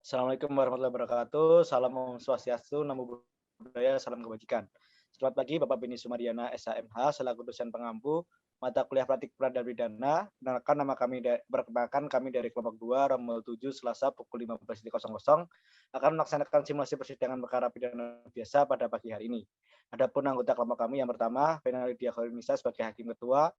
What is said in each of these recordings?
Assalamualaikum warahmatullahi wabarakatuh. Salam Om Swastiastu, Namo Buddhaya, salam kebajikan. Selamat pagi Bapak Beni Sumadiana, SHMH, selaku dosen pengampu mata kuliah praktik peran dan pidana. Perkenalkan kami dari kelompok 2, Rombel 7, Selasa pukul 15.00 akan melaksanakan simulasi persidangan perkara pidana biasa pada pagi hari ini. Adapun anggota kelompok kami yang pertama, Fenalidia Khairunnisa sebagai hakim ketua,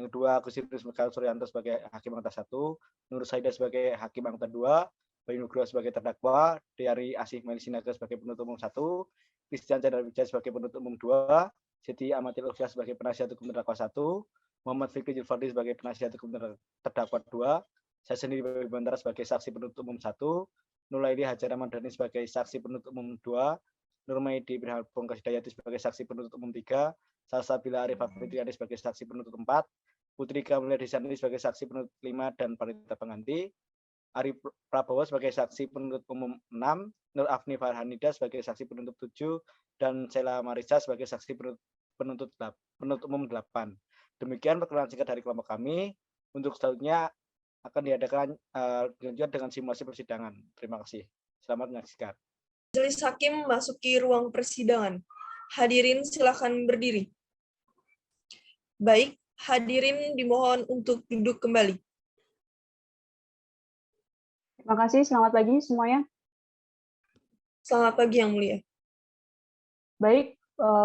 yang kedua Agustinus Mikael Suryanto sebagai hakim anggota 1, Nur Saida sebagai hakim anggota 2, Bayu Nugroho sebagai terdakwa, Deari Asih Melisinaga sebagai penuntut umum 1, Christian Chandra Wijaya sebagai penuntut umum 2, Siti Amatil Ulfiah sebagai penasihat hukum terdakwa 1, Muhammad Fikri Julfardi sebagai penasihat hukum terdakwa 2, saya sendiri Bayu Bantara sebagai saksi penuntut umum 1, Nuraini Hajar Ramadhani sebagai saksi penuntut umum 2, Nurmaidi Ibrahim Bongkas sebagai saksi penuntut umum 3, Salsabila Arifah Fitriani sebagai saksi penuntut 4, Putri Kamulia Desanti sebagai saksi penuntut 5 dan panitia pengganti, Ari Prabowo sebagai saksi penuntut umum 6, Nur Afni Farhanida sebagai saksi penuntut 7, dan Sheila Marisa sebagai saksi penuntut umum 8. Demikian perkenalan singkat dari kelompok kami. Untuk selanjutnya akan diadakan dilanjutkan dengan simulasi persidangan. Terima kasih. Selamat menyaksikan. Majelis Hakim memasuki ruang persidangan. Hadirin silakan berdiri. Baik, hadirin dimohon untuk duduk kembali. Terima kasih, selamat pagi semuanya. Selamat pagi Yang Mulia. Baik,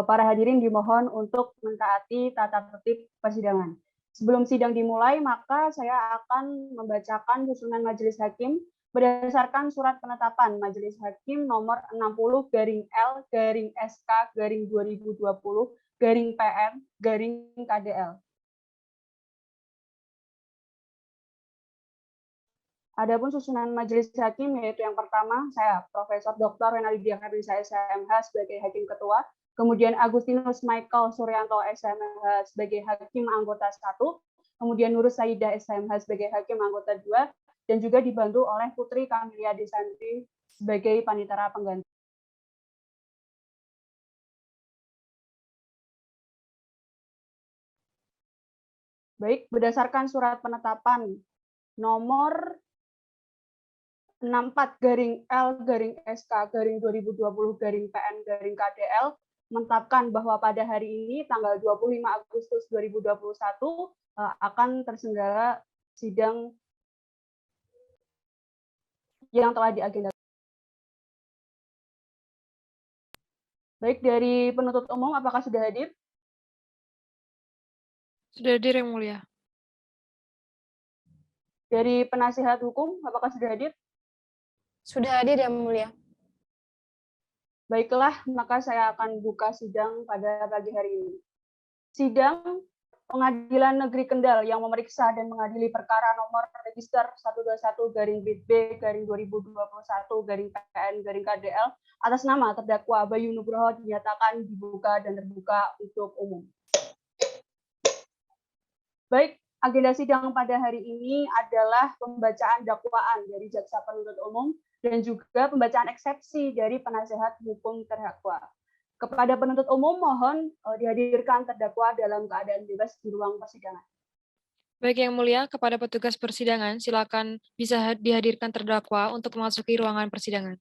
para hadirin dimohon untuk mentaati tata tertib persidangan. Sebelum sidang dimulai, maka saya akan membacakan susunan Majelis Hakim berdasarkan surat penetapan Majelis Hakim nomor 60/L/SK/2020/PN/KDL. Adapun susunan Majelis Hakim yaitu yang pertama, saya Profesor Dr. Fenalidia Khairunnisa SHMH sebagai Hakim Ketua, kemudian Agustinus Mikael Suryanto SHMH sebagai Hakim Anggota 1, kemudian Nur Saida SHMH sebagai Hakim Anggota 2, dan juga dibantu oleh Putri Kamulia Desanti sebagai Panitera Pengganti. Baik, berdasarkan surat penetapan nomor 64/L/SK/2020/PN/KDL menetapkan bahwa pada hari ini tanggal 25 Agustus 2021 akan terselenggara sidang yang telah diagendakan. Baik, dari penuntut umum apakah sudah hadir? Sudah hadir Yang Mulia. Dari penasihat hukum apakah sudah hadir? Sudah hadir Yang Mulia. Baiklah, maka saya akan buka sidang pada pagi hari ini. Sidang Pengadilan Negeri Kendal yang memeriksa dan mengadili perkara nomor register 121/B/2021/PN/KDL atas nama terdakwa Bayu Nugroho dinyatakan dibuka dan terbuka untuk umum. Baik, agenda sidang pada hari ini adalah pembacaan dakwaan dari jaksa penuntut umum dan juga pembacaan eksepsi dari penasihat hukum terdakwa. Kepada penuntut umum mohon dihadirkan terdakwa dalam keadaan bebas di ruang persidangan. Baik Yang Mulia, kepada petugas persidangan silakan bisa dihadirkan terdakwa untuk memasuki ruangan persidangan.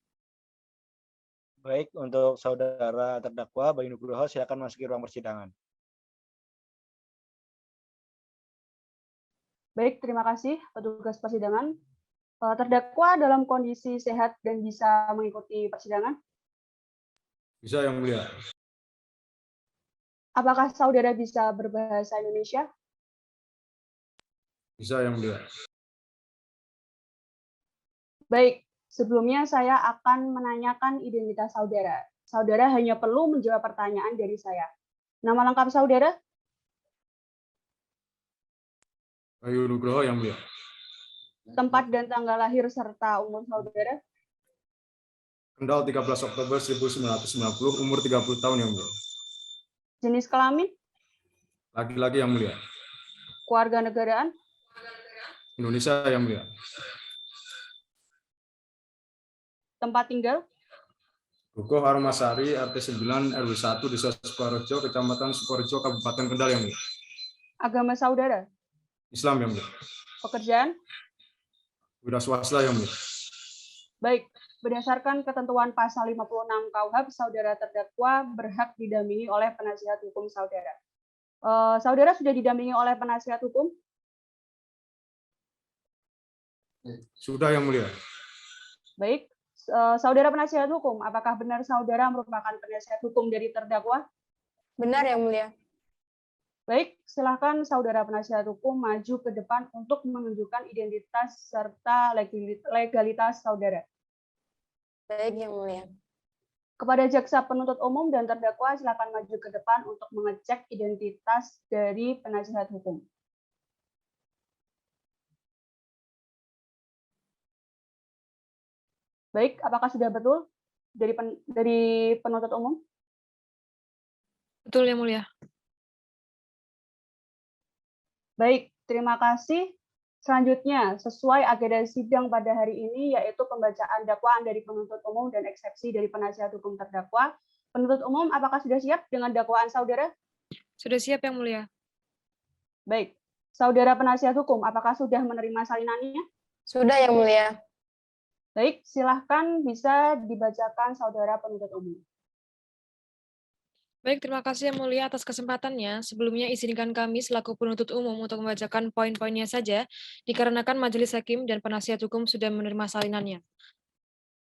Baik, untuk saudara terdakwa Bayu Nugroho silakan masuki ruang persidangan. Baik, terima kasih petugas persidangan. Terdakwa dalam kondisi sehat dan bisa mengikuti persidangan? Bisa Yang Mulia. Apakah saudara bisa berbahasa Indonesia? Bisa Yang Mulia. Baik, sebelumnya saya akan menanyakan identitas saudara. Saudara hanya perlu menjawab pertanyaan dari saya. Nama lengkap saudara? Bayu Nugroho Yang Mulia. Tempat dan tanggal lahir serta umur saudara? Kendal 13 Oktober 1990, umur 30 tahun Yang Mulia. Jenis kelamin? Laki-laki Yang Mulia. Keluarga negaraan? Indonesia Yang Mulia. Tempat tinggal? Dukuh Armasari, RT 9, RW 1, Desa Sukoharjo, Kecamatan Sukoharjo, Kabupaten Kendal Yang Mulia. Agama saudara? Islam Yang Mulia. Pekerjaan? Wira swasta Yang Mulia. Baik, berdasarkan ketentuan pasal 56 KUHP, saudara terdakwa berhak didampingi oleh penasihat hukum saudara. Saudara sudah didampingi oleh penasihat hukum? Sudah Yang Mulia. Baik, saudara penasihat hukum, apakah benar saudara merupakan penasihat hukum dari terdakwa? Benar, Yang Mulia. Baik, silakan saudara penasihat hukum maju ke depan untuk menunjukkan identitas serta legalitas saudara. Baik, Yang Mulia. Kepada jaksa penuntut umum dan terdakwa, silakan maju ke depan untuk mengecek identitas dari penasihat hukum. Baik, apakah sudah betul dari penuntut umum? Betul, Yang Mulia. Baik, terima kasih. Selanjutnya, sesuai agenda sidang pada hari ini, yaitu pembacaan dakwaan dari penuntut umum dan eksepsi dari penasihat hukum terdakwa. Penuntut umum, apakah sudah siap dengan dakwaan saudara? Sudah siap, Yang Mulia. Baik, saudara penasihat hukum, apakah sudah menerima salinannya? Sudah, Yang Mulia. Baik, silahkan bisa dibacakan saudara penuntut umum. Baik, terima kasih Yang Mulia atas kesempatannya. Sebelumnya izinkan kami selaku penuntut umum untuk membacakan poin-poinnya saja, dikarenakan Majelis Hakim dan penasihat hukum sudah menerima salinannya.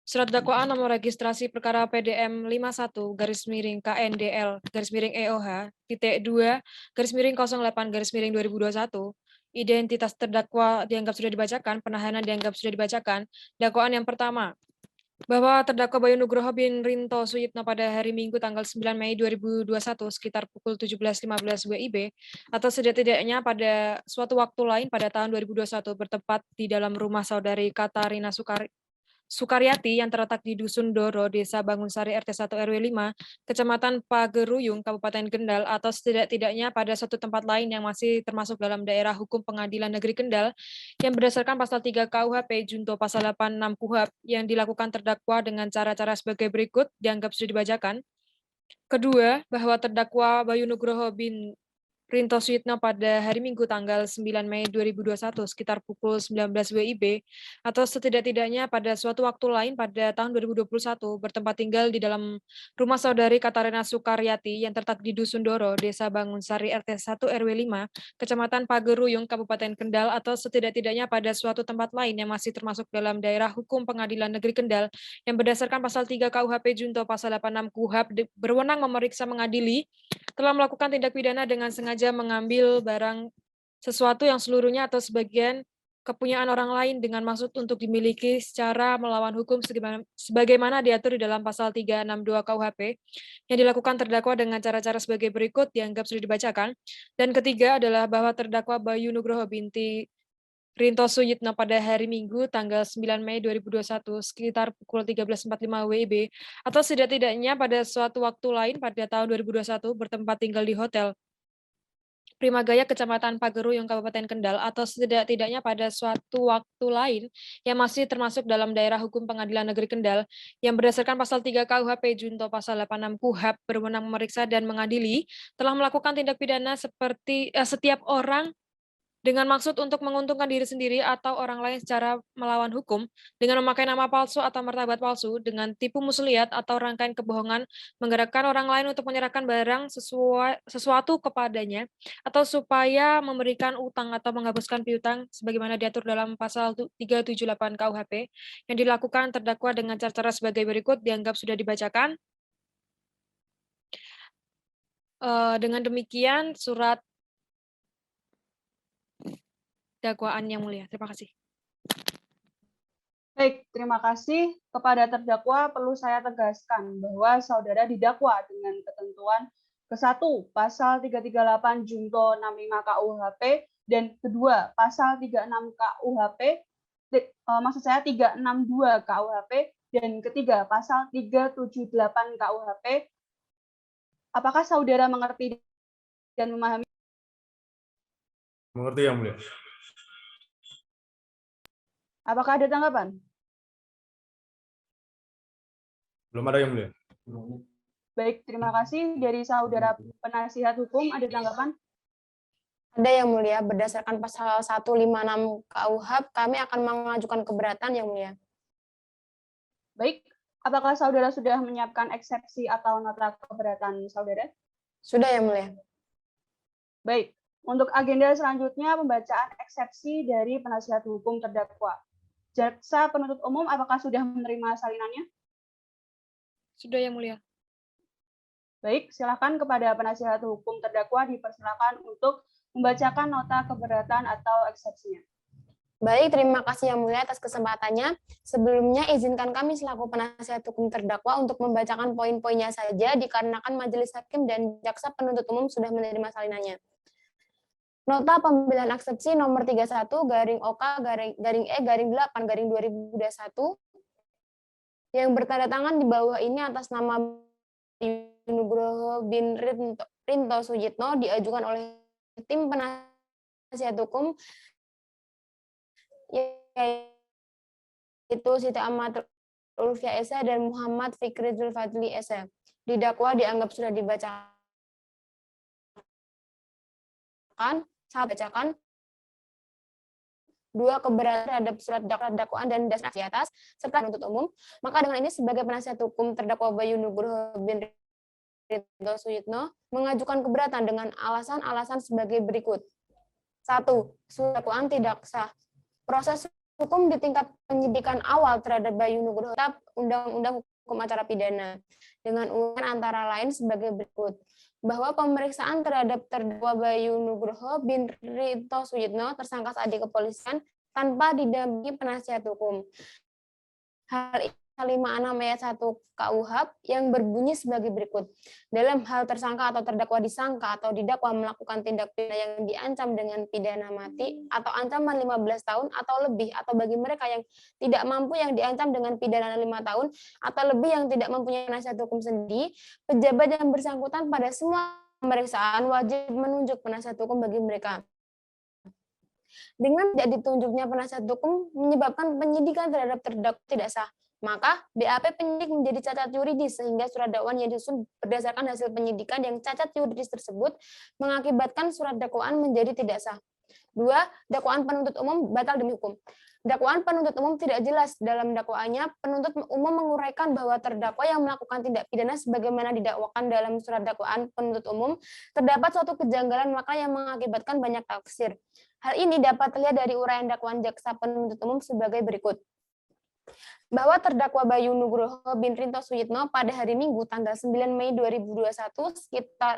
Surat dakwaan nomor registrasi perkara PDM 51 KNDL EOH titik 2 08 2021. Identitas terdakwa dianggap sudah dibacakan, penahanan dianggap sudah dibacakan. Dakwaan yang pertama, bahwa terdakwa Bayu Nugroho bin Rinto Suyitno pada hari Minggu tanggal 9 Mei 2021 sekitar pukul 17.15 WIB atau setidak-tidaknya pada suatu waktu lain pada tahun 2021 bertempat di dalam rumah saudari Katarina Sukaryati yang terletak di Dusun Doro, Desa Bangunsari RT 1 RW 5, Kecamatan Pageruyung, Kabupaten Kendal, atau setidak-tidaknya pada suatu tempat lain yang masih termasuk dalam daerah hukum Pengadilan Negeri Kendal, yang berdasarkan pasal 3 KUHP junto pasal 86 KUHP yang dilakukan terdakwa dengan cara-cara sebagai berikut dianggap sudah dibacakan. Kedua, bahwa terdakwa Bayu Nugroho bin Rinto Suyitno pada hari Minggu tanggal 9 Mei 2021 sekitar pukul 19 WIB atau setidak-tidaknya pada suatu waktu lain pada tahun 2021 bertempat tinggal di dalam rumah saudari Katarina Sukaryati yang terletak di Dusun Doro, Desa Bangunsari RT 1 RW 5, Kecamatan Pageruyung, Kabupaten Kendal atau setidak-tidaknya pada suatu tempat lain yang masih termasuk dalam daerah hukum Pengadilan Negeri Kendal yang berdasarkan pasal 3 KUHP junto pasal 86 KUHP berwenang memeriksa mengadili telah melakukan tindak pidana dengan sengaja mengambil barang sesuatu yang seluruhnya atau sebagian kepunyaan orang lain dengan maksud untuk dimiliki secara melawan hukum sebagaimana diatur di dalam pasal 362 KUHP yang dilakukan terdakwa dengan cara-cara sebagai berikut dianggap sudah dibacakan. Dan ketiga adalah bahwa terdakwa Bayu Nugroho binti Rinto Suyitno pada hari Minggu tanggal 9 Mei 2021 sekitar pukul 13.45 WIB atau setidak-tidaknya pada suatu waktu lain pada tahun 2021 bertempat tinggal di Hotel Primagaya Kecamatan Pageruyung Kabupaten Kendal atau setidak-tidaknya pada suatu waktu lain yang masih termasuk dalam daerah hukum Pengadilan Negeri Kendal yang berdasarkan pasal 3 KUHP junto pasal 86 KUHP berwenang memeriksa dan mengadili telah melakukan tindak pidana seperti setiap orang dengan maksud untuk menguntungkan diri sendiri atau orang lain secara melawan hukum, dengan memakai nama palsu atau martabat palsu, dengan tipu muslihat atau rangkaian kebohongan, menggerakkan orang lain untuk menyerahkan barang sesuatu kepadanya, atau supaya memberikan utang atau menghapuskan piutang, sebagaimana diatur dalam pasal 378 KUHP, yang dilakukan terdakwa dengan cara-cara sebagai berikut dianggap sudah dibacakan. Dengan demikian, surat dakwaan Yang Mulia. Terima kasih. Baik, terima kasih. Kepada terdakwa perlu saya tegaskan bahwa saudara didakwa dengan ketentuan ke-1 pasal 338 junto 65 KUHP dan kedua pasal 36 KUHP, maksud saya 362 KUHP dan ketiga pasal 378 KUHP. Apakah saudara mengerti dan memahami? Mengerti Yang Mulia. Apakah ada tanggapan? Belum ada Yang Mulia. Baik, terima kasih. Dari saudara penasihat hukum, ada tanggapan? Ada Yang Mulia, berdasarkan pasal 156 KUHP, kami akan mengajukan keberatan Yang Mulia. Baik, apakah saudara sudah menyiapkan eksepsi atau nota keberatan saudara? Sudah Yang Mulia. Baik, untuk agenda selanjutnya pembacaan eksepsi dari penasihat hukum terdakwa. Jaksa penuntut umum apakah sudah menerima salinannya? Sudah Yang Mulia. Baik, silakan kepada penasihat hukum terdakwa dipersilakan untuk membacakan nota keberatan atau eksepsinya. Baik, terima kasih Yang Mulia atas kesempatannya. Sebelumnya izinkan kami selaku penasihat hukum terdakwa untuk membacakan poin-poinnya saja dikarenakan majelis hakim dan jaksa penuntut umum sudah menerima salinannya. Nota pembacaan eksepsi nomor 31 garing OK garing E garing 8 garing 2021 yang bertanda tangan di bawah ini atas nama Nugroho bin Rinto Sujitno diajukan oleh tim penasihat hukum yaitu Siti Ahmad Ulfia Esa dan Muhammad Fikri Zulfadli Esa. Didakwa dianggap sudah dibacakan. Saya bacakan. 2. Keberatan terhadap surat dakwaan dan dasar di atas serta penuntut umum. Maka dengan ini sebagai penasihat hukum terdakwa Bayu Nugroho bin Rinto Sujitno mengajukan keberatan dengan alasan-alasan sebagai berikut. 1. Surat dakwaan tidak sah. Proses hukum di tingkat penyidikan awal terhadap Bayu Nugroho tetap Undang-Undang Hukum Acara Pidana dengan ungkapan antara lain sebagai berikut. Bahwa pemeriksaan terhadap terdakwa Bayu Nugroho bin Rinto Sujitno tersangka saat di kepolisian tanpa didampingi penasihat hukum. Hal 56 ayat 1 KUHP yang berbunyi sebagai berikut. Dalam hal tersangka atau terdakwa disangka atau didakwa melakukan tindak pidana yang diancam dengan pidana mati atau ancaman 15 tahun atau lebih, atau bagi mereka yang tidak mampu yang diancam dengan pidana 5 tahun atau lebih yang tidak mempunyai penasihat hukum sendiri, pejabat yang bersangkutan pada semua pemeriksaan wajib menunjuk penasihat hukum bagi mereka. Dengan tidak ditunjuknya penasihat hukum menyebabkan penyidikan terhadap terdakwa tidak sah, maka BAP penyidik menjadi cacat yuridis sehingga surat dakwaan yang disusun berdasarkan hasil penyidikan yang cacat yuridis tersebut mengakibatkan surat dakwaan menjadi tidak sah. 2. Dakwaan penuntut umum batal demi hukum. Dakwaan penuntut umum tidak jelas dalam dakwaannya. Penuntut umum menguraikan bahwa terdakwa yang melakukan tindak pidana sebagaimana didakwakan dalam surat dakwaan penuntut umum terdapat suatu kejanggalan maka yang mengakibatkan banyak tafsir. Hal ini dapat terlihat dari uraian dakwaan jaksa penuntut umum sebagai berikut. Bahwa terdakwa Bayu Nugroho bin Rinto Sujitno pada hari Minggu tanggal 9 Mei 2021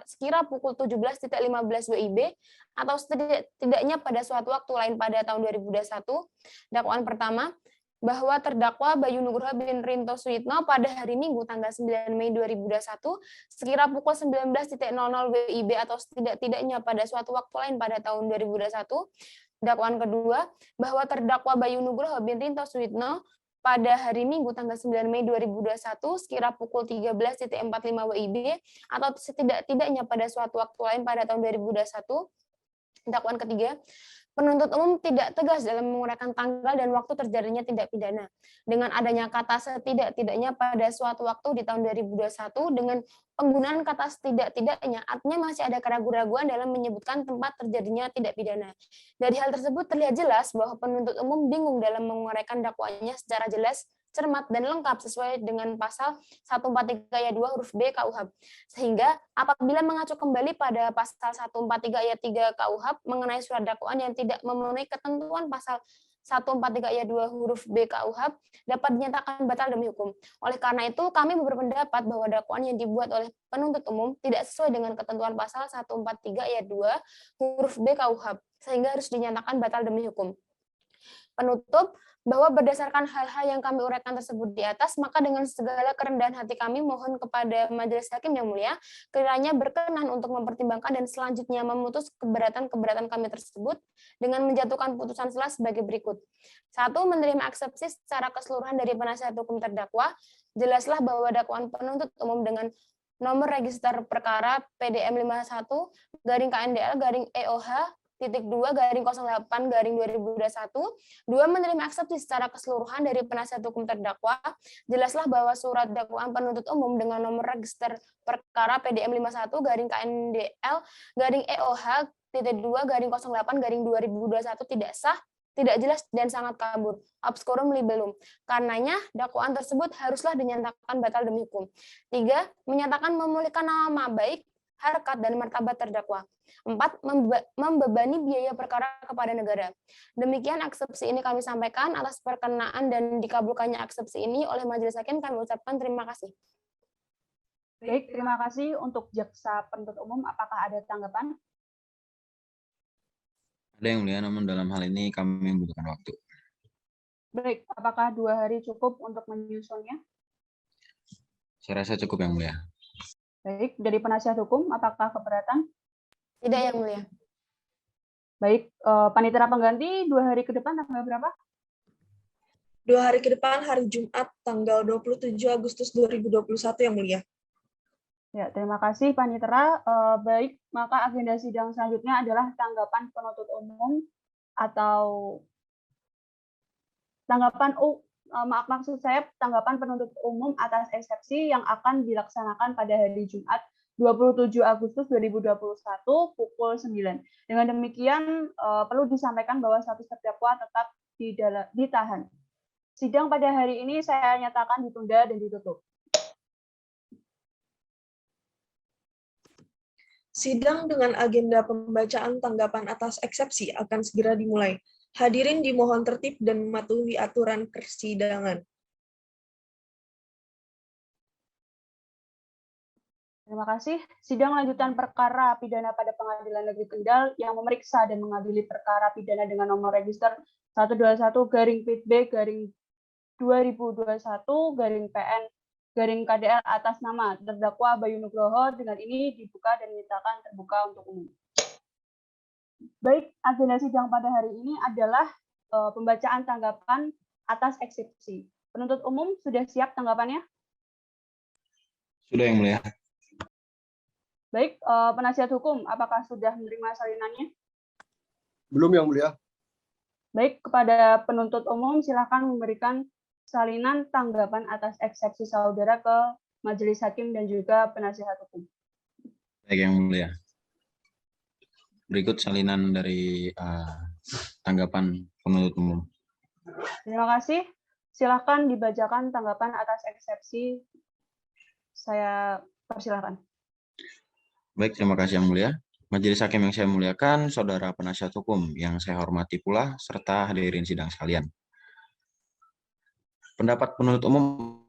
sekira pukul 17.15 WIB atau setidaknya pada suatu waktu lain pada tahun 2021. Dakwaan pertama, bahwa terdakwa Bayu Nugroho bin Rinto Sujitno pada hari Minggu tanggal 9 Mei 2021 sekira pukul 19.00 WIB atau setidaknya pada suatu waktu lain pada tahun 2021. Dakwaan kedua, bahwa terdakwa Bayu Nugroho bin Rinto Sujitno pada hari Minggu tanggal 9 Mei 2021 sekira pukul 13.45 WIB atau setidaknya pada suatu waktu lain pada tahun 2021. Dakwaan ketiga, penuntut umum tidak tegas dalam menguraikan tanggal dan waktu terjadinya tindak pidana. Dengan adanya kata setidak-tidaknya pada suatu waktu di tahun 2021 dengan penggunaan kata setidak-tidaknya, artinya masih ada keraguan-raguan dalam menyebutkan tempat terjadinya tindak pidana. Dari hal tersebut terlihat jelas bahwa penuntut umum bingung dalam menguraikan dakwaannya secara jelas, cermat, dan lengkap sesuai dengan pasal 143 ayat 2 huruf B KUHP. Sehingga apabila mengacu kembali pada pasal 143 ayat 3 KUHP mengenai surat dakwaan yang tidak memenuhi ketentuan pasal 143 ayat 2 huruf B KUHP dapat dinyatakan batal demi hukum. Oleh karena itu, kami berpendapat bahwa dakwaan yang dibuat oleh penuntut umum tidak sesuai dengan ketentuan pasal 143 ayat 2 huruf B KUHP, sehingga harus dinyatakan batal demi hukum. Penutup, bahwa berdasarkan hal-hal yang kami uraikan tersebut di atas, maka dengan segala kerendahan hati kami mohon kepada Majelis Hakim yang mulia, kiranya berkenan untuk mempertimbangkan dan selanjutnya memutus keberatan-keberatan kami tersebut dengan menjatuhkan putusan selah sebagai berikut. 1. Menerima eksepsi secara keseluruhan dari penasihat hukum terdakwa. Jelaslah bahwa dakwaan penuntut umum dengan nomor register perkara PDM 51 garing KNDL garing EOH _2 garing 08 garing 2021. 2. Menerima eksepsi secara keseluruhan dari penasihat hukum terdakwa. Jelaslah bahwa surat dakwaan penuntut umum dengan nomor register perkara PDM 51 garing KNDL garing EOH _2 garing 08 garing 2021 tidak sah, tidak jelas dan sangat kabur, obscurum libellum. Karenanya, dakwaan tersebut haruslah dinyatakan batal demi hukum. 3. Menyatakan memulihkan nama baik, harkat, dan martabat terdakwa. 4. Membebani biaya perkara kepada negara. Demikian eksepsi ini kami sampaikan. Atas perkenaan dan dikabulkannya eksepsi ini oleh Majelis Hakim, kami ucapkan terima kasih. Baik, terima kasih untuk jaksa penuntut umum. Apakah ada tanggapan? Ada yang mulia, namun dalam hal ini kami membutuhkan waktu. Baik, apakah 2 hari cukup untuk menyusunnya? Saya rasa cukup yang mulia. Baik, dari penasihat hukum, apakah keberatan? Tidak, Yang Mulia. Baik, panitera pengganti 2 hari ke depan tanggal berapa? 2 hari ke depan, hari Jumat, tanggal 27 Agustus 2021, Yang Mulia. Ya, terima kasih panitera. Baik, maka agenda sidang selanjutnya adalah tanggapan penuntut umum atau maksud saya tanggapan penuntut umum atas eksepsi yang akan dilaksanakan pada hari Jumat 27 Agustus 2021 pukul 9. Dengan demikian perlu disampaikan bahwa status terdakwa tetap ditahan. Sidang pada hari ini saya nyatakan ditunda dan ditutup. Sidang dengan agenda pembacaan tanggapan atas eksepsi akan segera dimulai. Hadirin dimohon tertib dan mematuhi aturan persidangan. Terima kasih. Sidang lanjutan perkara pidana pada Pengadilan Negeri Kendal yang memeriksa dan mengadili perkara pidana dengan nomor register 121-PB/2021-PN/KDL atas nama terdakwa Bayu Nugroho dengan ini dibuka dan dinyatakan terbuka untuk umum. Baik, agenda sidang pada hari ini adalah pembacaan tanggapan atas eksepsi. Penuntut umum sudah siap tanggapannya? Sudah yang mulia. Baik, penasihat hukum, apakah sudah menerima salinannya? Belum yang mulia. Baik, kepada penuntut umum silakan memberikan salinan tanggapan atas eksepsi saudara ke Majelis Hakim dan juga penasihat hukum. Baik yang mulia. Berikut salinan dari tanggapan penuntut umum. Terima kasih. Silakan dibacakan tanggapan atas eksepsi. Saya persilakan. Baik, terima kasih yang mulia. Majelis Hakim yang saya muliakan, saudara penasihat hukum yang saya hormati pula, serta hadirin sidang sekalian. Pendapat penuntut umum.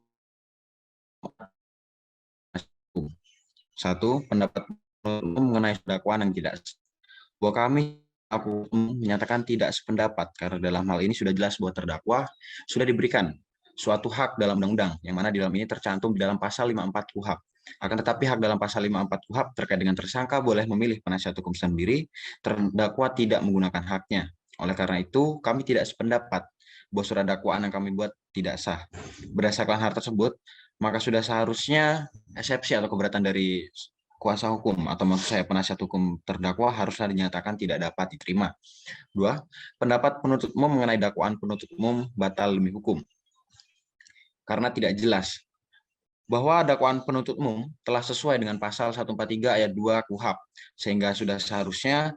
1. Pendapat penuntut umum mengenai dakwaan yang tidak sah. Bahwa kami menyatakan tidak sependapat karena dalam hal ini sudah jelas bahwa terdakwa sudah diberikan suatu hak dalam undang-undang yang mana di dalam ini tercantum di dalam pasal 54 KUHP. Akan tetapi hak dalam pasal 54 KUHP terkait dengan tersangka boleh memilih penasihat hukum sendiri, terdakwa tidak menggunakan haknya. Oleh karena itu, kami tidak sependapat bahwa surat dakwaan yang kami buat tidak sah. Berdasarkan hal tersebut, maka sudah seharusnya eksepsi atau keberatan dari kuasa hukum atau maksud saya penasihat hukum terdakwa haruslah dinyatakan tidak dapat diterima. 2. Pendapat penuntut umum mengenai dakwaan penuntut umum batal demi hukum. Karena tidak jelas bahwa dakwaan penuntut umum telah sesuai dengan pasal 143 ayat 2 KUHP, sehingga sudah seharusnya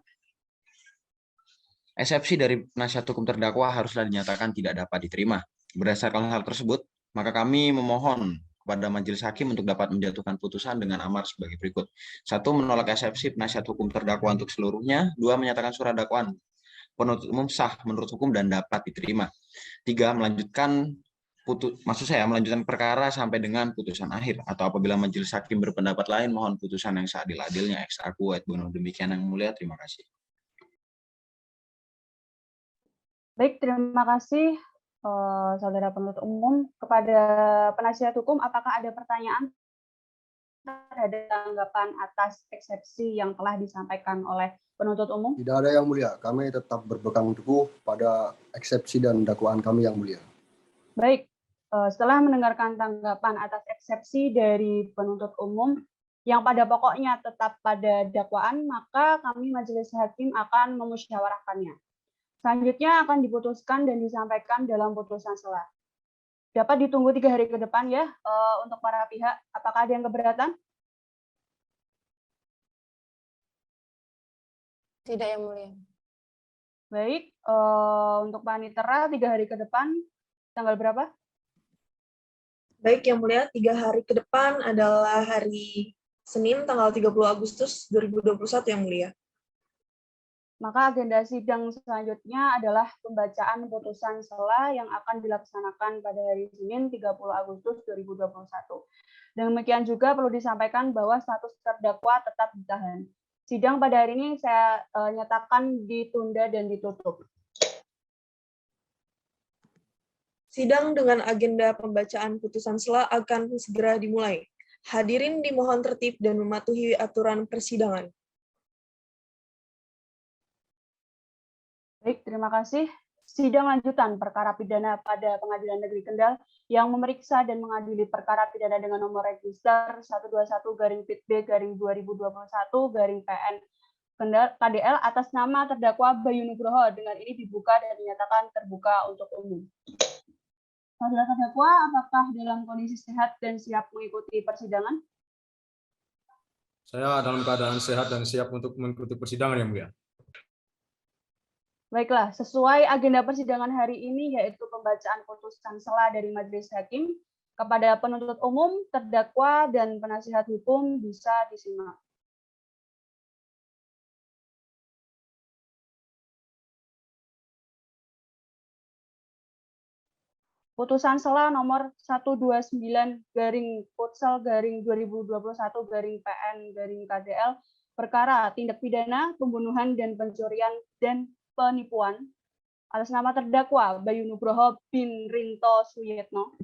eksepsi dari penasihat hukum terdakwa haruslah dinyatakan tidak dapat diterima. Berdasarkan hal tersebut, maka kami memohon kepada Majelis Hakim untuk dapat menjatuhkan putusan dengan amar sebagai berikut. 1. Menolak eksepsi penasihat hukum terdakwa untuk seluruhnya. 2. Menyatakan surat dakwaan penuntut umum sah menurut hukum dan dapat diterima. 3. Melanjutkan melanjutkan perkara sampai dengan putusan akhir, atau apabila Majelis Hakim berpendapat lain, mohon putusan yang seadil-adilnya ex aequo et bono. Demikian yang mulia, terima kasih. Baik, terima kasih saudara penuntut umum. Kepada penasihat hukum, apakah ada pertanyaan terhadap tanggapan atas eksepsi yang telah disampaikan oleh penuntut umum? Tidak ada yang mulia. Kami tetap berpegang teguh pada eksepsi dan dakwaan kami yang mulia. Baik, setelah mendengarkan tanggapan atas eksepsi dari penuntut umum yang pada pokoknya tetap pada dakwaan, maka kami Majelis Hakim akan memusyawarahkannya. Selanjutnya akan diputuskan dan disampaikan dalam putusan selah. Dapat ditunggu 3 hari ke depan ya untuk para pihak. Apakah ada yang keberatan? Tidak yang mulia. Baik, untuk Panitera 3 hari ke depan, tanggal berapa? Baik, Yang Mulia, 3 hari ke depan adalah hari Senin, tanggal 30 Agustus 2021, Yang Mulia. Maka agenda sidang selanjutnya adalah pembacaan putusan sela yang akan dilaksanakan pada hari Senin 30 Agustus 2021. Demikian juga perlu disampaikan bahwa status terdakwa tetap ditahan. Sidang pada hari ini saya nyatakan ditunda dan ditutup. Sidang dengan agenda pembacaan putusan sela akan segera dimulai. Hadirin dimohon tertib dan mematuhi aturan persidangan. Baik, terima kasih. Sidang lanjutan perkara pidana pada Pengadilan Negeri Kendal yang memeriksa dan mengadili perkara pidana dengan nomor register 121-PB-2021-PN Kendal KDL atas nama terdakwa Bayu Nugroho dengan ini dibuka dan dinyatakan terbuka untuk umum. Saudara terdakwa, apakah dalam kondisi sehat dan siap mengikuti persidangan? Saya dalam keadaan sehat dan siap untuk mengikuti persidangan, Yang Mulia. Baiklah, sesuai agenda persidangan hari ini yaitu pembacaan putusan sela dari Majelis Hakim kepada penuntut umum, terdakwa, dan penasihat hukum bisa disimak. Putusan sela nomor 129/Putsel/2021/PN/KDL perkara tindak pidana pembunuhan dan pencurian dan penipuan atas nama terdakwa Bayu Nugroho bin Rinto Suyetno.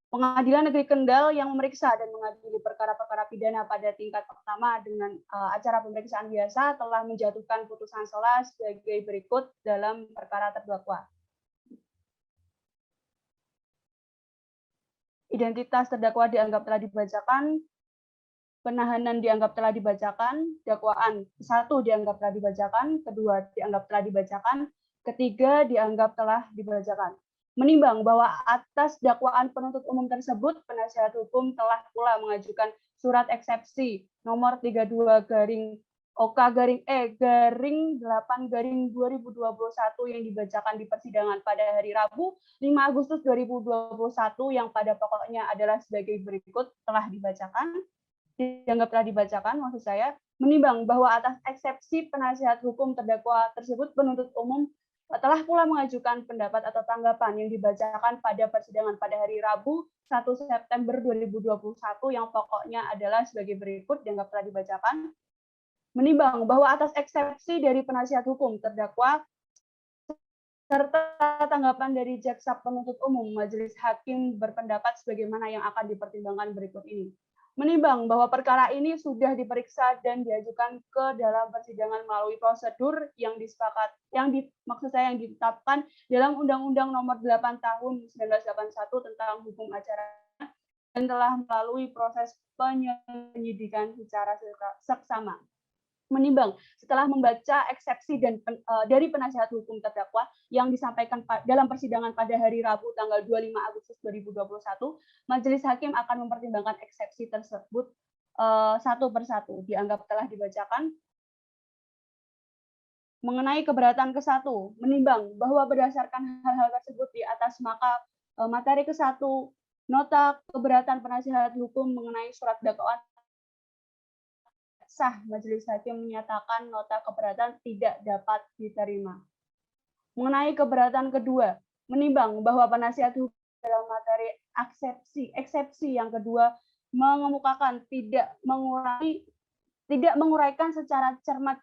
Pengadilan Negeri Kendal yang memeriksa dan mengadili perkara-perkara pidana pada tingkat pertama dengan acara pemeriksaan biasa telah menjatuhkan putusan sela sebagai berikut dalam perkara terdakwa. Identitas terdakwa dianggap telah dibacakan, penahanan dianggap telah dibacakan, dakwaan 1 dianggap telah dibacakan, 2 dianggap telah dibacakan, 3 dianggap telah dibacakan. Menimbang bahwa atas dakwaan penuntut umum tersebut, penasihat hukum telah pula mengajukan surat eksepsi nomor 32/OK/E/8/2021 yang dibacakan di persidangan pada hari Rabu 5 Agustus 2021 yang pada pokoknya adalah sebagai berikut telah dibacakan. Dianggap telah dibacakan, maksud saya, menimbang bahwa atas eksepsi penasihat hukum terdakwa tersebut penuntut umum telah pula mengajukan pendapat atau tanggapan yang dibacakan pada persidangan pada hari Rabu 1 September 2021 yang pokoknya adalah sebagai berikut dianggap telah dibacakan. Menimbang bahwa atas eksepsi dari penasihat hukum terdakwa serta tanggapan dari jaksa penuntut umum, majelis hakim berpendapat sebagaimana yang akan dipertimbangkan berikut ini. Menimbang bahwa perkara ini sudah diperiksa dan diajukan ke dalam persidangan melalui prosedur yang ditetapkan dalam Undang-Undang Nomor 8 Tahun 1981 tentang Hukum Acara dan telah melalui proses penyidikan secara seksama. Menimbang setelah membaca eksepsi dari penasihat hukum terdakwa yang disampaikan dalam persidangan pada hari Rabu tanggal 25 Agustus 2021, majelis hakim akan mempertimbangkan eksepsi tersebut satu persatu. Dianggap telah dibacakan. Mengenai keberatan ke-1, menimbang bahwa berdasarkan hal-hal tersebut di atas, maka materi ke-1, nota keberatan penasihat hukum mengenai surat dakwaan sah, majelis hakim menyatakan nota keberatan tidak dapat diterima. Mengenai keberatan kedua, menimbang bahwa penasihat hukum dalam materi eksepsi yang kedua mengemukakan tidak menguraikan secara cermat,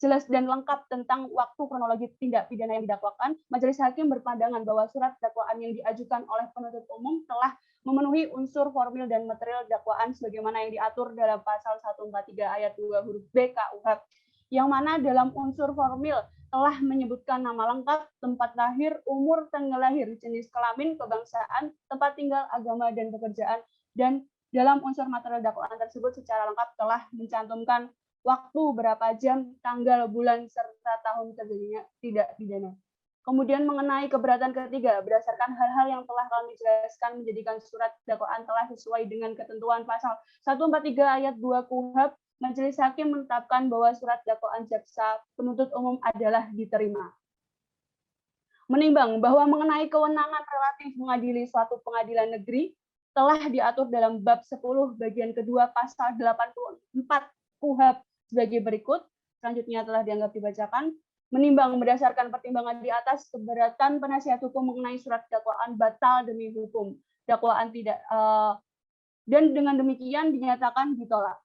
jelas dan lengkap tentang waktu kronologi tindak pidana yang didakwakan, majelis hakim berpandangan bahwa surat dakwaan yang diajukan oleh penuntut umum telah memenuhi unsur formil dan material dakwaan sebagaimana yang diatur dalam pasal 143 ayat 2 huruf B KUHP, yang mana dalam unsur formil telah menyebutkan nama lengkap, tempat lahir, umur, tanggal lahir, jenis kelamin, kebangsaan, tempat tinggal, agama, dan pekerjaan, dan dalam unsur material dakwaan tersebut secara lengkap telah mencantumkan waktu, berapa jam, tanggal, bulan, serta tahun terjadinya tidak pidana. Kemudian mengenai keberatan ketiga, berdasarkan hal-hal yang telah kami jelaskan menjadikan surat dakwaan telah sesuai dengan ketentuan pasal 143 ayat 2 KUHP Majelis Hakim menetapkan bahwa surat dakwaan jaksa penuntut umum adalah diterima. Menimbang bahwa mengenai kewenangan relatif mengadili suatu pengadilan negeri telah diatur dalam bab 10 bagian kedua pasal 84 KUHP sebagai berikut, selanjutnya telah dianggap dibacakan. Menimbang berdasarkan pertimbangan di atas, keberatan penasihat hukum mengenai surat dakwaan batal demi hukum. Dakwaan tidak dan dengan demikian dinyatakan ditolak.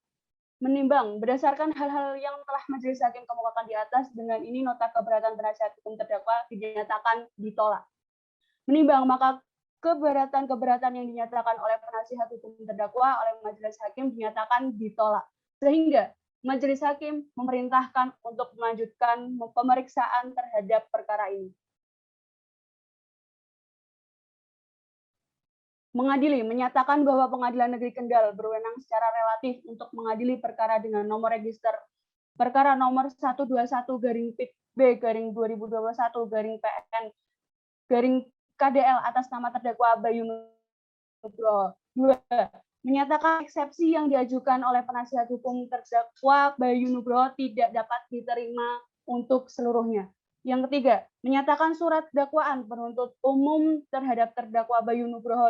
Menimbang berdasarkan hal-hal yang telah majelis hakim kemukakan di atas, dengan ini nota keberatan penasihat hukum terdakwa dinyatakan ditolak. Menimbang maka keberatan yang dinyatakan oleh penasihat hukum terdakwa oleh majelis hakim dinyatakan ditolak, sehingga majelis hakim memerintahkan untuk melanjutkan pemeriksaan terhadap perkara ini. Mengadili menyatakan bahwa Pengadilan Negeri Kendal berwenang secara relatif untuk mengadili perkara dengan nomor register perkara nomor 121/P/2021/PN/KDL atas nama terdakwa Bayu Nugroho. 2. Menyatakan eksepsi yang diajukan oleh penasihat hukum terdakwa Bayu Nugroho tidak dapat diterima untuk seluruhnya. Yang ketiga, menyatakan surat dakwaan penuntut umum terhadap terdakwa Bayu Nugroho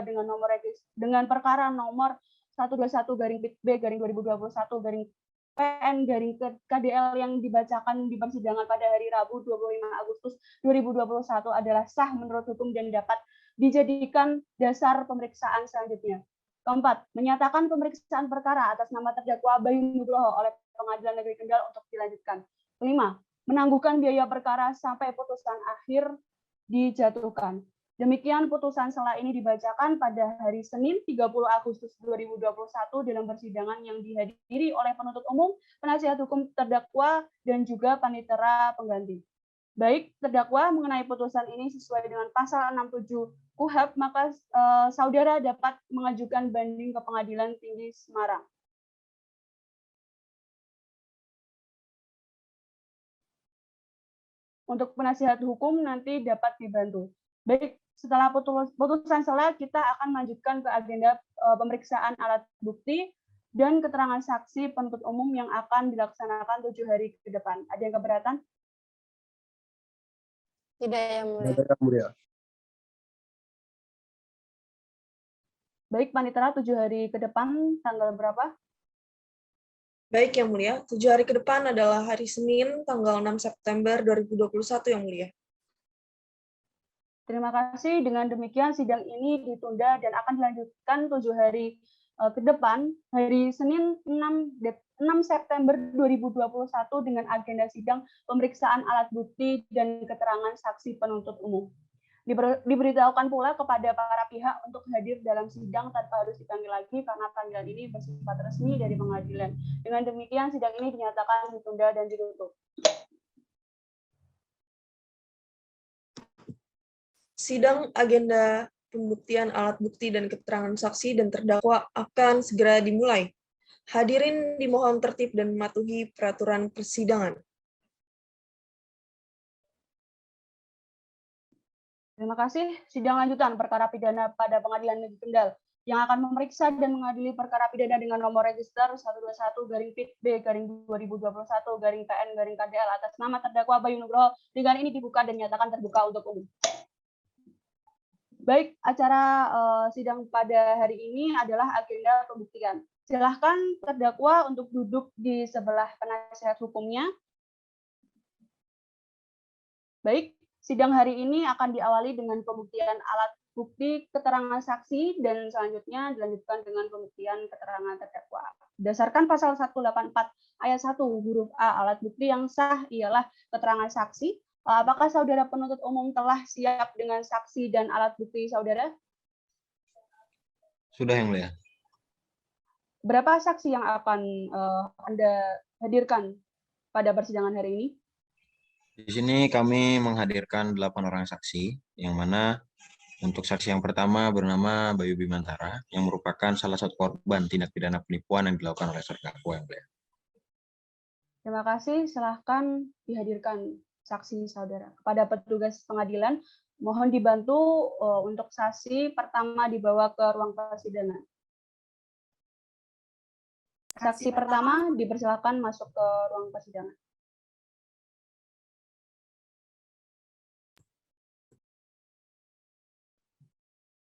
dengan perkara nomor 121/B/2021/PN/KDL yang dibacakan di persidangan pada hari Rabu 25 Agustus 2021 adalah sah menurut hukum dan dapat dijadikan dasar pemeriksaan selanjutnya. Keempat, menyatakan pemeriksaan perkara atas nama terdakwa Bayu Nugroho oleh Pengadilan Negeri Kendal untuk dilanjutkan. Kelima, menangguhkan biaya perkara sampai putusan akhir dijatuhkan. Demikian putusan selah ini dibacakan pada hari Senin 30 Agustus 2021 dalam persidangan yang dihadiri oleh penuntut umum, penasihat hukum terdakwa, dan juga panitera pengganti. Baik terdakwa mengenai putusan ini sesuai dengan pasal 67 KUHP, maka saudara dapat mengajukan banding ke Pengadilan Tinggi Semarang. Untuk penasihat hukum nanti dapat dibantu. Baik, setelah putusan selah, kita akan melanjutkan ke agenda pemeriksaan alat bukti dan keterangan saksi penuntut umum yang akan dilaksanakan 7 hari ke depan. Ada yang keberatan? Tidak, Yang Mulia. Tidak, Yang Mulia. Baik, Panitera, 7 hari ke depan tanggal berapa? Baik, Yang Mulia. 7 hari ke depan adalah hari Senin, tanggal 6 September 2021, Yang Mulia. Terima kasih. Dengan demikian, sidang ini ditunda dan akan dilanjutkan 7 hari ke depan, hari Senin 6 September 2021 dengan agenda sidang pemeriksaan alat bukti dan keterangan saksi penuntut umum. Diberitahukan pula kepada para pihak untuk hadir dalam sidang tanpa harus dipanggil lagi karena panggilan ini bersifat resmi dari pengadilan. Dengan demikian, sidang ini dinyatakan ditunda dan ditutup. Sidang agenda pembuktian alat bukti dan keterangan saksi dan terdakwa akan segera dimulai. Hadirin dimohon tertib dan mematuhi peraturan persidangan. Terima kasih. Sidang lanjutan perkara pidana pada Pengadilan Negeri Kendal yang akan memeriksa dan mengadili perkara pidana dengan nomor register 121/PIT/2021/PN/KDL atas nama terdakwa Bayu Nugroho dengan ini dibuka dan nyatakan terbuka untuk umum. Baik, acara sidang pada hari ini adalah agenda pembuktian. Silahkan terdakwa untuk duduk di sebelah penasihat hukumnya. Baik. Sidang hari ini akan diawali dengan pembuktian alat bukti keterangan saksi dan selanjutnya dilanjutkan dengan pembuktian keterangan terdakwa. Berdasarkan pasal 184 ayat 1 huruf A, alat bukti yang sah ialah keterangan saksi. Apakah saudara penuntut umum telah siap dengan saksi dan alat bukti saudara? Sudah, Yang Mulia. Berapa saksi yang akan Anda hadirkan pada persidangan hari ini? Di sini kami menghadirkan 8 orang saksi, yang mana untuk saksi yang pertama bernama Bayu Bimantara, yang merupakan salah satu korban tindak pidana penipuan yang dilakukan oleh terdakwa, Yang Mulia. Terima kasih. Silahkan dihadirkan saksi saudara. Kepada petugas pengadilan, mohon dibantu untuk saksi pertama dibawa ke ruang persidangan. Saksi pertama dipersilakan masuk ke ruang persidangan.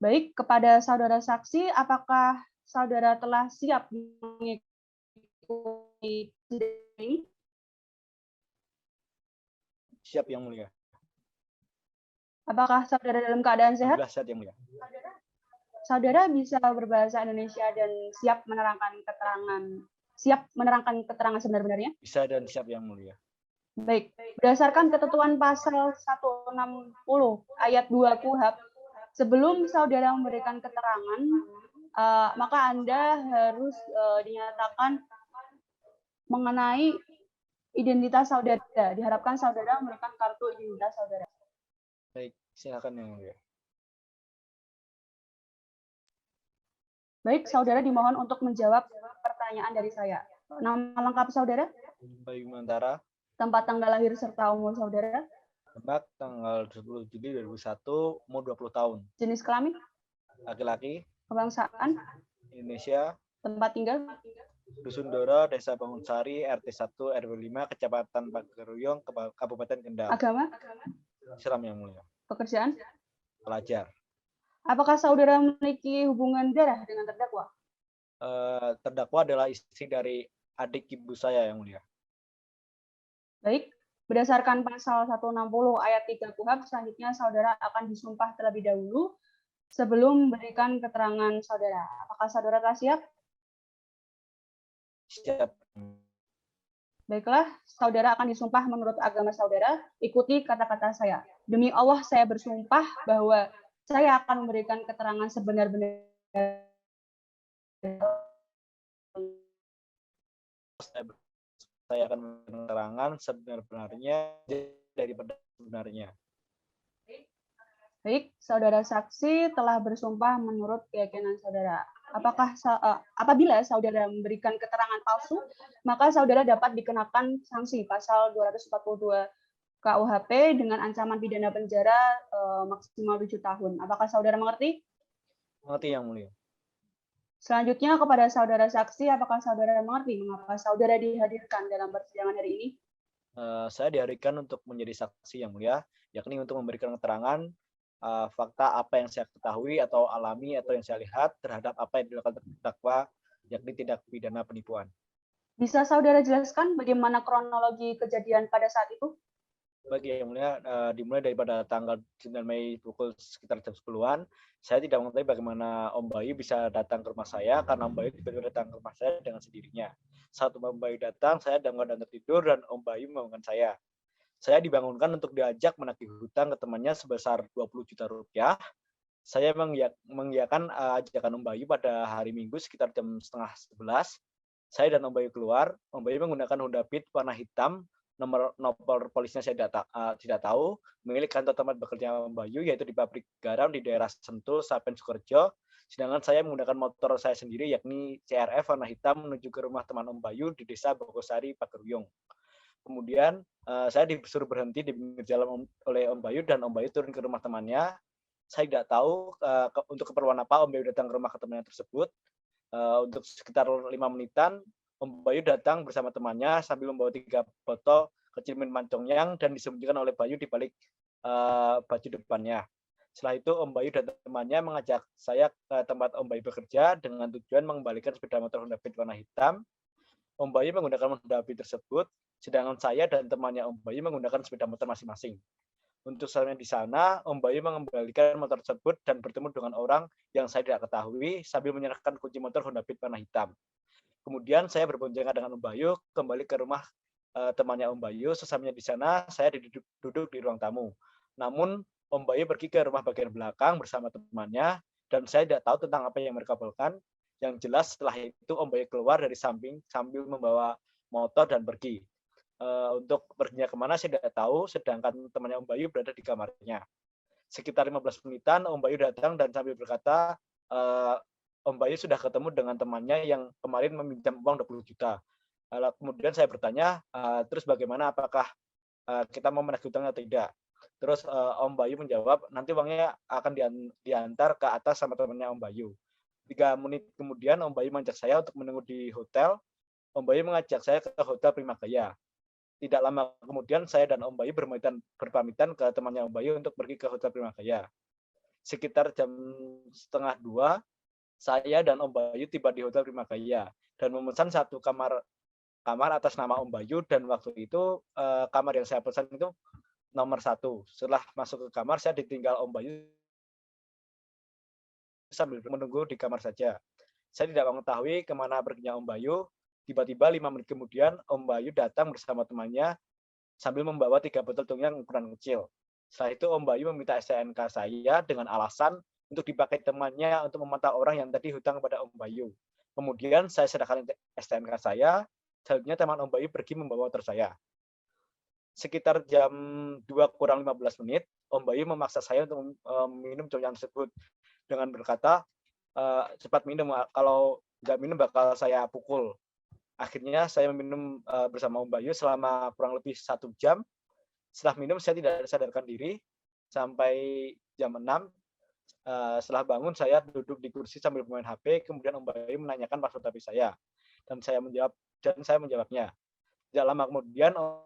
Baik, kepada saudara saksi, apakah saudara telah siap mengikuti sidang ini? Siap Yang Mulia. Apakah saudara dalam keadaan sehat? Alhamdulillah sehat Yang Mulia. Saudara bisa berbahasa Indonesia dan siap menerangkan keterangan sebenar-benarnya? Bisa dan siap Yang Mulia. Baik, berdasarkan ketentuan pasal 160 ayat 2 KUHP, sebelum saudara memberikan keterangan, maka Anda harus dinyatakan mengenai identitas saudara. Diharapkan saudara memberikan kartu identitas saudara. Baik, silakan Yang Mulia. Baik, saudara dimohon untuk menjawab pertanyaan dari saya. Nama lengkap saudara, Bayu Mantara, tempat tanggal lahir serta umur saudara, Demak, tanggal 10 Juli 2001, umur 20 tahun. jenis kelamin, Laki-laki, kebangsaan, Indonesia, tempat tinggal, Dusun Doro, Desa Bangunsari, RT 1, RW 5, Kecamatan Pageruyung, Kabupaten Kendal. agama, Islam Yang Mulia. pekerjaan. Pelajar. Apakah saudara memiliki hubungan darah dengan terdakwa? Terdakwa adalah istri dari adik ibu saya Yang Mulia. Baik, berdasarkan pasal 160 ayat 3 KUHP, selanjutnya saudara akan disumpah terlebih dahulu sebelum memberikan keterangan saudara. Apakah saudara telah siap? Siap. Baiklah, saudara akan disumpah menurut agama saudara. Ikuti kata-kata saya. Demi Allah, saya bersumpah bahwa saya akan memberikan keterangan sebenar-benarnya. Saya akan memberikan keterangan sebenar-benarnya daripada sebenarnya. Baik, saudara saksi telah bersumpah menurut keyakinan saudara. Apabila saudara memberikan keterangan palsu, maka saudara dapat dikenakan sanksi pasal 242 KUHP dengan ancaman pidana penjara maksimal 7 tahun. Apakah saudara mengerti? Mengerti Yang Mulia. Selanjutnya kepada saudara saksi, apakah saudara mengerti mengapa saudara dihadirkan dalam persidangan hari ini? Saya dihadirkan untuk menjadi saksi Yang Mulia, yakni untuk memberikan keterangan fakta apa yang saya ketahui atau alami atau yang saya lihat terhadap apa yang dilakukan terdakwa, yakni tindak pidana penipuan. Bisa saudara jelaskan bagaimana kronologi kejadian pada saat itu? Bagi Yang Mulia, dimulai daripada tanggal 9 Mei pukul sekitar jam 10-an, saya tidak mengetahui bagaimana Om Bayu bisa datang ke rumah saya, karena Om Bayu tiba-tiba datang ke rumah saya dengan sendirinya. Saat Om Bayu datang, saya dalam keadaan tertidur dan Om Bayu membangunkan saya. Saya dibangunkan untuk diajak menagih hutang ke temannya sebesar 20 juta rupiah. Saya mengiyakan ajakan Om Bayu pada hari Minggu sekitar jam setengah 11. Saya dan Om Bayu keluar. Om Bayu menggunakan Honda Beat warna hitam. Nomor polisnya saya tidak tahu, milik kantor tempat bekerja Om Bayu, yaitu di pabrik garam di daerah Sentul, Sapen, Sukorejo. Sedangkan saya menggunakan motor saya sendiri, yakni CRF warna hitam, menuju ke rumah teman Om Bayu di desa Bogosari, Pageruyung. Kemudian saya disuruh berhenti di pinggir jalan oleh Om Bayu, dan Om Bayu turun ke rumah temannya. Saya tidak tahu untuk keperluan apa Om Bayu datang ke rumah temannya tersebut. Untuk sekitar 5 menitan, Om Bayu datang bersama temannya sambil membawa 3 botol kecil minuman Congyang dan disembunyikan oleh Bayu di balik baju depannya. Setelah itu Om Bayu dan temannya mengajak saya ke tempat Om Bayu bekerja dengan tujuan mengembalikan sepeda motor Honda Beat warna hitam. Om Bayu menggunakan Honda Beat tersebut, sedangkan saya dan temannya Om Bayu menggunakan sepeda motor masing-masing. Untuk sampai di sana, Om Bayu mengembalikan motor tersebut dan bertemu dengan orang yang saya tidak ketahui sambil menyerahkan kunci motor Honda Beat warna hitam. Kemudian saya berboncengan dengan Om Bayu kembali ke rumah temannya Om Bayu. Sesampainya di sana, saya duduk di ruang tamu. Namun Om Bayu pergi ke rumah bagian belakang bersama temannya, dan saya tidak tahu tentang apa yang mereka obrolkan. Yang jelas setelah itu Om Bayu keluar dari samping sambil membawa motor dan pergi. Untuk perginya kemana saya tidak tahu, sedangkan temannya Om Bayu berada di kamarnya. Sekitar 15 menitan Om Bayu datang dan sambil berkata, Om Bayu sudah ketemu dengan temannya yang kemarin meminjam uang 20 juta. Kemudian saya bertanya, terus bagaimana, apakah kita mau menagih hutang atau tidak? Terus Om Bayu menjawab, nanti uangnya akan diantar ke atas sama temannya Om Bayu. 3 menit kemudian Om Bayu mengajak saya untuk menunggu di hotel Om Bayu mengajak saya ke Hotel Primagaya. Tidak lama kemudian saya dan Om Bayu berpamitan ke temannya Om Bayu untuk pergi ke Hotel Primagaya. Sekitar jam 1:30 saya dan Om Bayu tiba di Hotel Primagaya dan memesan satu kamar atas nama Om Bayu, dan waktu itu kamar yang saya pesan itu nomor 1. Setelah masuk ke kamar, saya ditinggal Om Bayu sambil menunggu di kamar saja. Saya tidak mengetahui kemana perginya Om Bayu. Tiba-tiba 5 menit kemudian Om Bayu datang bersama temannya sambil membawa 3 botol tungyang ukuran kecil. Setelah itu Om Bayu meminta STNK saya dengan alasan untuk dipakai temannya untuk memantau orang yang tadi hutang kepada Om Bayu. Kemudian saya serahkan STNK saya. Selanjutnya teman Om Bayu pergi membawa motor saya. Sekitar jam 2:15 Om Bayu memaksa saya untuk minum tungyang tersebut dengan berkata, cepat minum, kalau nggak minum bakal saya pukul. Akhirnya saya minum bersama Om Bayu selama kurang lebih 1 jam. Setelah minum saya tidak sadarkan diri sampai jam 6. Setelah bangun saya duduk di kursi sambil bermain HP. Kemudian Om Bayu menanyakan password HP saya dan saya menjawabnya. Tidak lama kemudian Om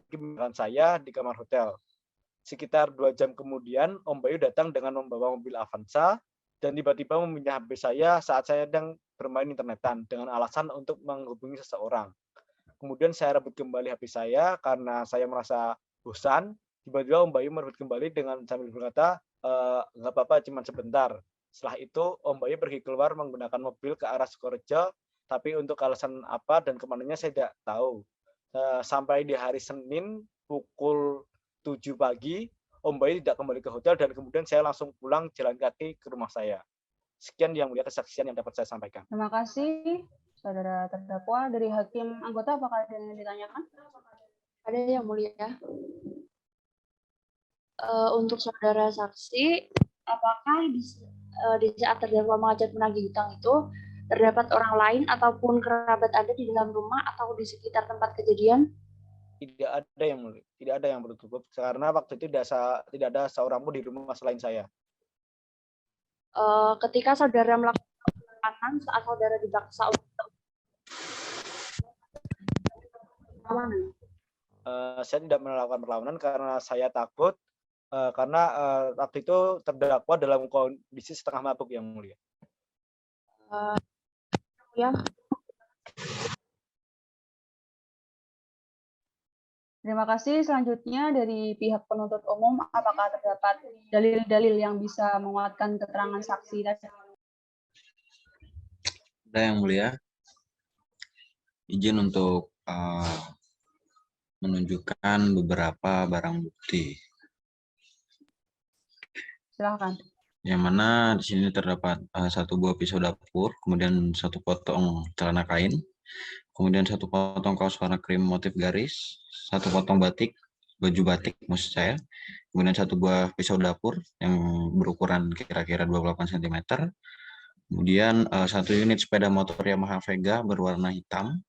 Bayu saya di kamar hotel. Sekitar 2 jam kemudian Om Bayu datang dengan membawa mobil Avanza dan tiba-tiba meminta HP saya saat saya sedang bermain internetan dengan alasan untuk menghubungi seseorang. Kemudian saya rebut kembali HP saya karena saya merasa bosan. Tiba-tiba Om Bayu merebut kembali dengan sambil berkata, nggak apa-apa, cuma sebentar. Setelah itu Om Bayu pergi keluar menggunakan mobil ke arah Sukorejo, tapi untuk alasan apa dan kemananya saya tidak tahu. Sampai di hari Senin pukul 7 pagi, Om Bayu tidak kembali ke hotel dan kemudian saya langsung pulang jalan kaki ke rumah saya. Sekian yang mulia kesaksian yang dapat saya sampaikan. Terima kasih, saudara terdakwa. Dari hakim anggota, apakah ada yang ditanyakan? Ada yang mulia. Untuk saudara saksi, apakah di saat terdakwa mengajak menagih hutang itu terdapat orang lain ataupun kerabat Anda di dalam rumah atau di sekitar tempat kejadian? Tidak ada yang mulia, tidak ada yang bertutup karena waktu itu tidak ada seorang pun di rumah selain saya. Ketika saudara melakukan perlawanan saat saudara dipaksa untuk perlawanan? Saya tidak melakukan perlawanan karena saya takut, karena waktu itu terdakwa dalam kondisi setengah mabuk yang mulia. Ya. Terima kasih. Selanjutnya dari pihak penuntut umum, apakah terdapat dalil-dalil yang bisa menguatkan keterangan saksi tadi? Ada yang mulia. Izin untuk menunjukkan beberapa barang bukti. Silakan. Yang mana di sini terdapat 1 buah pisau dapur, kemudian 1 potong celana kain, kemudian 1 potong kaos warna krim motif garis, 1 potong batik, baju batik maksud saya, kemudian 1 buah pisau dapur yang berukuran kira-kira 28 cm, kemudian 1 unit sepeda motor Yamaha Vega berwarna hitam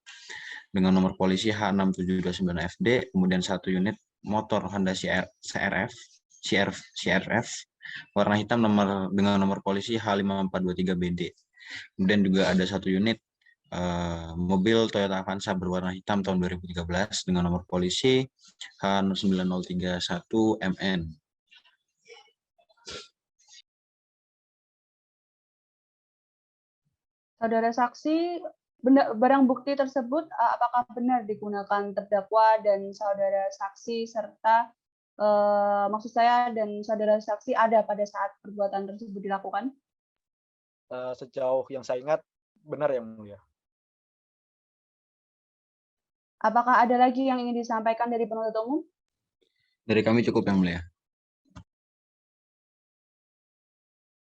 dengan nomor polisi H6729FD, kemudian 1 unit motor Honda CRF warna hitam dengan nomor polisi H5423BD. Kemudian juga ada 1 unit mobil Toyota Avanza berwarna hitam tahun 2013 dengan nomor polisi H9031MN. Saudara saksi, barang bukti tersebut apakah benar digunakan terdakwa dan saudara saksi serta maksud saya dan saudara saksi ada pada saat perbuatan tersebut dilakukan? Sejauh yang saya ingat benar yang mulia. Apakah ada lagi yang ingin disampaikan dari penuntut umum? Dari kami cukup yang mulia.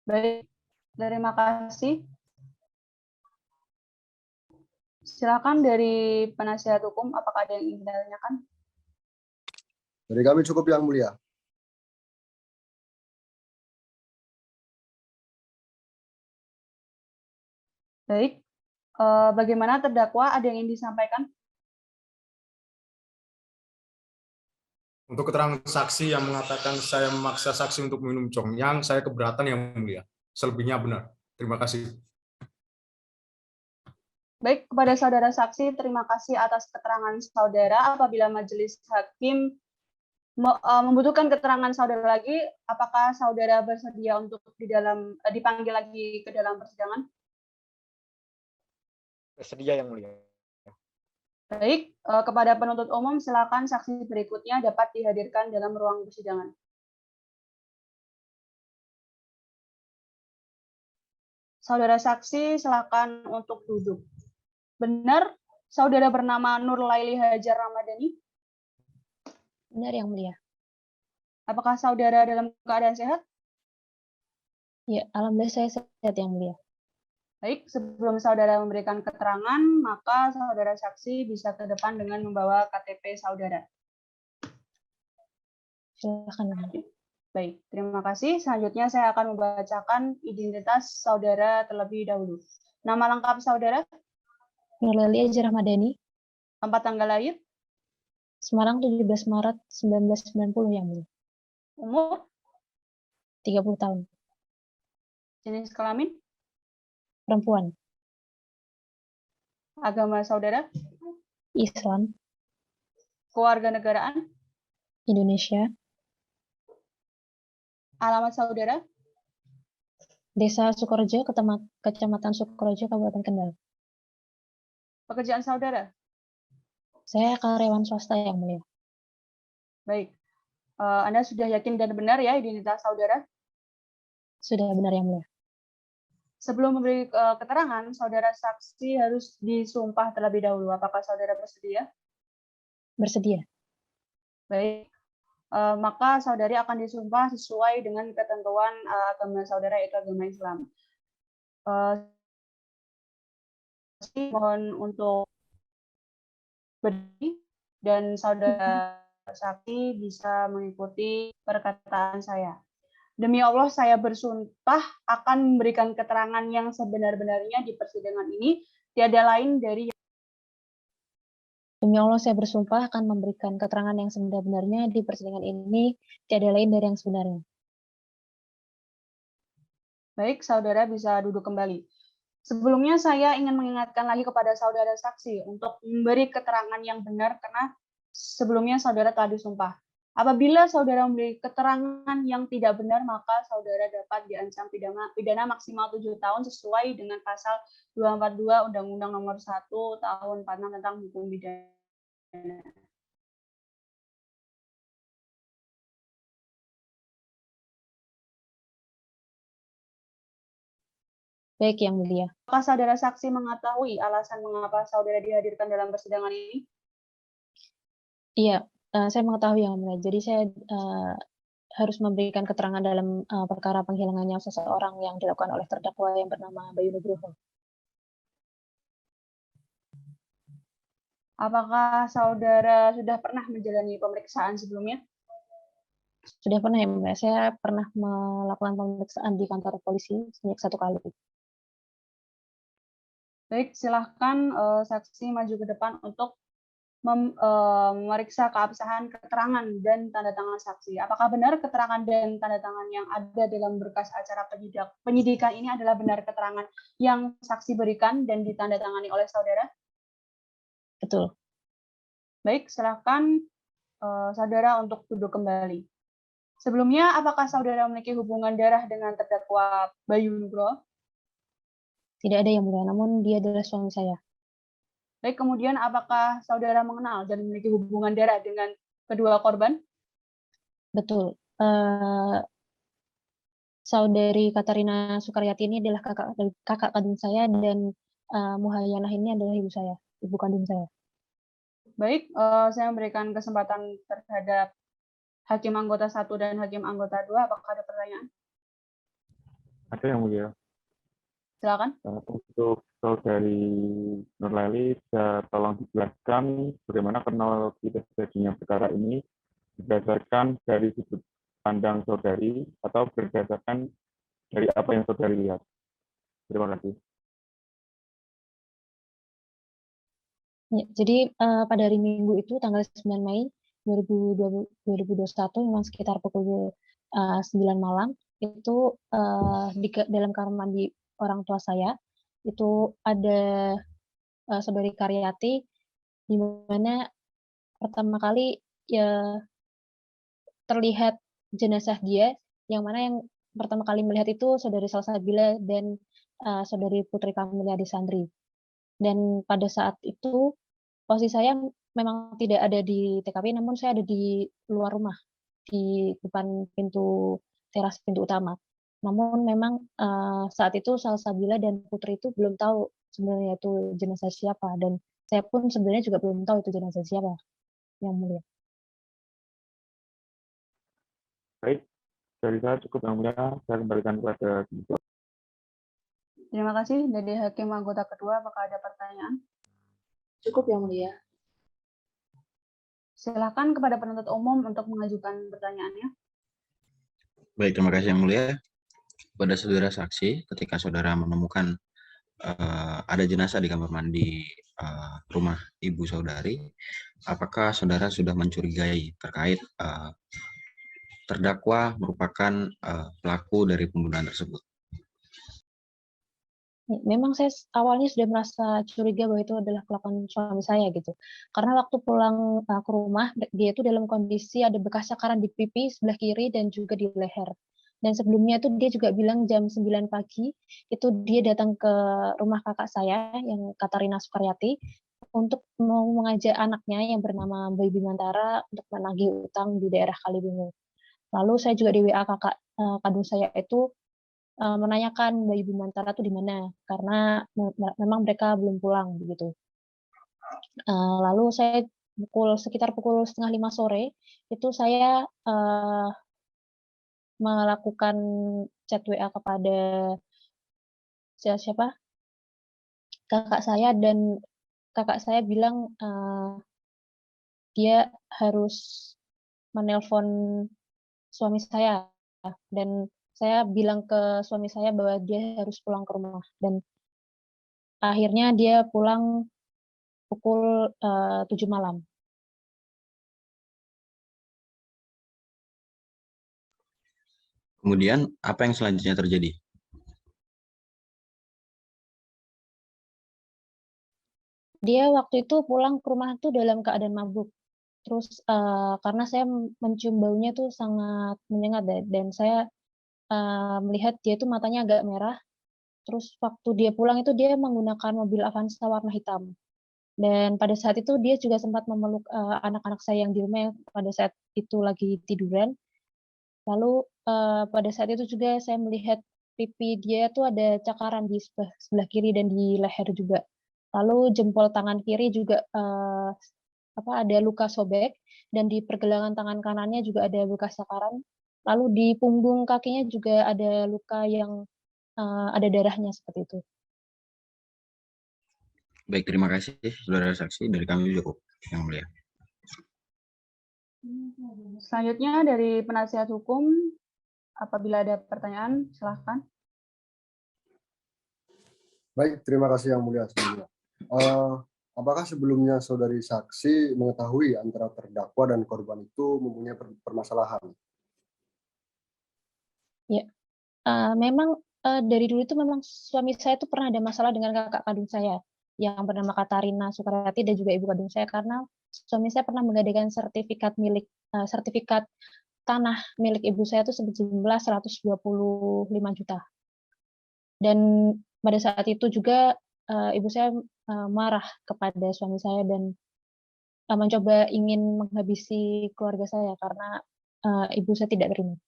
Baik, terima kasih. Silakan dari penasihat hukum, apakah ada yang ingin ditanyakan? Dari kami cukup yang mulia. Baik, bagaimana terdakwa, ada yang ingin disampaikan? Untuk keterangan saksi yang mengatakan saya memaksa saksi untuk minum congyang, saya keberatan yang mulia. Selebihnya benar. Terima kasih. Baik, kepada saudara saksi, terima kasih atas keterangan saudara. Apabila majelis hakim membutuhkan keterangan saudara lagi, apakah saudara bersedia untuk dipanggil lagi ke dalam persidangan? Bersedia yang mulia. Baik, kepada penuntut umum, silakan saksi berikutnya dapat dihadirkan dalam ruang persidangan. Saudara saksi, silakan untuk duduk. Benar, saudara bernama Nur Laili Hajar Ramadhani? Benar yang mulia. Apakah saudara dalam keadaan sehat? Ya, alhamdulillah saya sehat yang mulia. Baik, sebelum saudara memberikan keterangan, maka saudara saksi bisa ke depan dengan membawa KTP saudara. Silakan yang mulia. Baik, terima kasih. Selanjutnya saya akan membacakan identitas saudara terlebih dahulu. Nama lengkap saudara? Nur Laili Hajar Ramadhani, Tempat tanggal lahir? Semarang 17 Maret 1990 yang mulia. Umur? 30 tahun. Jenis kelamin? Perempuan. Agama saudara? Islam. Kewarganegaraan? Indonesia. Alamat saudara? Desa Sukorejo, Kecamatan Sukorejo, Kabupaten Kendal. Pekerjaan saudara? Saya karyawan swasta yang mulia. Baik. Anda sudah yakin dan benar ya identitas saudara? Sudah benar yang mulia. Sebelum memberi keterangan, saudara saksi harus disumpah terlebih dahulu. Apakah saudara bersedia? Bersedia. Baik. Maka saudari akan disumpah sesuai dengan ketentuan agama saudara, yaitu agama Islam. Mohon untuk berdiri dan saudara saksi bisa mengikuti perkataan saya. Demi Allah, saya bersumpah akan memberikan keterangan yang sebenar-benarnya di persidangan ini, tiada lain dari. Demi Allah, saya bersumpah akan memberikan keterangan yang sebenar-benarnya di persidangan ini, tiada lain dari yang sebenarnya. Baik, saudara bisa duduk kembali. Sebelumnya saya ingin mengingatkan lagi kepada saudara saksi untuk memberi keterangan yang benar karena sebelumnya saudara telah disumpah. Apabila saudara memberi keterangan yang tidak benar, maka saudara dapat diancam pidana maksimal 7 tahun sesuai dengan pasal 242 Undang-Undang Nomor 1 Tahun 46 tentang Hukum Pidana. Baik yang mulia. Apakah saudara saksi mengetahui alasan mengapa saudara dihadirkan dalam persidangan ini? Iya, saya mengetahui yang mulia. Jadi saya harus memberikan keterangan dalam perkara penghilangan nyawa seseorang yang dilakukan oleh terdakwa yang bernama Bayu Nugroho. Apakah saudara sudah pernah menjalani pemeriksaan sebelumnya? Sudah pernah ya, Mbak. Saya pernah melakukan pemeriksaan di kantor polisi sebanyak 1 kali. Baik, silahkan saksi maju ke depan untuk memeriksa keabsahan keterangan dan tanda tangan saksi. Apakah benar keterangan dan tanda tangan yang ada dalam berkas acara penyidikan ini adalah benar keterangan yang saksi berikan dan ditandatangani oleh saudara? Betul. Baik, silahkan saudara untuk duduk kembali. Sebelumnya, apakah saudara memiliki hubungan darah dengan terdakwa Bayu Nugroho? Tidak ada yang mulia, namun dia adalah suami saya. Baik, kemudian apakah saudara mengenal dan memiliki hubungan darah dengan kedua korban? Betul. Saudari Katarina Sukaryati ini adalah kakak kandung saya dan Muhayyanah ini adalah ibu saya, ibu kandung saya. Baik, saya memberikan kesempatan terhadap Hakim Anggota 1 dan Hakim Anggota 2. Apakah ada pertanyaan? Ada yang mulia. Silakan. Untuk saudari Nur Laili, bisa tolong dijelaskan bagaimana kronologi terjadinya perkara ini berdasarkan dari sudut pandang saudari atau berdasarkan dari apa yang saudari lihat. Terima kasih. Ya, jadi pada hari Minggu itu tanggal 9 Mei 2021 memang sekitar pukul 9 malam itu dalam kamar mandi orang tua saya itu ada Saudari Karyati, di mana pertama kali ya terlihat jenazah dia, yang mana yang pertama kali melihat itu Saudari Salsabila dan Saudari Putri Kamelia Desandri. Dan pada saat itu posisi saya memang tidak ada di TKP, namun saya ada di luar rumah, di depan teras pintu utama. Namun memang saat itu Salsabila dan Putri itu belum tahu sebenarnya itu jenazah siapa, dan saya pun sebenarnya juga belum tahu itu jenazah siapa, Yang Mulia. Baik, dari saya cukup Yang Mulia, saya kembalikan kepada Ibu. Terima kasih. Dari Hakim anggota kedua, apakah ada pertanyaan? Cukup Yang Mulia. Silakan kepada penuntut umum untuk mengajukan pertanyaannya. Baik, terima kasih Yang Mulia. Pada saudara saksi, ketika saudara menemukan ada jenazah di kamar mandi rumah ibu saudari, apakah saudara sudah mencurigai terkait terdakwa merupakan pelaku dari pembunuhan tersebut? Memang saya awalnya sudah merasa curiga bahwa itu adalah kelakuan suami saya gitu. Karena waktu pulang ke rumah, dia itu dalam kondisi ada bekas cakaran di pipi sebelah kiri dan juga di leher. Dan sebelumnya itu dia juga bilang jam 9 pagi, itu dia datang ke rumah kakak saya, yang Katarina Sukaryati, untuk mau mengajak anaknya yang bernama Boy Bimantara untuk menagih utang di daerah Kalibungu. Lalu saya juga di WA kakak kandung saya itu menanyakan Bayi Bimantara itu di mana, karena memang mereka belum pulang begitu. Lalu saya sekitar pukul 4:30 sore itu saya melakukan chat WA kepada siapa kakak saya, dan kakak saya bilang dia harus menelpon suami saya, dan saya bilang ke suami saya bahwa dia harus pulang ke rumah, dan akhirnya dia pulang pukul 7 malam. Kemudian apa yang selanjutnya terjadi? Dia waktu itu pulang ke rumah tuh dalam keadaan mabuk. Terus karena saya mencium baunya tuh sangat menyengat, dan saya melihat dia tuh matanya agak merah. Terus waktu dia pulang itu dia menggunakan mobil Avanza warna hitam. Dan pada saat itu dia juga sempat memeluk anak-anak saya yang di rumah yang pada saat itu lagi tiduran. Lalu pada saat itu juga saya melihat pipi dia tuh ada cakaran di sebelah kiri dan di leher juga. Lalu jempol tangan kiri juga ada luka sobek, dan di pergelangan tangan kanannya juga ada bekas cakaran. Lalu di punggung kakinya juga ada luka yang ada darahnya seperti itu. Baik, terima kasih saudara saksi. Dari kami cukup, Yang Mulia. Selanjutnya dari penasihat hukum, apabila ada pertanyaan, silahkan. Baik, terima kasih Yang Mulia. Apakah sebelumnya saudari saksi mengetahui antara terdakwa dan korban itu mempunyai permasalahan? Ya, memang dari dulu itu memang suami saya itu pernah ada masalah dengan kakak kandung saya yang bernama Katarina Sukaryati dan juga ibu kandung saya, karena suami saya pernah menggadaikan sertifikat tanah milik ibu saya itu sejumlah 125 juta. Dan pada saat itu juga ibu saya marah kepada suami saya dan mencoba ingin menghabisi keluarga saya karena ibu saya tidak terima.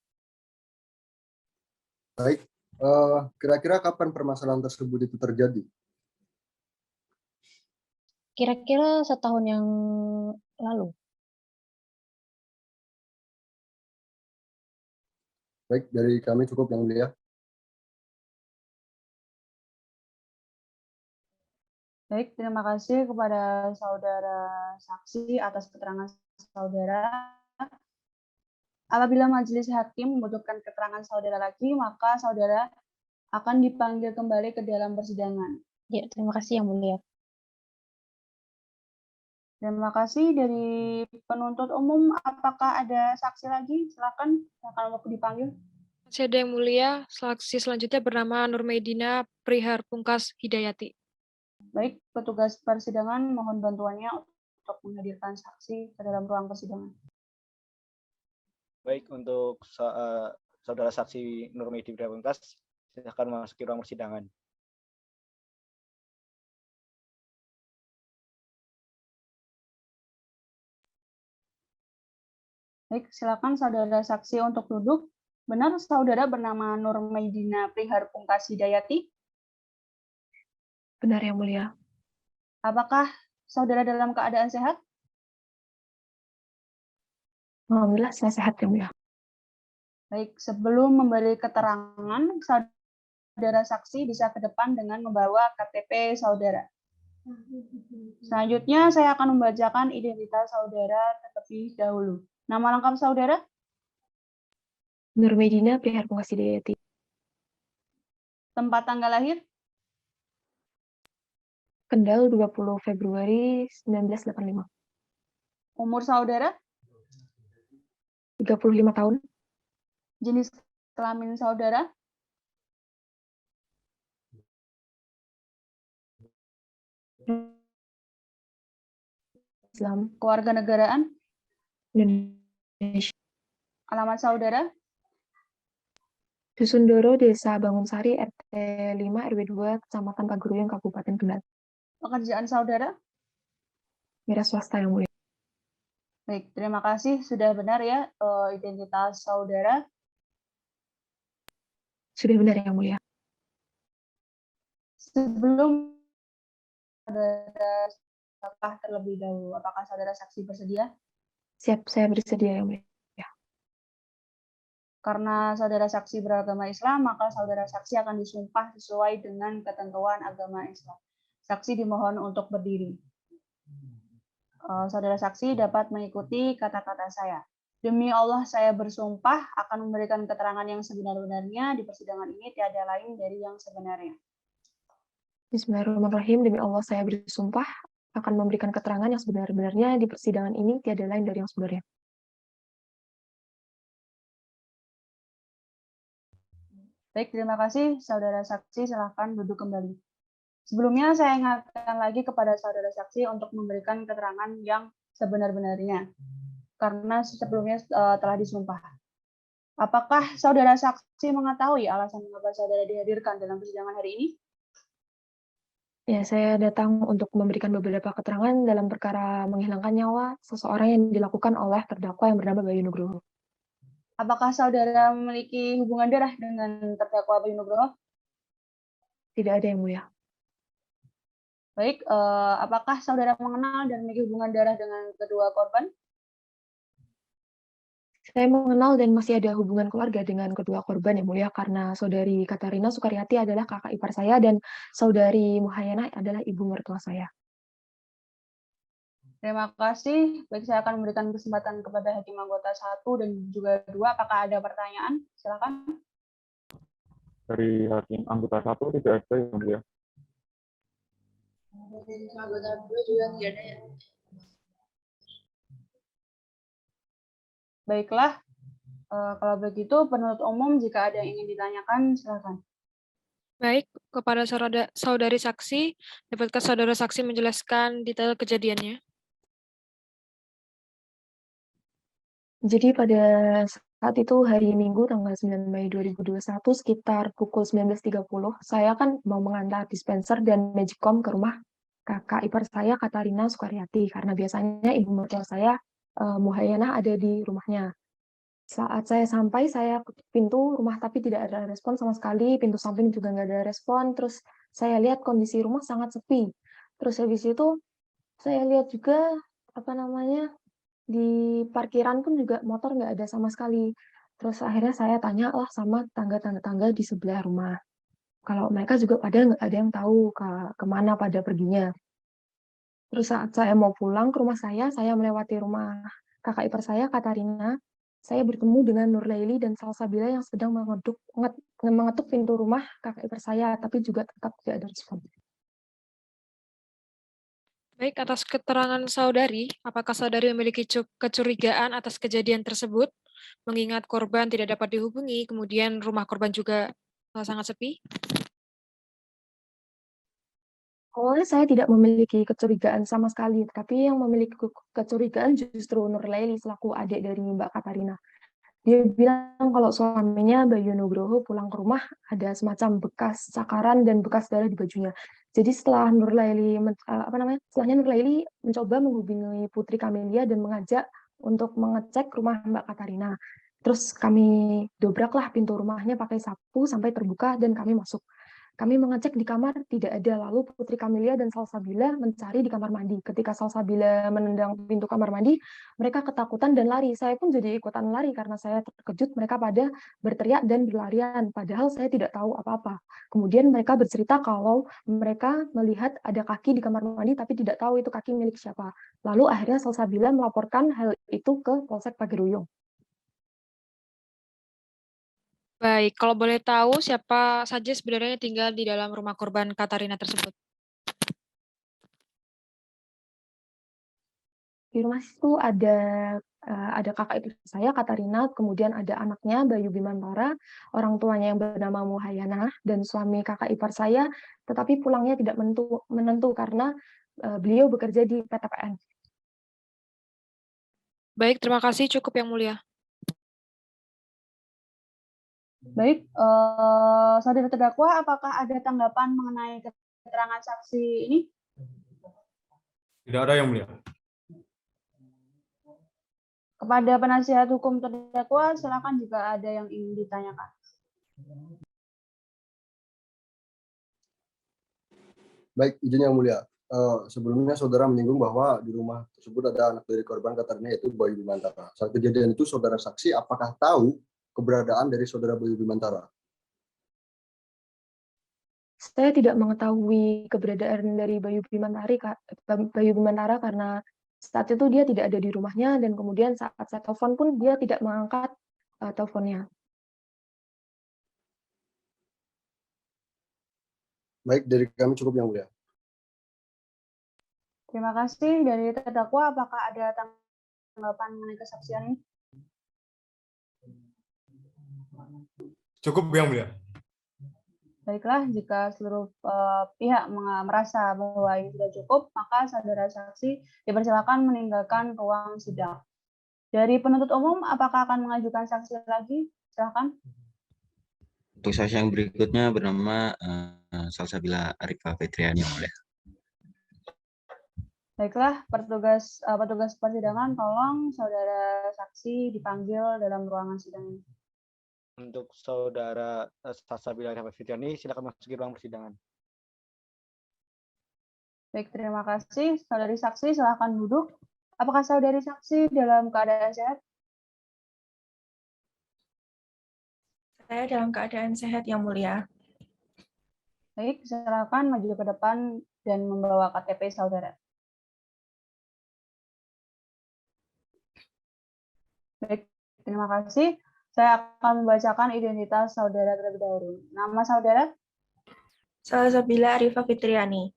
Baik, kira-kira kapan permasalahan tersebut itu terjadi? Kira-kira setahun yang lalu. Baik, dari kami cukup Yang Mulia. Baik, terima kasih kepada saudara saksi atas keterangan saudara. Apabila majelis hakim membutuhkan keterangan saudara lagi, maka saudara akan dipanggil kembali ke dalam persidangan. Ya, terima kasih Yang Mulia. Terima kasih. Dari penuntut umum, apakah ada saksi lagi? Silakan waktu dipanggil. Masih ada Yang Mulia, saksi selanjutnya bernama Nur Medina Priharpungkas Hidayati. Baik, petugas persidangan mohon bantuannya untuk menghadirkan saksi ke dalam ruang persidangan. Baik, untuk saudara saksi Nurmedi Priapungkas, silakan memasuki ruang persidangan. Baik, silakan saudara saksi untuk duduk. Benar saudara bernama Nurmedina Priharpungkas Hidayati? Benar yang mulia. Apakah saudara dalam keadaan sehat? Alhamdulillah saya sehat yang mulia. Baik, sebelum memberi keterangan, saudara saksi bisa ke depan dengan membawa KTP saudara. Selanjutnya saya akan membacakan identitas saudara terlebih dahulu. Nama lengkap saudara? Nurmedina Priharpungkas Hidayati. Tempat tanggal lahir? Kendal 20 Februari 1985. Umur saudara? 35 tahun. Jenis kelamin saudara? Islam. Kewarganegaraan? Indonesia. Alamat saudara? Dusun Doro, Desa Bangunsari, RT 5 RW 2, Kecamatan Paguruyung, Kabupaten Kendal. Pekerjaan saudara? Wira swasta yang mulia. Baik, terima kasih. Sudah benar ya identitas saudara? Sudah benar yang mulia. Sebelum saudara sapa terlebih dahulu, apakah saudara saksi bersedia? Siap, saya bersedia yang mulia. Karena saudara saksi beragama Islam, maka saudara saksi akan disumpah sesuai dengan ketentuan agama Islam. Saksi dimohon untuk berdiri. Saudara saksi dapat mengikuti kata-kata saya. Demi Allah saya bersumpah akan memberikan keterangan yang sebenar-benarnya di persidangan ini, tiada lain dari yang sebenarnya. Bismillahirrahmanirrahim. Demi Allah saya bersumpah akan memberikan keterangan yang sebenar-benarnya di persidangan ini, tiada lain dari yang sebenarnya. Baik, terima kasih. Saudara saksi, silahkan duduk kembali. Sebelumnya, saya ingatkan lagi kepada saudara saksi untuk memberikan keterangan yang sebenar-benarnya, karena sebelumnya telah disumpah. Apakah saudara saksi mengetahui alasan mengapa saudara dihadirkan dalam persidangan hari ini? Ya, saya datang untuk memberikan beberapa keterangan dalam perkara menghilangkan nyawa seseorang yang dilakukan oleh terdakwa yang bernama Bayu Nugroho. Apakah saudara memiliki hubungan darah dengan terdakwa Bayu Nugroho? Tidak ada yang mulia. Baik, apakah saudara mengenal dan memiliki hubungan darah dengan kedua korban? Saya mengenal dan masih ada hubungan keluarga dengan kedua korban yang mulia, karena saudari Katarina Sukaryati adalah kakak ipar saya dan saudari Muhayyana adalah ibu mertua saya. Terima kasih. Baik, saya akan memberikan kesempatan kepada hakim anggota 1 dan juga 2. Apakah ada pertanyaan? Silakan. Dari hakim anggota 1 tidak ada yang mulia. Dari anggota 2 juga tidak ada ya. Baiklah, kalau begitu penuntut umum jika ada yang ingin ditanyakan, silakan. Baik, kepada saudari saksi, dapatkah saudara saksi menjelaskan detail kejadiannya? Jadi pada saat itu hari Minggu tanggal 9 Mei 2021 sekitar pukul 19.30, saya kan mau mengantar dispenser dan magicom ke rumah kakak ipar saya Katarina Sukaryati, karena biasanya ibu mertua saya Muhayyana ada di rumahnya. Saat saya sampai, saya ketuk pintu rumah tapi tidak ada respon sama sekali, pintu samping juga nggak ada respon, terus saya lihat kondisi rumah sangat sepi. Terus habis itu saya lihat juga di parkiran pun juga motor nggak ada sama sekali. Terus akhirnya saya tanya lah sama tangga-tangga di sebelah rumah. Kalau mereka juga pada nggak ada yang tahu kemana pada perginya. Terus saat saya mau pulang ke rumah saya melewati rumah kakak ipar saya, Katarina. Saya bertemu dengan Nurlaili dan Salsabila yang sedang mengetuk pintu rumah kakak ipar saya, tapi juga tetap tidak ada respon. Baik, atas keterangan saudari, apakah saudari memiliki kecurigaan atas kejadian tersebut, mengingat korban tidak dapat dihubungi, kemudian rumah korban juga sangat sepi? Awalnya saya tidak memiliki kecurigaan sama sekali, tapi yang memiliki kecurigaan justru Nur Laili selaku adik dari Mbak Katarina. Dia bilang kalau suaminya Bayu Nugroho pulang ke rumah ada semacam bekas cakaran dan bekas darah di bajunya. Jadi setelah Nur Laili setelahnya Nur Laili mencoba menghubungi Putri Kamelia dan mengajak untuk mengecek rumah Mbak Katarina. Terus kami dobraklah pintu rumahnya pakai sapu sampai terbuka dan kami masuk. Kami mengecek di kamar, tidak ada. Lalu Putri Kamelia dan Salsabila mencari di kamar mandi. Ketika Salsabila menendang pintu kamar mandi, mereka ketakutan dan lari. Saya pun jadi ikutan lari karena saya terkejut mereka pada berteriak dan berlarian. Padahal saya tidak tahu apa-apa. Kemudian mereka bercerita kalau mereka melihat ada kaki di kamar mandi tapi tidak tahu itu kaki milik siapa. Lalu akhirnya Salsabila melaporkan hal itu ke Polsek Pageruyung. Baik, kalau boleh tahu siapa saja sebenarnya yang tinggal di dalam rumah korban Katarina tersebut? Di rumah itu ada kakak ipar saya, Katarina, kemudian ada anaknya, Bayu Bimantara, orang tuanya yang bernama Muhayyana, dan suami kakak ipar saya, tetapi pulangnya tidak menentu karena beliau bekerja di PTPN. Baik, terima kasih. Cukup Yang Mulia. Baik, saudara terdakwa, apakah ada tanggapan mengenai keterangan saksi ini? Tidak ada, Yang Mulia. Kepada penasihat hukum terdakwa, silakan jika ada yang ingin ditanyakan. Baik, izin Yang Mulia. Sebelumnya saudara menyinggung bahwa di rumah tersebut ada anak dari korban Katarina yaitu Bayu Bimantara. Saat kejadian itu saudara saksi apakah tahu keberadaan dari saudara Bayu Bimantara? Saya tidak mengetahui keberadaan dari Bayu Bimantara karena saat itu dia tidak ada di rumahnya dan kemudian saat saya telepon pun dia tidak mengangkat teleponnya. Baik, dari kami cukup Yang Mulia. Terima kasih. Dari terdakwa, apakah ada tanggapan mengenai kesaksian ini? Cukup, Yang Mulia. Baiklah, jika seluruh pihak merasa bahwa ini sudah cukup, maka saudara saksi dipersilakan meninggalkan ruang sidang. Dari penuntut umum, apakah akan mengajukan saksi lagi? Silakan. Untuk saksi yang berikutnya bernama Salsabila Arifah Fitriani, Yang Mulia. Baiklah, petugas persidangan, tolong saudara saksi dipanggil dalam ruangan sidang ini. Untuk saudara Salsabila Arifah Fitriani, silakan masuki ruang persidangan. Baik, terima kasih. Saudari saksi, silakan duduk. Apakah saudari saksi dalam keadaan sehat? Saya dalam keadaan sehat, Yang Mulia. Baik, silakan maju ke depan dan membawa KTP saudara. Baik, terima kasih. Saya akan membacakan identitas saudara terlebih dahulu. Nama saudara? Salsabila Arifah Fitriani.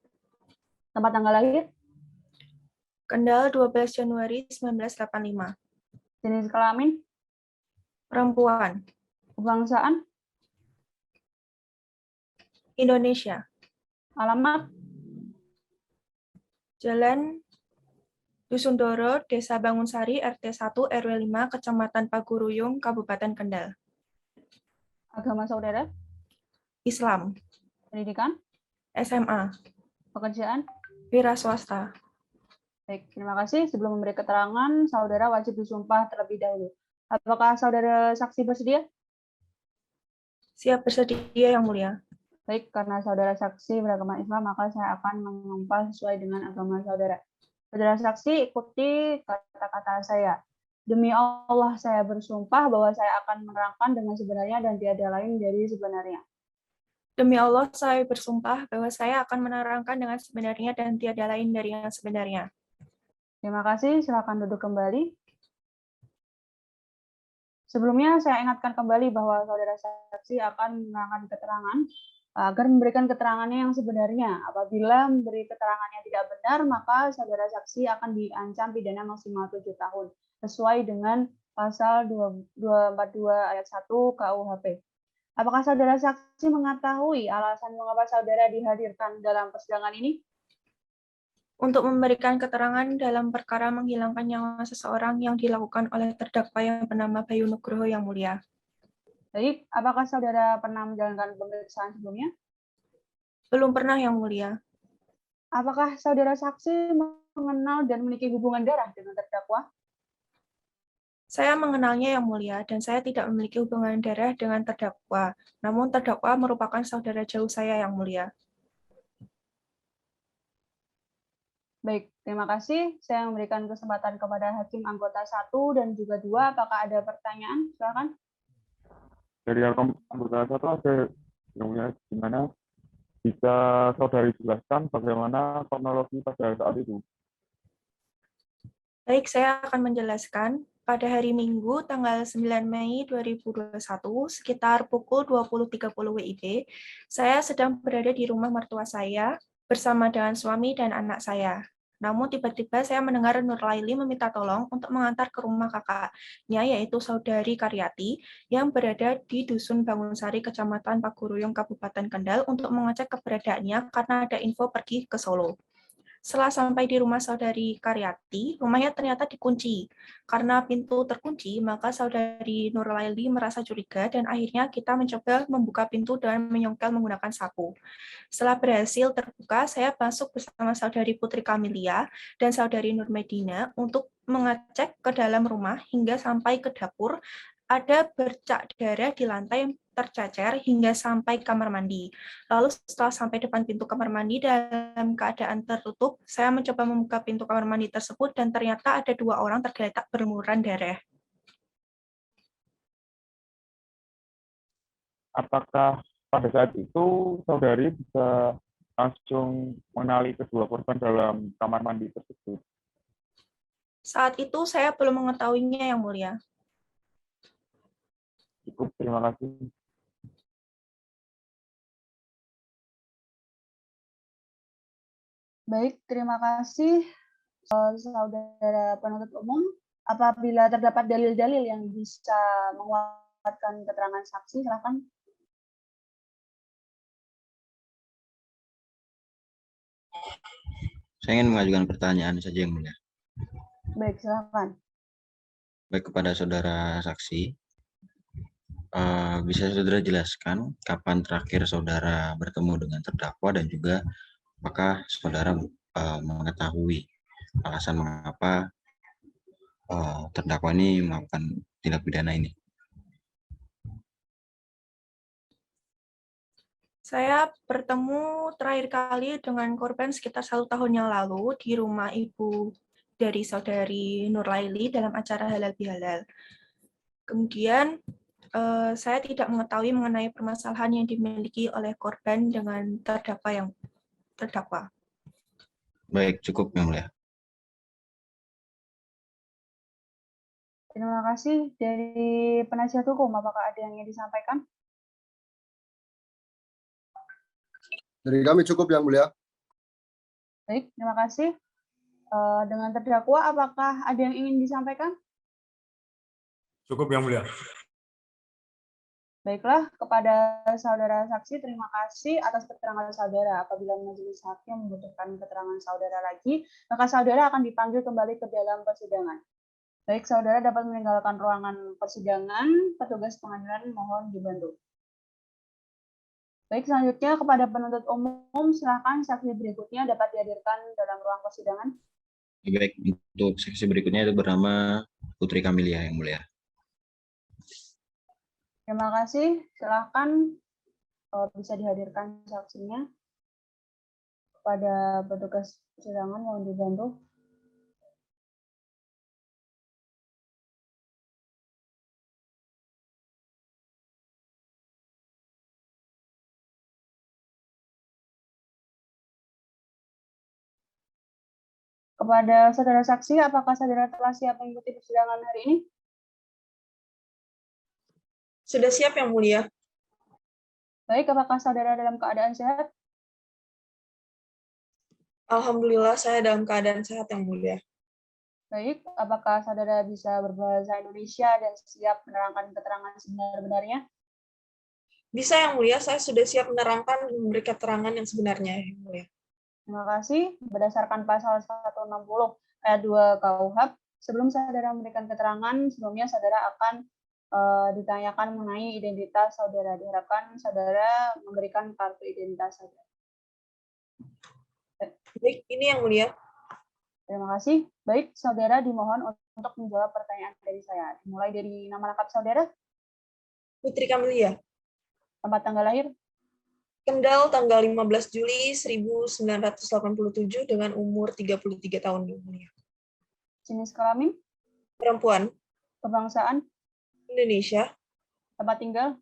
Tempat tanggal lahir? Kendal 12 Januari 1985. Jenis kelamin? Perempuan. Kebangsaan? Indonesia. Alamat? Jalan Dusundoro, Desa Bangunsari, RT 1, RW 5, Kecamatan Paguruyung, Kabupaten Kendal. Agama saudara? Islam. Pendidikan? SMA. Pekerjaan? Wira swasta. Baik, terima kasih. Sebelum memberi keterangan, saudara wajib disumpah terlebih dahulu. Apakah saudara saksi bersedia? Siap bersedia, Yang Mulia. Baik, karena saudara saksi beragama Islam, maka saya akan menyumpah sesuai dengan agama saudara. Saudara saksi, ikuti kata-kata saya. Demi Allah, saya bersumpah bahwa saya akan menerangkan dengan sebenarnya dan tiada lain dari sebenarnya. Demi Allah, saya bersumpah bahwa saya akan menerangkan dengan sebenarnya dan tiada lain dari yang sebenarnya. Terima kasih, silakan duduk kembali. Sebelumnya, saya ingatkan kembali bahwa saudara saksi akan menerangkan keterangan agar memberikan keterangannya yang sebenarnya. Apabila memberi keterangan yang tidak benar, maka saudara saksi akan diancam pidana maksimal 7 tahun, sesuai dengan pasal 242 ayat 1 KUHP. Apakah saudara saksi mengetahui alasan mengapa saudara dihadirkan dalam persidangan ini? untuk memberikan keterangan dalam perkara menghilangkan nyawa seseorang yang dilakukan oleh terdakwa yang bernama Bayu Nugroho yang mulia. Baik, apakah saudara pernah menjalankan pemeriksaan sebelumnya? Belum pernah yang mulia. Apakah saudara saksi mengenal dan memiliki hubungan darah dengan terdakwa? Saya mengenalnya yang mulia dan saya tidak memiliki hubungan darah dengan terdakwa. Namun terdakwa merupakan saudara jauh saya yang mulia. Baik, terima kasih. Saya memberikan kesempatan kepada Hakim anggota 1 dan juga 2. Apakah ada pertanyaan? Silakan. Dari anggota 1 ada yang mulia, gimana bisa saudari jelaskan bagaimana kronologi pada saat itu? Baik, saya akan menjelaskan. Pada hari Minggu, tanggal 9 Mei 2021, sekitar pukul 20.30 WIB, saya sedang berada di rumah mertua saya bersama dengan suami dan anak saya. Namun tiba-tiba saya mendengar Nurlaili meminta tolong untuk mengantar ke rumah kakaknya, yaitu saudari Karyati, yang berada di Dusun Bangunsari, Kecamatan Paguruyung, Kabupaten Kendal, untuk mengecek keberadaannya karena ada info pergi ke Solo. Setelah sampai di rumah saudari Karyati, rumahnya ternyata dikunci. Karena pintu terkunci, maka saudari Nurlaili merasa curiga dan akhirnya kita mencoba membuka pintu dengan menyongkel menggunakan sapu. Setelah berhasil terbuka, saya masuk bersama saudari Putri Kamilia dan saudari Nurmedina untuk mengecek ke dalam rumah hingga sampai ke dapur. Ada bercak darah di lantai yang tercecer hingga sampai kamar mandi. Lalu setelah sampai depan pintu kamar mandi dalam keadaan tertutup, saya mencoba membuka pintu kamar mandi tersebut dan ternyata ada 2 orang tergeletak berlumuran darah. Apakah pada saat itu saudari bisa langsung mengenali kedua korban dalam kamar mandi tersebut? Saat itu saya belum mengetahuinya yang mulia. Cukup, terima kasih. Baik, terima kasih saudara penuntut umum. Apabila terdapat dalil-dalil yang bisa menguatkan keterangan saksi, silakan. Saya ingin mengajukan pertanyaan saja yang mulia. Baik, silakan. Baik, kepada saudara saksi, bisa saudara jelaskan kapan terakhir saudara bertemu dengan terdakwa dan juga apakah saudara mengetahui alasan mengapa terdakwa ini melakukan tindak pidana ini? Saya bertemu terakhir kali dengan korban sekitar 1 tahun yang lalu di rumah ibu dari saudari Nurlaili dalam acara Halal Bihalal. Kemudian saya tidak mengetahui mengenai permasalahan yang dimiliki oleh korban dengan terdakwa. Baik, cukup yang mulia. Terima kasih. Dari penasihat hukum, apakah ada yang ingin disampaikan? Dari kami cukup yang mulia. Baik, terima kasih. Dengan terdakwa, apakah ada yang ingin disampaikan? Cukup yang mulia. Baiklah, kepada saudara saksi, terima kasih atas keterangan saudara. Apabila majelis hakim membutuhkan keterangan saudara lagi, maka saudara akan dipanggil kembali ke dalam persidangan. Baik, saudara dapat meninggalkan ruangan persidangan. Petugas pengadilan mohon dibantu. Baik, selanjutnya kepada penuntut umum, silakan saksi berikutnya dapat dihadirkan dalam ruang persidangan. Baik, untuk saksi berikutnya itu bernama Putri Kamilia yang mulia. Terima kasih. Silakan bisa dihadirkan saksinya. Kepada petugas persidangan mohon dibantu. Kepada saudara saksi, apakah saudara telah siap mengikuti persidangan hari ini? Sudah siap yang mulia. Baik, apakah saudara dalam keadaan sehat? Alhamdulillah saya dalam keadaan sehat yang mulia. Baik, apakah saudara bisa berbahasa Indonesia dan siap menerangkan keterangan sebenar-benarnya? Bisa yang mulia, saya sudah siap menerangkan dan memberi keterangan yang sebenarnya yang mulia. Terima kasih. Berdasarkan pasal 160 ayat 2 KUHP, sebelum saudara memberikan keterangan, sebelumnya saudara akan ditanyakan mengenai identitas saudara. Diharapkan saudara memberikan kartu identitas saudara. Baik, ini yang mulia. Terima kasih. Baik, saudara dimohon untuk menjawab pertanyaan dari saya. Dimulai dari nama lengkap saudara. Putri Kamelia. Tempat tanggal lahir. Kendal tanggal 15 Juli 1987 dengan umur 33 tahun, yang mulia. Jenis kelamin. Perempuan. Kebangsaan. Indonesia. Tempat tinggal.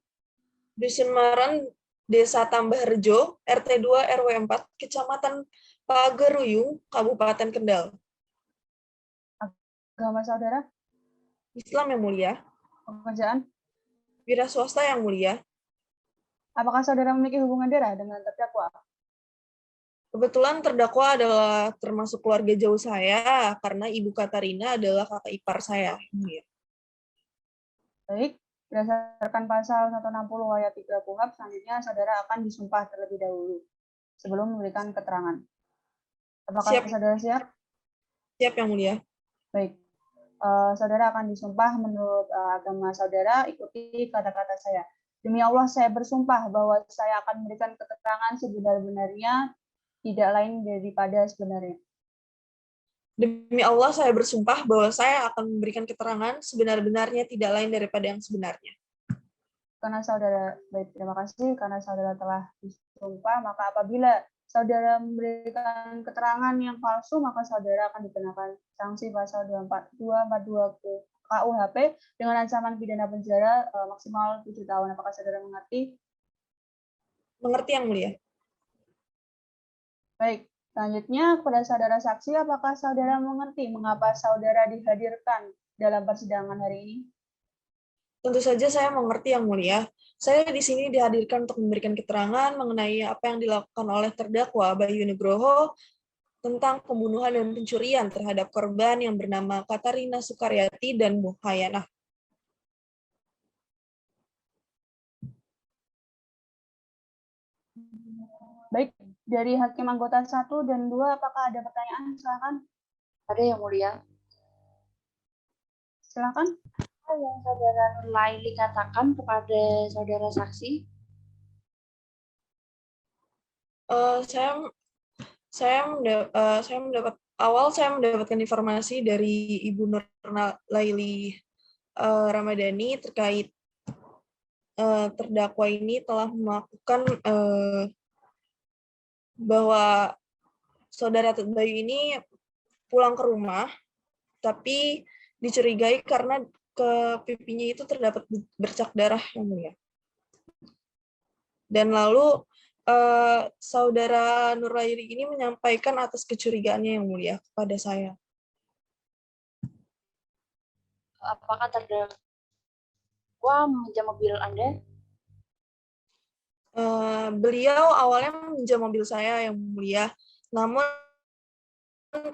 Dusun Maran, Desa Tambahrejo, RT 2 RW 4, Kecamatan Pageruyung, Kabupaten Kendal. Agama saudara. Islam, yang mulia. Pekerjaan. Wira swasta, yang mulia. Apakah saudara memiliki hubungan darah dengan terdakwa? Kebetulan terdakwa adalah termasuk keluarga jauh saya, karena Ibu Katarina adalah kakak ipar saya. Baik, berdasarkan pasal 160 ayat 3 KUHP, selanjutnya saudara akan disumpah terlebih dahulu sebelum memberikan keterangan. Apakah Siap. saudara siap? Siap, yang mulia. Baik, saudara akan disumpah menurut agama saudara, ikuti kata-kata saya. Demi Allah, saya bersumpah bahwa saya akan memberikan keterangan sebenar-benarnya, tidak lain daripada sebenarnya. Demi Allah, saya bersumpah bahwa saya akan memberikan keterangan sebenar-benarnya, tidak lain daripada yang sebenarnya. Karena saudara, baik, terima kasih. Karena saudara telah disumpah, maka apabila saudara memberikan keterangan yang palsu, maka saudara akan dikenakan sanksi pasal 242 KUHP dengan ancaman pidana penjara maksimal 7 tahun. Apakah saudara mengerti? Mengerti, yang mulia. Baik, selanjutnya kepada saudara saksi, apakah saudara mengerti mengapa saudara dihadirkan dalam persidangan hari ini? Tentu saja saya mengerti, yang mulia. Saya di sini dihadirkan untuk memberikan keterangan mengenai apa yang dilakukan oleh terdakwa Bayu Nugroho tentang pembunuhan dan pencurian terhadap korban yang bernama Katarina Sukaryati dan Muhayanah. Baik, dari hakim anggota 1 dan 2, apakah ada pertanyaan? Silakan. Ada, yang mulia. Silakan. Yang saudara Nurlaili katakan kepada saudara saksi? Saya mendapatkan informasi dari Ibu Nurlaili Ramadhani terkait terdakwa ini telah melakukan bahwa saudara Bayu ini pulang ke rumah, tapi dicurigai karena ke pipinya itu terdapat bercak darah, yang mulia. Dan lalu saudara Nurlaili ini menyampaikan atas kecurigaannya, yang mulia, kepada saya. Apakah terdakwa meminjam mobil Anda? Beliau awalnya meminjam mobil saya, yang mulia. Namun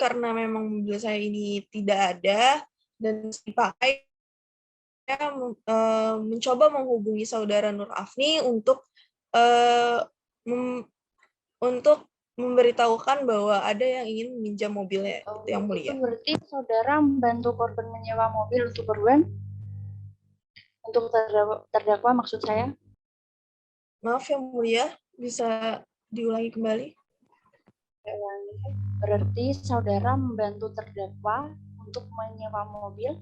karena memang mobil saya ini tidak ada dan dipakai, saya mencoba menghubungi saudara Nur Afni untuk memberitahukan bahwa ada yang ingin meminjam mobilnya, yang mulia. Itu berarti saudara membantu korban menyewa mobil untuk korban? Untuk terdakwa maksud saya? Maaf, yang mulia, bisa diulangi kembali? Berarti saudara membantu terdakwa untuk menyewa mobil?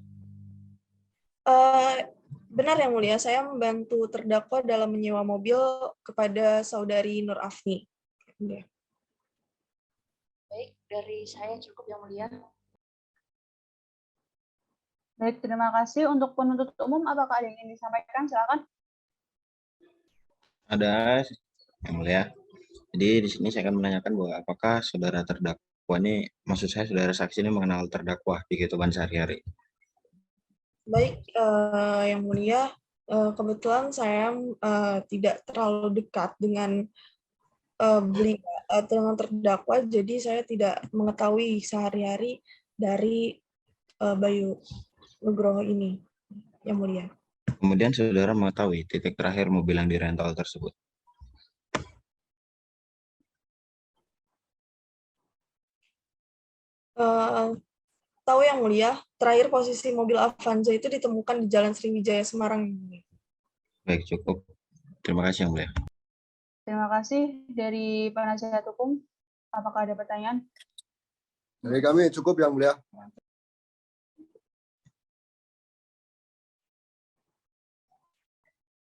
Benar, yang mulia, saya membantu terdakwa dalam menyewa mobil kepada saudari Nur Afni. Baik, dari saya cukup, yang mulia. Baik, terima kasih. Untuk penuntut umum, apakah ada yang ingin disampaikan? Silakan. Ada, yang mulia. Jadi di sini saya akan menanyakan bahwa apakah saudara terdakwa ini, maksud saya saudara saksi ini mengenal terdakwa di kehidupan sehari-hari? Baik, yang mulia, kebetulan saya tidak terlalu dekat dengan dengan terdakwa, jadi saya tidak mengetahui sehari-hari dari Bayu Nugroho ini, yang mulia. Kemudian saudara mengetahui titik terakhir mobil yang dirental tersebut? Tahu yang mulia, terakhir posisi mobil Avanza itu ditemukan di Jalan Sriwijaya Semarang. Baik, cukup. Terima kasih yang mulia. Terima kasih. Dari penasihat hukum, apakah ada pertanyaan? Dari kami cukup yang mulia.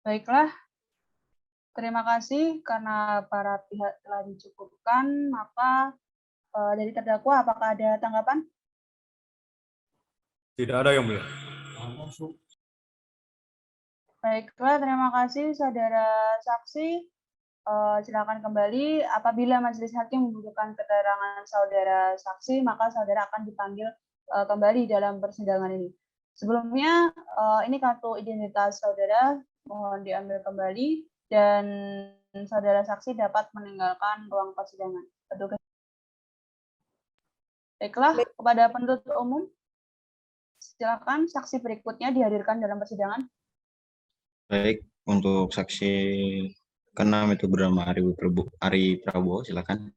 Baiklah. Terima kasih karena para pihak telah dicukupkan. Maka dari terdakwa, apakah ada tanggapan? Tidak ada yang mulia. Baiklah, terima kasih saudara saksi. Silakan kembali. Apabila majelis hakim membutuhkan keterangan saudara saksi, maka saudara akan dipanggil kembali dalam persidangan ini. Sebelumnya, ini kartu identitas saudara, mohon diambil kembali, dan saudara saksi dapat meninggalkan ruang persidangan. Baiklah, kepada penuntut umum, silakan saksi berikutnya dihadirkan dalam persidangan. Baik, untuk saksi ke-6 itu bernama Ari Prabowo, silakan.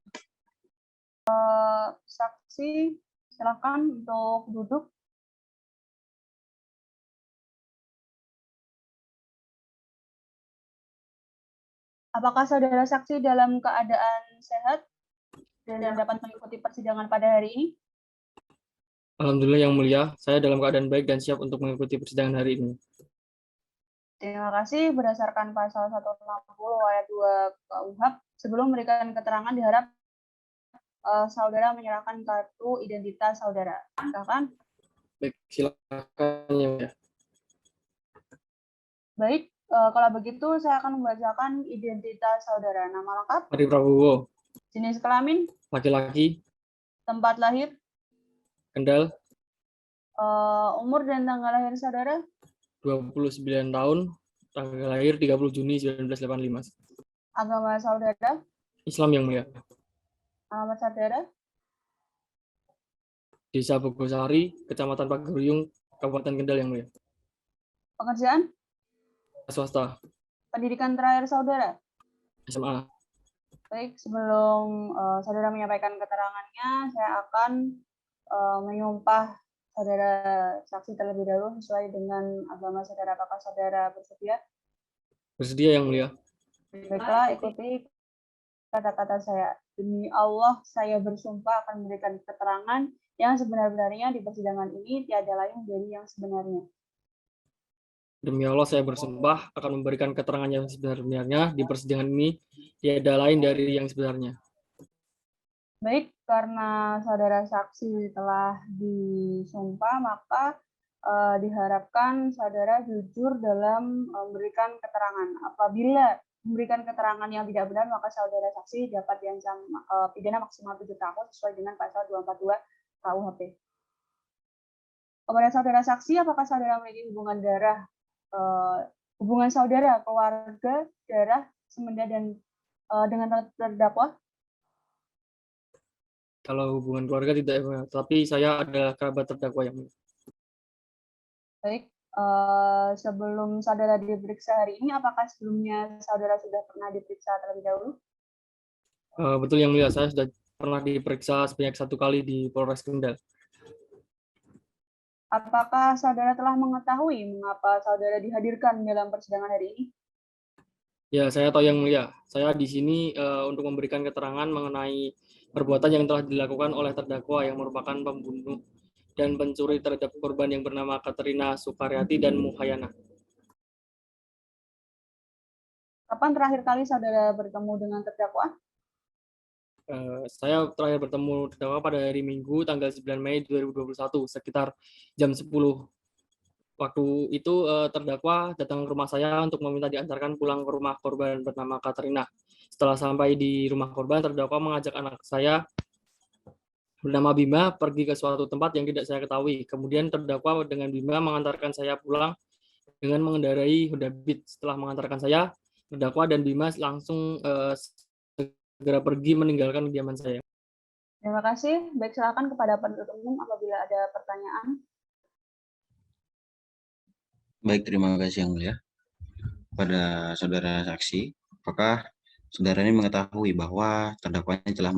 Saksi, silakan untuk duduk. Apakah saudara saksi dalam keadaan sehat dan dapat mengikuti persidangan pada hari ini? Alhamdulillah yang mulia, saya dalam keadaan baik dan siap untuk mengikuti persidangan hari ini. Terima kasih. Berdasarkan pasal 160 ayat 2 KUHP, sebelum memberikan keterangan diharap saudara menyerahkan kartu identitas saudara. Silakan. Baik, silakan yang mulia. Baik, kalau begitu saya akan membacakan identitas saudara. Nama lengkap? Ari Prabowo. Jenis kelamin? Laki-laki. Tempat lahir? Kendal. Umur dan tanggal lahir saudara? 29 tahun, tanggal lahir 30 Juni 1985. Agama saudara? Islam yang mulia. Alamat saudara? Desa Bogosari, Kecamatan Pagaruyung, Kabupaten Kendal yang mulia. Pekerjaan? Swasta. Pendidikan terakhir saudara? SMA. Baik, sebelum saudara menyampaikan keterangannya, saya akan menyumpah saudara saksi terlebih dahulu sesuai dengan agama saudara. Apakah saudara bersedia? Bersedia yang mulia. Baiklah, ikuti kata-kata saya. Demi Allah, saya bersumpah akan memberikan keterangan yang sebenar-benarnya di persidangan ini, tiada lain dari yang sebenarnya. Demi Allah, saya bersumpah akan memberikan keterangan yang sebenarnya di persidangan ini, tiada lain dari yang sebenarnya. Baik, karena saudara saksi telah disumpah, maka diharapkan saudara jujur dalam memberikan keterangan. Apabila memberikan keterangan yang tidak benar, maka saudara saksi dapat diancam pidana maksimal 7 tahun sesuai dengan pasal 242 KUHP. Kepada saudara saksi, apakah saudara memiliki hubungan darah, hubungan saudara, keluarga, darah, semenda dan dengan terdakwa? Kalau hubungan keluarga tidak, tapi saya adalah kerabat terdakwa yang mulia. Baik, sebelum saudara diperiksa hari ini, apakah sebelumnya saudara sudah pernah diperiksa terlebih dahulu? Betul yang mulia, saya sudah pernah diperiksa sebanyak 1 kali di Polres Kendal. Apakah saudara telah mengetahui mengapa saudara dihadirkan dalam persidangan hari ini? Ya, saya tahu yang mulia. Saya di sini untuk memberikan keterangan mengenai perbuatan yang telah dilakukan oleh terdakwa yang merupakan pembunuh dan pencuri terhadap korban yang bernama Katrina Sukaryati dan Muhayana. Kapan terakhir kali saudara bertemu dengan terdakwa? Saya terakhir bertemu terdakwa pada hari Minggu tanggal 9 Mei 2021 sekitar jam 10. Waktu itu terdakwa datang ke rumah saya untuk meminta diantarkan pulang ke rumah korban bernama Katrina. Setelah sampai di rumah korban, terdakwa mengajak anak saya bernama Bima pergi ke suatu tempat yang tidak saya ketahui. Kemudian terdakwa dengan Bima mengantarkan saya pulang dengan mengendarai Honda Beat. Setelah mengantarkan saya, terdakwa dan Bima langsung segera pergi meninggalkan kediaman saya. Terima kasih. Baik, silakan kepada penuntut umum apabila ada pertanyaan. Baik, terima kasih yang mulia. Pada saudara saksi, apakah saudara ini mengetahui bahwa terdakwanya telah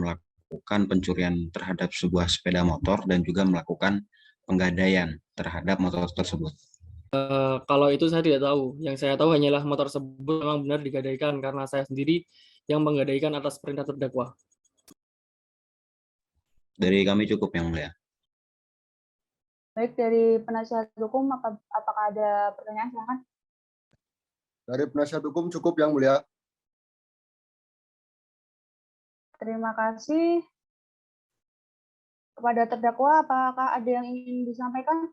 melakukan pencurian terhadap sebuah sepeda motor dan juga melakukan penggadaian terhadap motor tersebut? Kalau itu saya tidak tahu. Yang saya tahu hanyalah motor tersebut memang benar digadaikan karena saya sendiri yang menggadaikan atas perintah terdakwa. Dari kami cukup, Yang Mulia. Baik, dari penasihat hukum, apakah ada pertanyaan? Silakan. Dari penasihat hukum cukup, Yang Mulia. Terima kasih. Kepada terdakwa, apakah ada yang ingin disampaikan?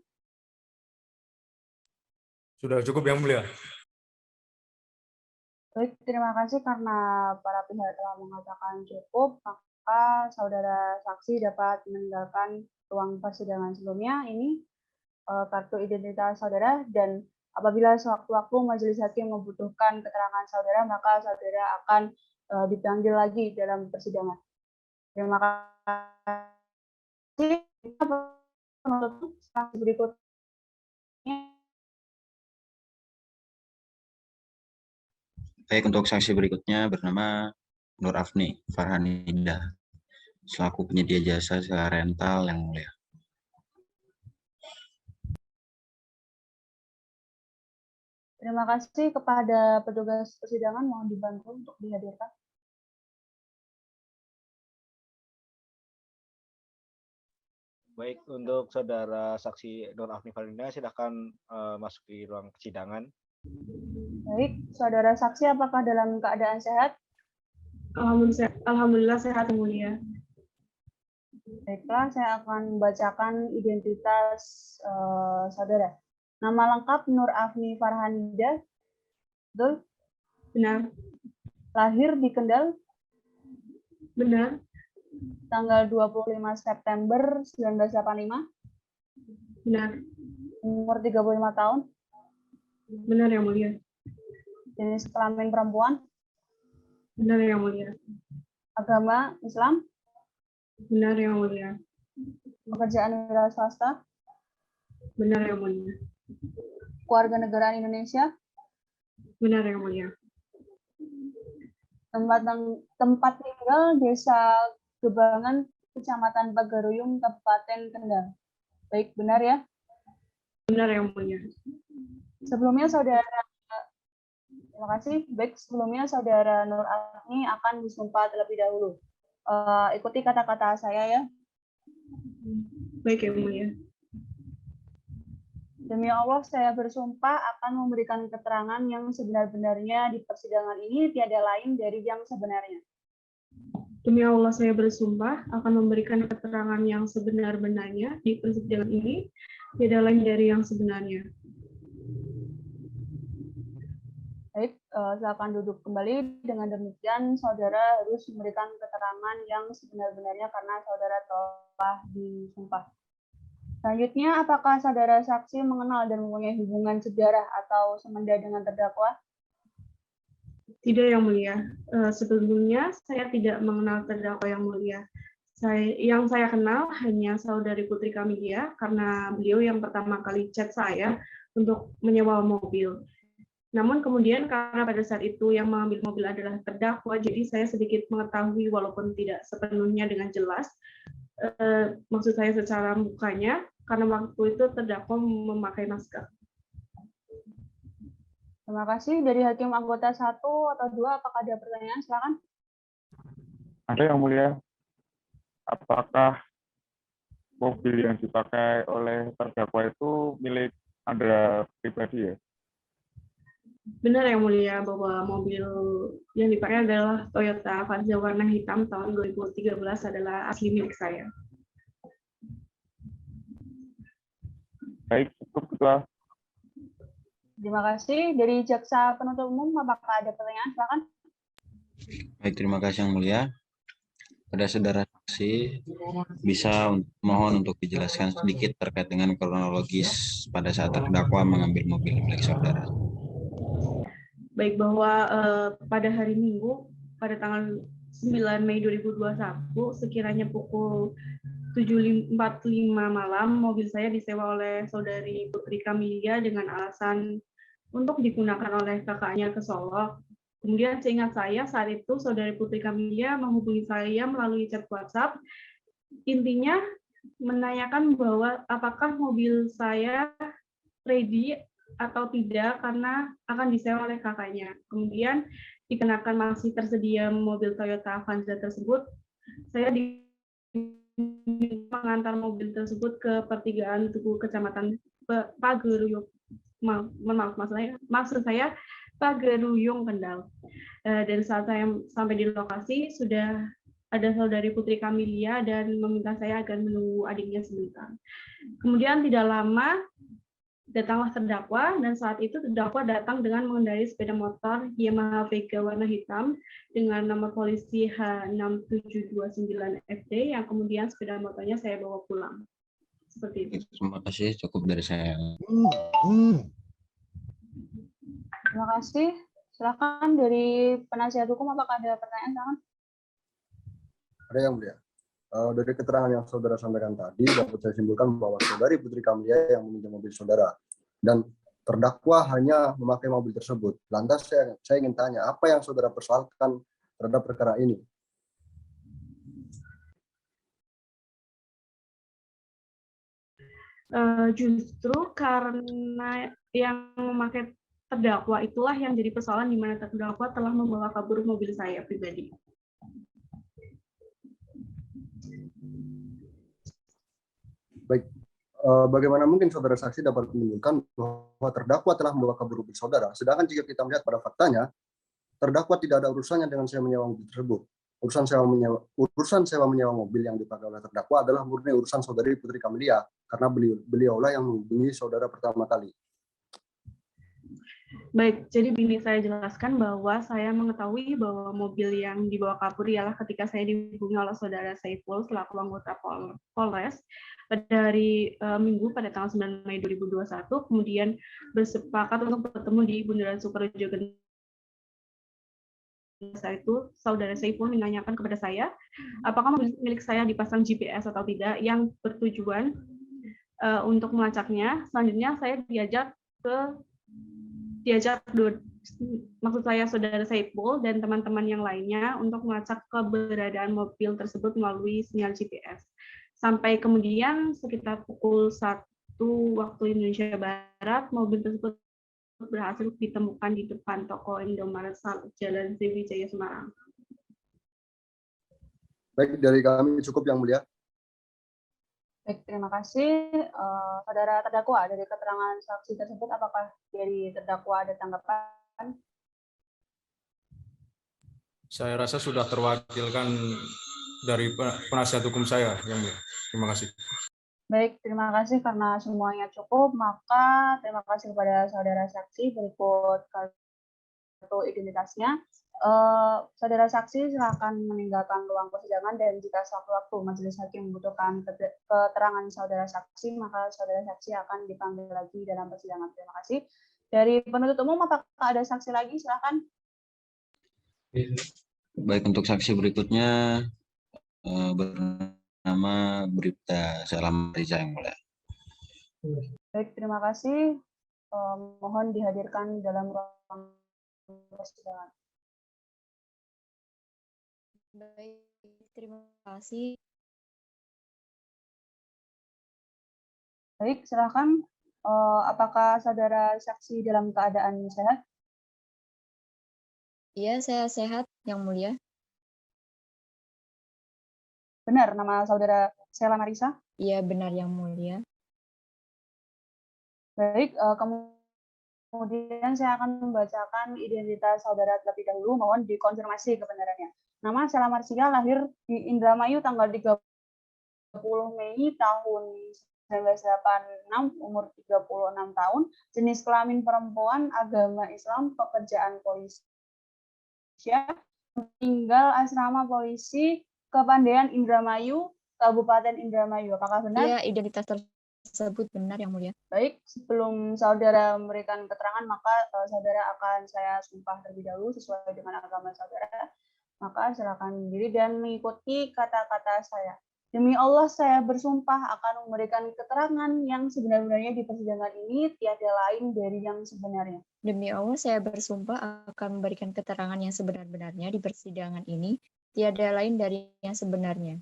Sudah cukup, Yang Mulia. Baik, terima kasih karena para pihak telah mengatakan cukup, maka saudara saksi dapat meninggalkan ruang persidangan sebelumnya. Ini kartu identitas saudara, dan apabila sewaktu-waktu majelis hakim membutuhkan keterangan saudara, maka saudara akan dipanggil lagi dalam persidangan. Terima kasih. Penutup saksi berikutnya. Baik, untuk saksi berikutnya bernama Nur Afni Farhanida selaku penyedia jasa rental, Yang Mulia. Terima kasih kepada petugas persidangan, mohon dibantu untuk dihadirkan. Baik, untuk saudara saksi Nur Afni Farhanida, silakan masuk di ruang persidangan. Baik, saudara saksi, apakah dalam keadaan sehat? Alhamdulillah sehat, Yang Mulia. Baiklah, saya akan membacakan identitas saudara. Nama lengkap Nur Afni Farhanida, betul? Benar. Lahir di Kendal? Benar. Tanggal 25 September 1985? Benar. Umur 35 tahun? Benar, Yang Mulia. Jenis kelamin perempuan? Benar, Yang Mulia. Agama Islam? Benar, Yang Mulia. Pekerjaan wira swasta? Benar, Yang Mulia. Keluarga negaraan Indonesia? Benar, Yang Mulia. Tempat tinggal Desa Gebangan, Kecamatan Pagaruyung, Kabupaten Kendal. Baik, benar ya? Benar, Yang Mulia. Sebelumnya saudara, terima kasih. Baik, sebelumnya saudara Nur Afni akan disumpah terlebih dahulu. Ikuti kata-kata saya ya. Baik, Yang Mulia. Demi Allah, saya bersumpah akan memberikan keterangan yang sebenar-benarnya di persidangan ini, tiada lain dari yang sebenarnya. Demi Allah, saya bersumpah akan memberikan keterangan yang sebenar-benarnya di persidangan ini, tiada lain dari yang sebenarnya. Baik, silakan duduk kembali. Dengan demikian, saudara harus memberikan keterangan yang sebenar-benarnya karena saudara telah disumpah. Selanjutnya, apakah saudara saksi mengenal dan mempunyai hubungan sejarah atau semenda dengan terdakwa? Tidak, Yang Mulia. Sebelumnya, saya tidak mengenal terdakwa, Yang Mulia. Yang saya kenal hanya saudari Putri Kamilia, karena beliau yang pertama kali chat saya untuk menyewa mobil. Namun kemudian karena pada saat itu yang mengambil mobil adalah terdakwa, jadi saya sedikit mengetahui walaupun tidak sepenuhnya dengan jelas. Maksud saya secara mukanya, karena waktu itu terdakwa memakai masker. Terima kasih. Dari hakim anggota 1 atau 2, apakah ada pertanyaan? Silakan. Ada, Yang Mulia. Apakah mobil yang dipakai oleh terdakwa itu milik Anda pribadi ya? Benar, Yang Mulia, bahwa mobil yang dipakai adalah Toyota Avanza warna hitam tahun 2013 adalah asli milik saya. Baik, cukup, Ketua. Terima kasih. Dari jaksa penuntut umum, apakah ada pertanyaan? Silakan. Baik, terima kasih Yang Mulia. Pada saudara saksi, bisa mohon untuk dijelaskan sedikit terkait dengan kronologis pada saat terdakwa mengambil mobil milik saudara. Baik, bahwa pada hari Minggu, pada tanggal 9 Mei 2021, sekiranya pukul 7.45 malam, mobil saya disewa oleh saudari Putri Kamilia dengan alasan untuk digunakan oleh kakaknya ke Solo. Kemudian seingat saya saat itu saudari Putri Kamilia menghubungi saya melalui chat WhatsApp. Intinya menanyakan bahwa apakah mobil saya ready atau tidak karena akan disewa oleh kakaknya. Kemudian dikenakan masih tersedia mobil Toyota Avanza tersebut, saya mengantar mobil tersebut ke pertigaan Tugu Kecamatan Pageruyung. Maksud saya Pageruyung Kendal. Dan saat saya sampai di lokasi sudah ada saudari Putri Kamilia dan meminta saya agar menunggu adiknya sebentar. Kemudian tidak lama datanglah terdakwa, dan saat itu terdakwa datang dengan mengendarai sepeda motor Yamaha Vega warna hitam dengan nomor polisi H6729FD yang kemudian sepeda motornya saya bawa pulang. Seperti itu. Terima kasih, cukup dari saya. Terima kasih. Silakan dari penasihat hukum, apakah ada pertanyaan? Silakan. Ada yang mulia. Dari keterangan yang saudara sampaikan tadi, dapat saya simpulkan bahwa saudari Putri Kamilia yang meminjam mobil saudara dan terdakwa hanya memakai mobil tersebut. Lantas saya ingin tanya, apa yang saudara persoalkan terhadap perkara ini? Justru karena yang memakai terdakwa itulah yang jadi persoalan di mana terdakwa telah membawa kabur mobil saya pribadi. Baik, bagaimana mungkin saudara saksi dapat menunjukkan bahwa terdakwa telah membawa kabur mobil saudara, sedangkan jika kita melihat pada faktanya, terdakwa tidak ada urusannya dengan sewa menyewa mobil tersebut. Urusan sewa menyewa mobil yang dipakai oleh terdakwa adalah murni urusan saudari Putri Kamilia, karena beliaulah yang menghubungi saudara pertama kali. Baik, jadi begini saya jelaskan bahwa saya mengetahui bahwa mobil yang dibawa kabur ialah ketika saya dihubungi oleh saudara Saiful selaku anggota Polres pada hari Minggu pada tanggal 9 Mei 2021, kemudian bersepakat untuk bertemu di Bundaran Sukorejo. Saat itu saudara Saiful menanyakan kepada saya apakah mobil milik saya dipasang GPS atau tidak, yang bertujuan untuk melacaknya. Selanjutnya saya diajak maksud saya saudara Saiful dan teman-teman yang lainnya untuk melacak keberadaan mobil tersebut melalui sinyal GPS. Sampai kemudian sekitar pukul 1 waktu Indonesia Barat, mobil tersebut berhasil ditemukan di depan toko Indomaret Jalan Sriwijaya Semarang. Baik, dari kami cukup yang mulia. Baik, terima kasih. Saudara terdakwa, dari keterangan saksi tersebut, apakah dari terdakwa ada tanggapan? Saya rasa sudah terwakilkan dari penasihat hukum saya, yang mulia. Terima kasih. Baik, terima kasih karena semuanya cukup. Maka terima kasih kepada saudara saksi. Berikut kartu identitasnya. Saudara saksi silakan meninggalkan ruang persidangan, dan jika sewaktu-waktu majelis hakim membutuhkan keterangan saudara saksi, maka saudara saksi akan dipanggil lagi dalam persidangan. Terima kasih. Dari penuntut umum, apakah ada saksi lagi? Silakan. Baik, untuk saksi berikutnya bernama Bribda Salamariza, yang mulia. Baik, terima kasih. Mohon dihadirkan dalam ruang persidangan. Baik, terima kasih. Baik, silakan. Apakah saudara saksi dalam keadaan sehat? Iya, saya sehat, yang mulia. Benar, nama saudara Sheila Marisa? Iya, benar, yang mulia. Baik, kemudian saya akan membacakan identitas saudara terlebih dahulu, mohon dikonfirmasi kebenarannya. Nama Sheila Marisa lahir di Indramayu tanggal 30 Mei tahun 1986, umur 36 tahun, jenis kelamin perempuan, agama Islam, pekerjaan polisi, tinggal asrama polisi Kepandaian Indramayu, Kabupaten Indramayu. Apakah benar? Iya, identitas tersebut benar, yang mulia. Baik, sebelum saudara memberikan keterangan, maka saudara akan saya sumpah terlebih dahulu sesuai dengan agama saudara. Maka silakan berdiri dan mengikuti kata-kata saya. Demi Allah, saya bersumpah akan memberikan keterangan yang sebenar-benarnya di persidangan ini, tiada lain dari yang sebenarnya. Demi Allah, saya bersumpah akan memberikan keterangan yang sebenar-benarnya di persidangan ini, tiada lain dari yang sebenarnya.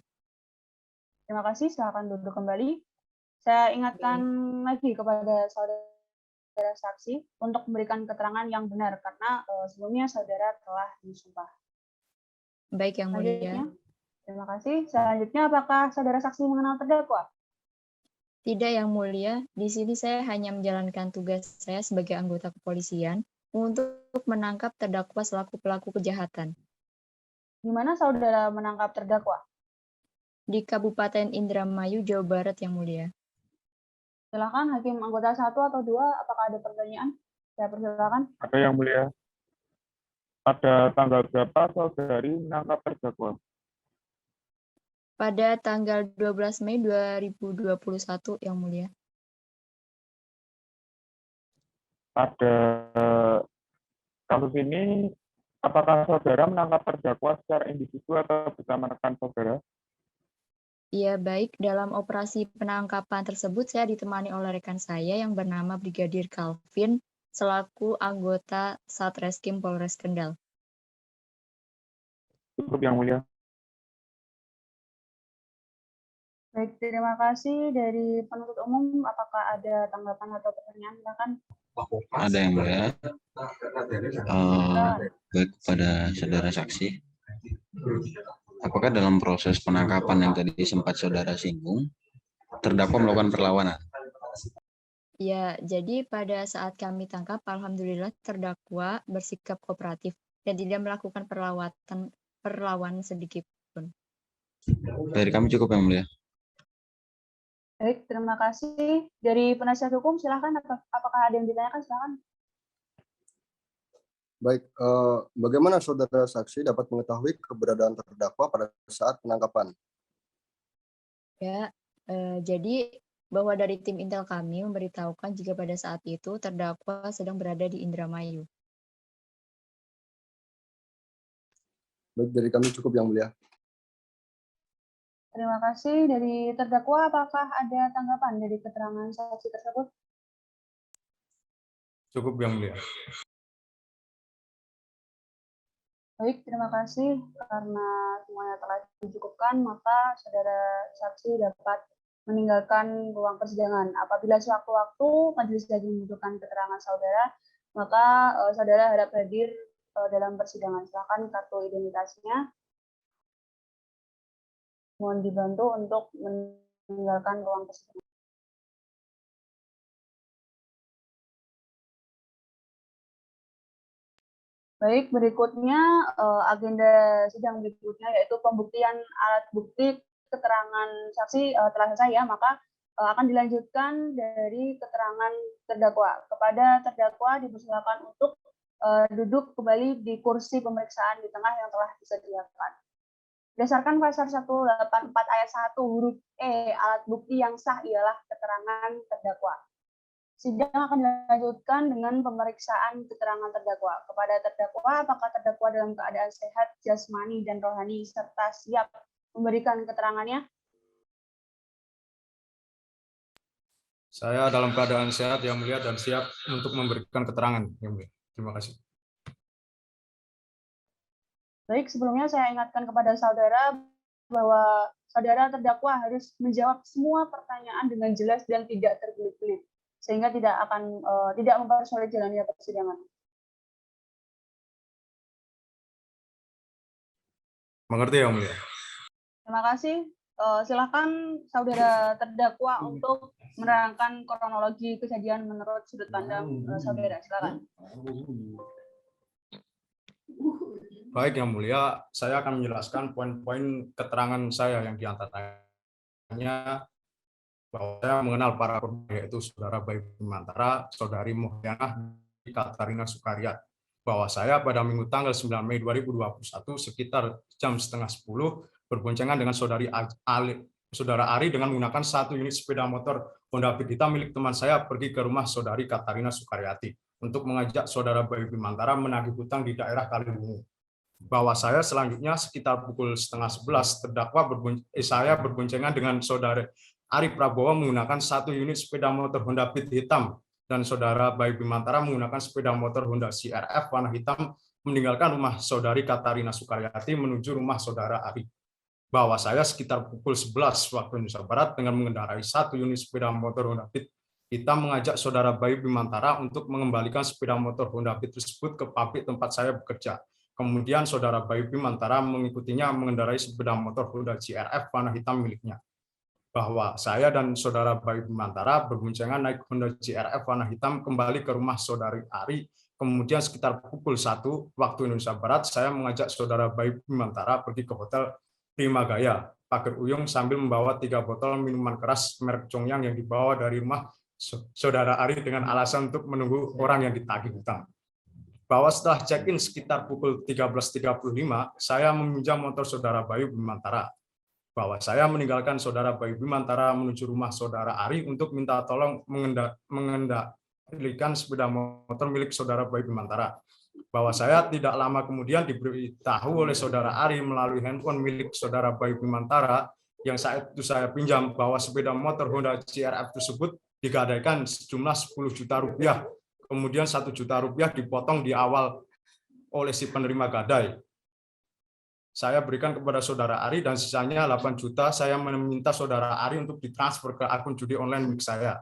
Terima kasih, silakan duduk kembali. Saya ingatkan lagi kepada saudara saksi untuk memberikan keterangan yang benar, karena sebelumnya saudara telah disumpah. Baik, Yang Mulia. Selanjutnya, terima kasih. Selanjutnya, apakah saudara saksi mengenal terdakwa? Tidak, Yang Mulia. Di sini saya hanya menjalankan tugas saya sebagai anggota kepolisian untuk menangkap terdakwa selaku pelaku kejahatan. Di mana saudara menangkap terdakwa? Di Kabupaten Indramayu, Jawa Barat, Yang Mulia. Silakan Hakim anggota 1 atau 2, apakah ada pertanyaan? Saya persilakan. Ada, Yang Mulia. Pada tanggal berapa saudari menangkap terdakwa? Pada tanggal 12 Mei 2021, Yang Mulia. Pada kasus ini, apakah saudara menangkap terdakwa secara individu atau bersama rekan saudara? Ya, baik. Dalam operasi penangkapan tersebut, saya ditemani oleh rekan saya yang bernama Brigadir Calvin, selaku anggota Satreskrim Polres Kendal. Cukup, Yang Mulia. Baik, terima kasih. Dari penuntut umum, apakah ada tanggapan atau pertanyaan? Silakan. Ada yang mulia. Baik, kepada saudara saksi. Apakah dalam proses penangkapan yang tadi sempat saudara singgung, terdakwa melakukan perlawanan? Ya, jadi pada saat kami tangkap, alhamdulillah terdakwa bersikap kooperatif dan tidak melakukan perlawanan sedikit pun. Dari kami cukup, Yang Mulia. Baik, terima kasih. Dari penasihat hukum, silakan. Apakah ada yang ditanyakan? Silakan. Baik, bagaimana saudara saksi dapat mengetahui keberadaan terdakwa pada saat penangkapan? Ya, jadi bahwa dari tim intel kami memberitahukan jika pada saat itu terdakwa sedang berada di Indramayu. Baik, dari kami cukup, Yang Mulia. Terima kasih. Dari terdakwa, apakah ada tanggapan dari keterangan saksi tersebut? Cukup, Yang Mulia. Baik, terima kasih. Karena semuanya telah dicukupkan, maka saudara saksi dapat meninggalkan ruang persidangan. Apabila sewaktu-waktu majelis hakim membutuhkan keterangan saudara, maka saudara harap hadir dalam persidangan. Silakan kartu identitasnya. Mohon dibantu untuk meninggalkan ruang persidangan. Baik, berikutnya agenda sidang berikutnya yaitu pembuktian alat bukti keterangan saksi telah selesai ya, maka akan dilanjutkan dari keterangan terdakwa. Kepada terdakwa dipersilakan untuk duduk kembali di kursi pemeriksaan di tengah yang telah disediakan. Berdasarkan pasal 184 ayat 1 huruf E, alat bukti yang sah ialah keterangan terdakwa. Sidang akan dilanjutkan dengan pemeriksaan keterangan terdakwa. Kepada terdakwa, apakah terdakwa dalam keadaan sehat, jasmani, dan rohani, serta siap memberikan keterangannya? Saya dalam keadaan sehat, Yang Mulia, dan siap untuk memberikan keterangan, Yang Mulia. Terima kasih. Baik, sebelumnya saya ingatkan kepada saudara bahwa saudara terdakwa harus menjawab semua pertanyaan dengan jelas dan tidak terbelit-belit, sehingga tidak mempersulit jalannya persidangan. Mengerti, Yang Mulia. Terima kasih. Silakan saudara terdakwa untuk menerangkan kronologi kejadian menurut sudut pandang saudara. Silakan. Baik, Yang Mulia, saya akan menjelaskan poin-poin keterangan saya yang diantaranya bahwa saya mengenal para korban, yaitu Saudara Bayu Bimantara, Saudari Muhyanah, Katarina Sukariat, bahwa saya pada Minggu tanggal 9 Mei 2021 sekitar jam setengah 10 berboncengan dengan Saudara Ari dengan menggunakan satu unit sepeda motor Honda Beat hitam milik teman saya pergi ke rumah Saudari Katarina Sukariati untuk mengajak Saudara Bayu Bimantara menagih hutang di daerah Kaliwungu. Bahwa saya selanjutnya sekitar pukul 10:30 terdakwa saya berboncengan dengan saudara Ari Prabowo menggunakan 1 unit sepeda motor Honda Beat hitam dan saudara Bayu Bimantara menggunakan sepeda motor Honda CRF warna hitam meninggalkan rumah saudari Katarina Sukaryati menuju rumah saudara Ari. Bahwa saya sekitar pukul 11 waktu Indonesia Barat dengan mengendarai 1 unit sepeda motor Honda Beat hitam mengajak saudara Bayu Bimantara untuk mengembalikan sepeda motor Honda Beat tersebut ke pabrik tempat saya bekerja. Kemudian saudara Bayu Bimantara mengikutinya mengendarai sepeda motor Honda CRF warna hitam miliknya. Bahwa saya dan saudara Bayu Bimantara berboncengan naik Honda CRF warna hitam kembali ke rumah saudari Ari. Kemudian sekitar pukul 1 waktu Indonesia Barat, saya mengajak saudara Bayu Bimantara pergi ke hotel Prima Gaya, Pager Uyung, sambil membawa 3 botol minuman keras merek Chongyang yang dibawa dari rumah saudara Ari dengan alasan untuk menunggu orang yang ditagih hutang. Bahwa setelah check-in sekitar pukul 13.35, saya meminjam motor saudara Bayu Bimantara. Bahwa saya meninggalkan saudara Bayu Bimantara menuju rumah saudara Ari untuk minta tolong mengendalikan sepeda motor milik saudara Bayu Bimantara. Bahwa saya tidak lama kemudian diberitahu oleh saudara Ari melalui handphone milik saudara Bayu Bimantara yang saat itu saya pinjam bahwa sepeda motor Honda CRF tersebut digadaikan sejumlah 10 juta rupiah. Kemudian 1 juta rupiah dipotong di awal oleh si penerima gadai. Saya berikan kepada saudara Ari dan sisanya 8 juta saya meminta saudara Ari untuk ditransfer ke akun judi online milik saya.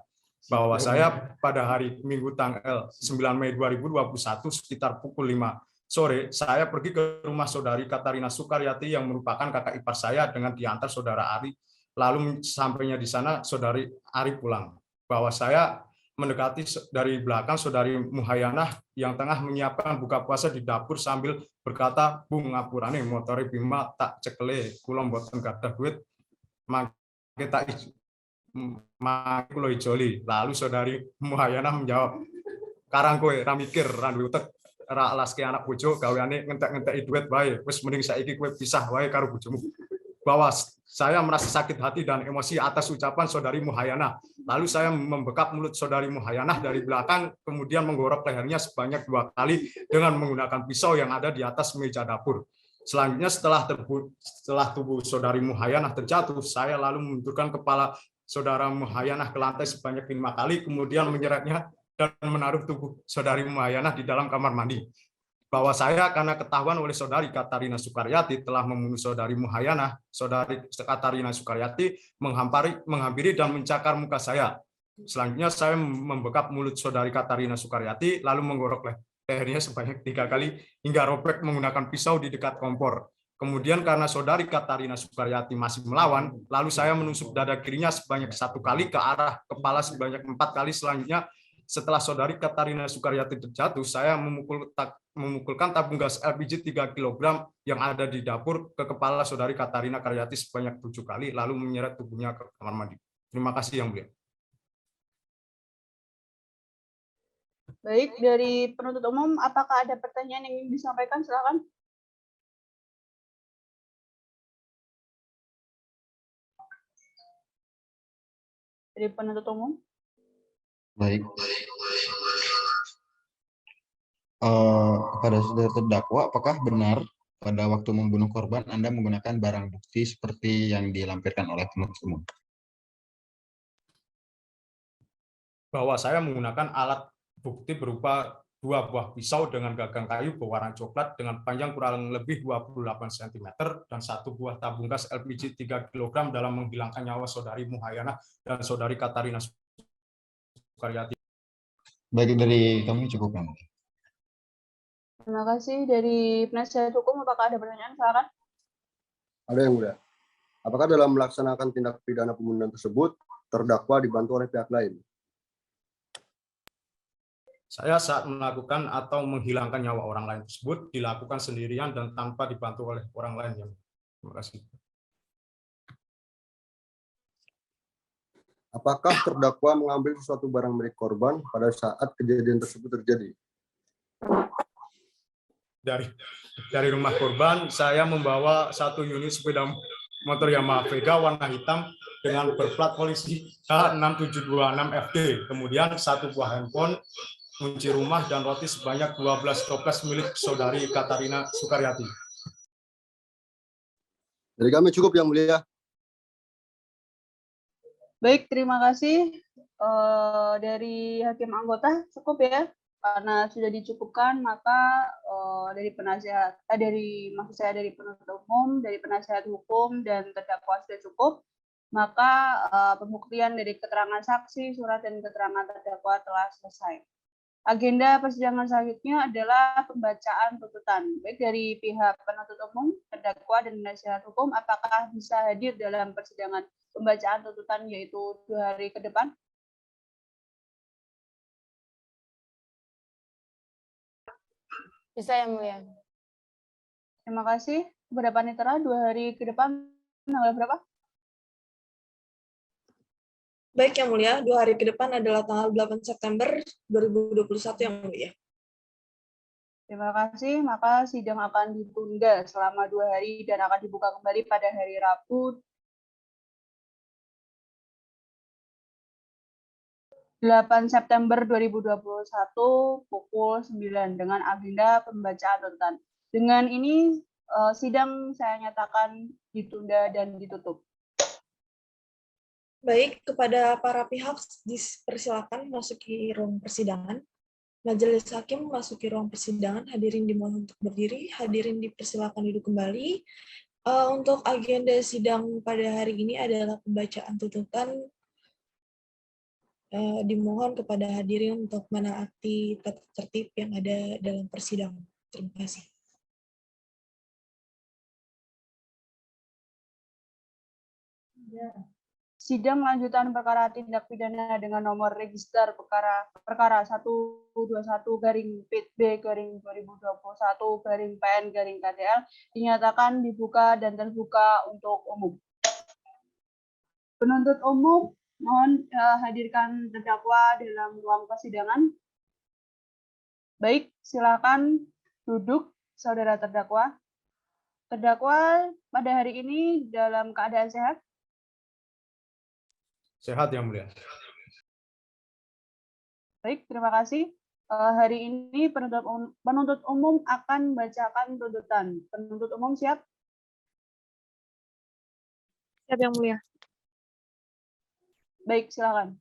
Bahwa saya pada hari Minggu tanggal 9 Mei 2021 sekitar pukul 5 sore, saya pergi ke rumah saudari Katarina Sukaryati yang merupakan kakak ipar saya dengan diantar saudara Ari. Lalu sampainya di sana saudari Ari pulang. Bahwa saya mendekati dari belakang saudari Muhayanah yang tengah menyiapkan buka puasa di dapur sambil berkata, "Bung ngapurane motori Bima tak cekele, kula mboten gadah duit, mangke tak kulo ijoli." Lalu saudari Muhayanah menjawab, "Karang kowe ra mikir, ra duwe utek, ra laske anak bojo gaweane ngentek-ngenteki duit wae, wis mending saiki kowe pisah wae karo bojomu." Bahwa saya merasa sakit hati dan emosi atas ucapan saudari Muhayanah. Lalu saya membekap mulut saudari Muhayanah dari belakang, kemudian menggorok lehernya sebanyak 2 kali dengan menggunakan pisau yang ada di atas meja dapur. Selanjutnya setelah tubuh saudari Muhayanah terjatuh, saya lalu membenturkan kepala saudara Muhayanah ke lantai sebanyak 5 kali, kemudian menyeretnya dan menaruh tubuh saudari Muhayanah di dalam kamar mandi. Bahwa saya karena ketahuan oleh saudari Katarina Sukaryati telah membunuh saudari Muhayanah, saudari Katarina Sukaryati menghampiri dan mencakar muka saya. Selanjutnya saya membekap mulut saudari Katarina Sukaryati lalu menggorok lehernya sebanyak 3 kali hingga robek menggunakan pisau di dekat kompor. Kemudian karena saudari Katarina Sukaryati masih melawan, lalu saya menusuk dada kirinya sebanyak 1 kali ke arah kepala sebanyak 4 kali. Selanjutnya setelah saudari Katarina Sukaryati terjatuh, saya memukulkan tabung gas LPG 3 kg yang ada di dapur ke kepala saudari Katarina Sukaryati sebanyak 7 kali, lalu menyeret tubuhnya ke kamar mandi. Terima kasih Yang Mulia. Baik, dari penuntut umum, apakah ada pertanyaan yang ingin disampaikan? Silakan. Dari penuntut umum. Baik. Kepada saudara terdakwa, apakah benar pada waktu membunuh korban Anda menggunakan barang bukti seperti yang dilampirkan oleh penuntut umum? Bahwa saya menggunakan alat bukti berupa 2 buah pisau dengan gagang kayu berwarna coklat dengan panjang kurang lebih 28 cm dan 1 buah tabung gas LPG 3 kg dalam menghilangkan nyawa saudari Muhayanah dan saudari Katarina Sukaryati. Baik, dari kami cukup. Terima kasih. Dari penasihat hukum, apakah ada pertanyaan? Silakan. Ada Yang Mulia. Apakah dalam melaksanakan tindak pidana pembunuhan tersebut terdakwa dibantu oleh pihak lain? Saya saat melakukan atau menghilangkan nyawa orang lain tersebut dilakukan sendirian dan tanpa dibantu oleh orang lain. Terima kasih. Apakah terdakwa mengambil sesuatu barang milik korban pada saat kejadian tersebut terjadi? Dari rumah korban, saya membawa 1 unit sepeda motor Yamaha Vega warna hitam dengan berplat polisi H6726FD. Kemudian 1 buah handphone, kunci rumah, dan roti sebanyak 12 toples milik saudari Katarina Sukaryati. Dari kami cukup Yang Mulia. Baik, terima kasih. Dari hakim anggota cukup ya, karena sudah dicukupkan maka dari penasihat, maksud saya dari penuntut umum, dari penasihat hukum dan terdakwa sudah cukup, maka pembuktian dari keterangan saksi, surat dan keterangan terdakwa telah selesai. Agenda persidangan selanjutnya adalah pembacaan tuntutan, baik dari pihak penuntut umum, terdakwa, dan penasihat hukum. Apakah bisa hadir dalam persidangan pembacaan tuntutan yaitu 2 hari ke depan? Bisa Yang Mulia. Terima kasih. Kepada Panitera, 2 hari ke depan tanggal berapa? Baik Yang Mulia, 2 hari ke depan adalah tanggal 8 September 2021 Yang Mulia. Terima kasih. Maka sidang akan ditunda selama 2 hari dan akan dibuka kembali pada hari Rabu 8 September 2021 pukul 9 dengan agenda pembacaan tuntutan. Dengan ini sidang saya nyatakan ditunda dan ditutup. Baik, kepada para pihak dipersilakan masuki ruang persidangan. Majelis hakim memasuki ruang persidangan, hadirin dimohon untuk berdiri, hadirin dipersilakan duduk kembali. Untuk agenda sidang pada hari ini adalah pembacaan tuntutan. Dimohon kepada hadirin untuk menaati tata tertib yang ada dalam persidangan. Terima kasih. Sidang lanjutan perkara tindak pidana dengan nomor register perkara 121-B/2021-PN-KTL dinyatakan dibuka dan terbuka untuk umum. Penuntut umum, mohon hadirkan terdakwa dalam ruang persidangan. Baik, silakan duduk, saudara terdakwa. Terdakwa pada hari ini dalam keadaan sehat? Sehat Yang Mulia. Baik, terima kasih. Hari ini penuntut umum akan membacakan tuntutan. Penuntut umum siap? Siap Yang Mulia. Baik, silakan.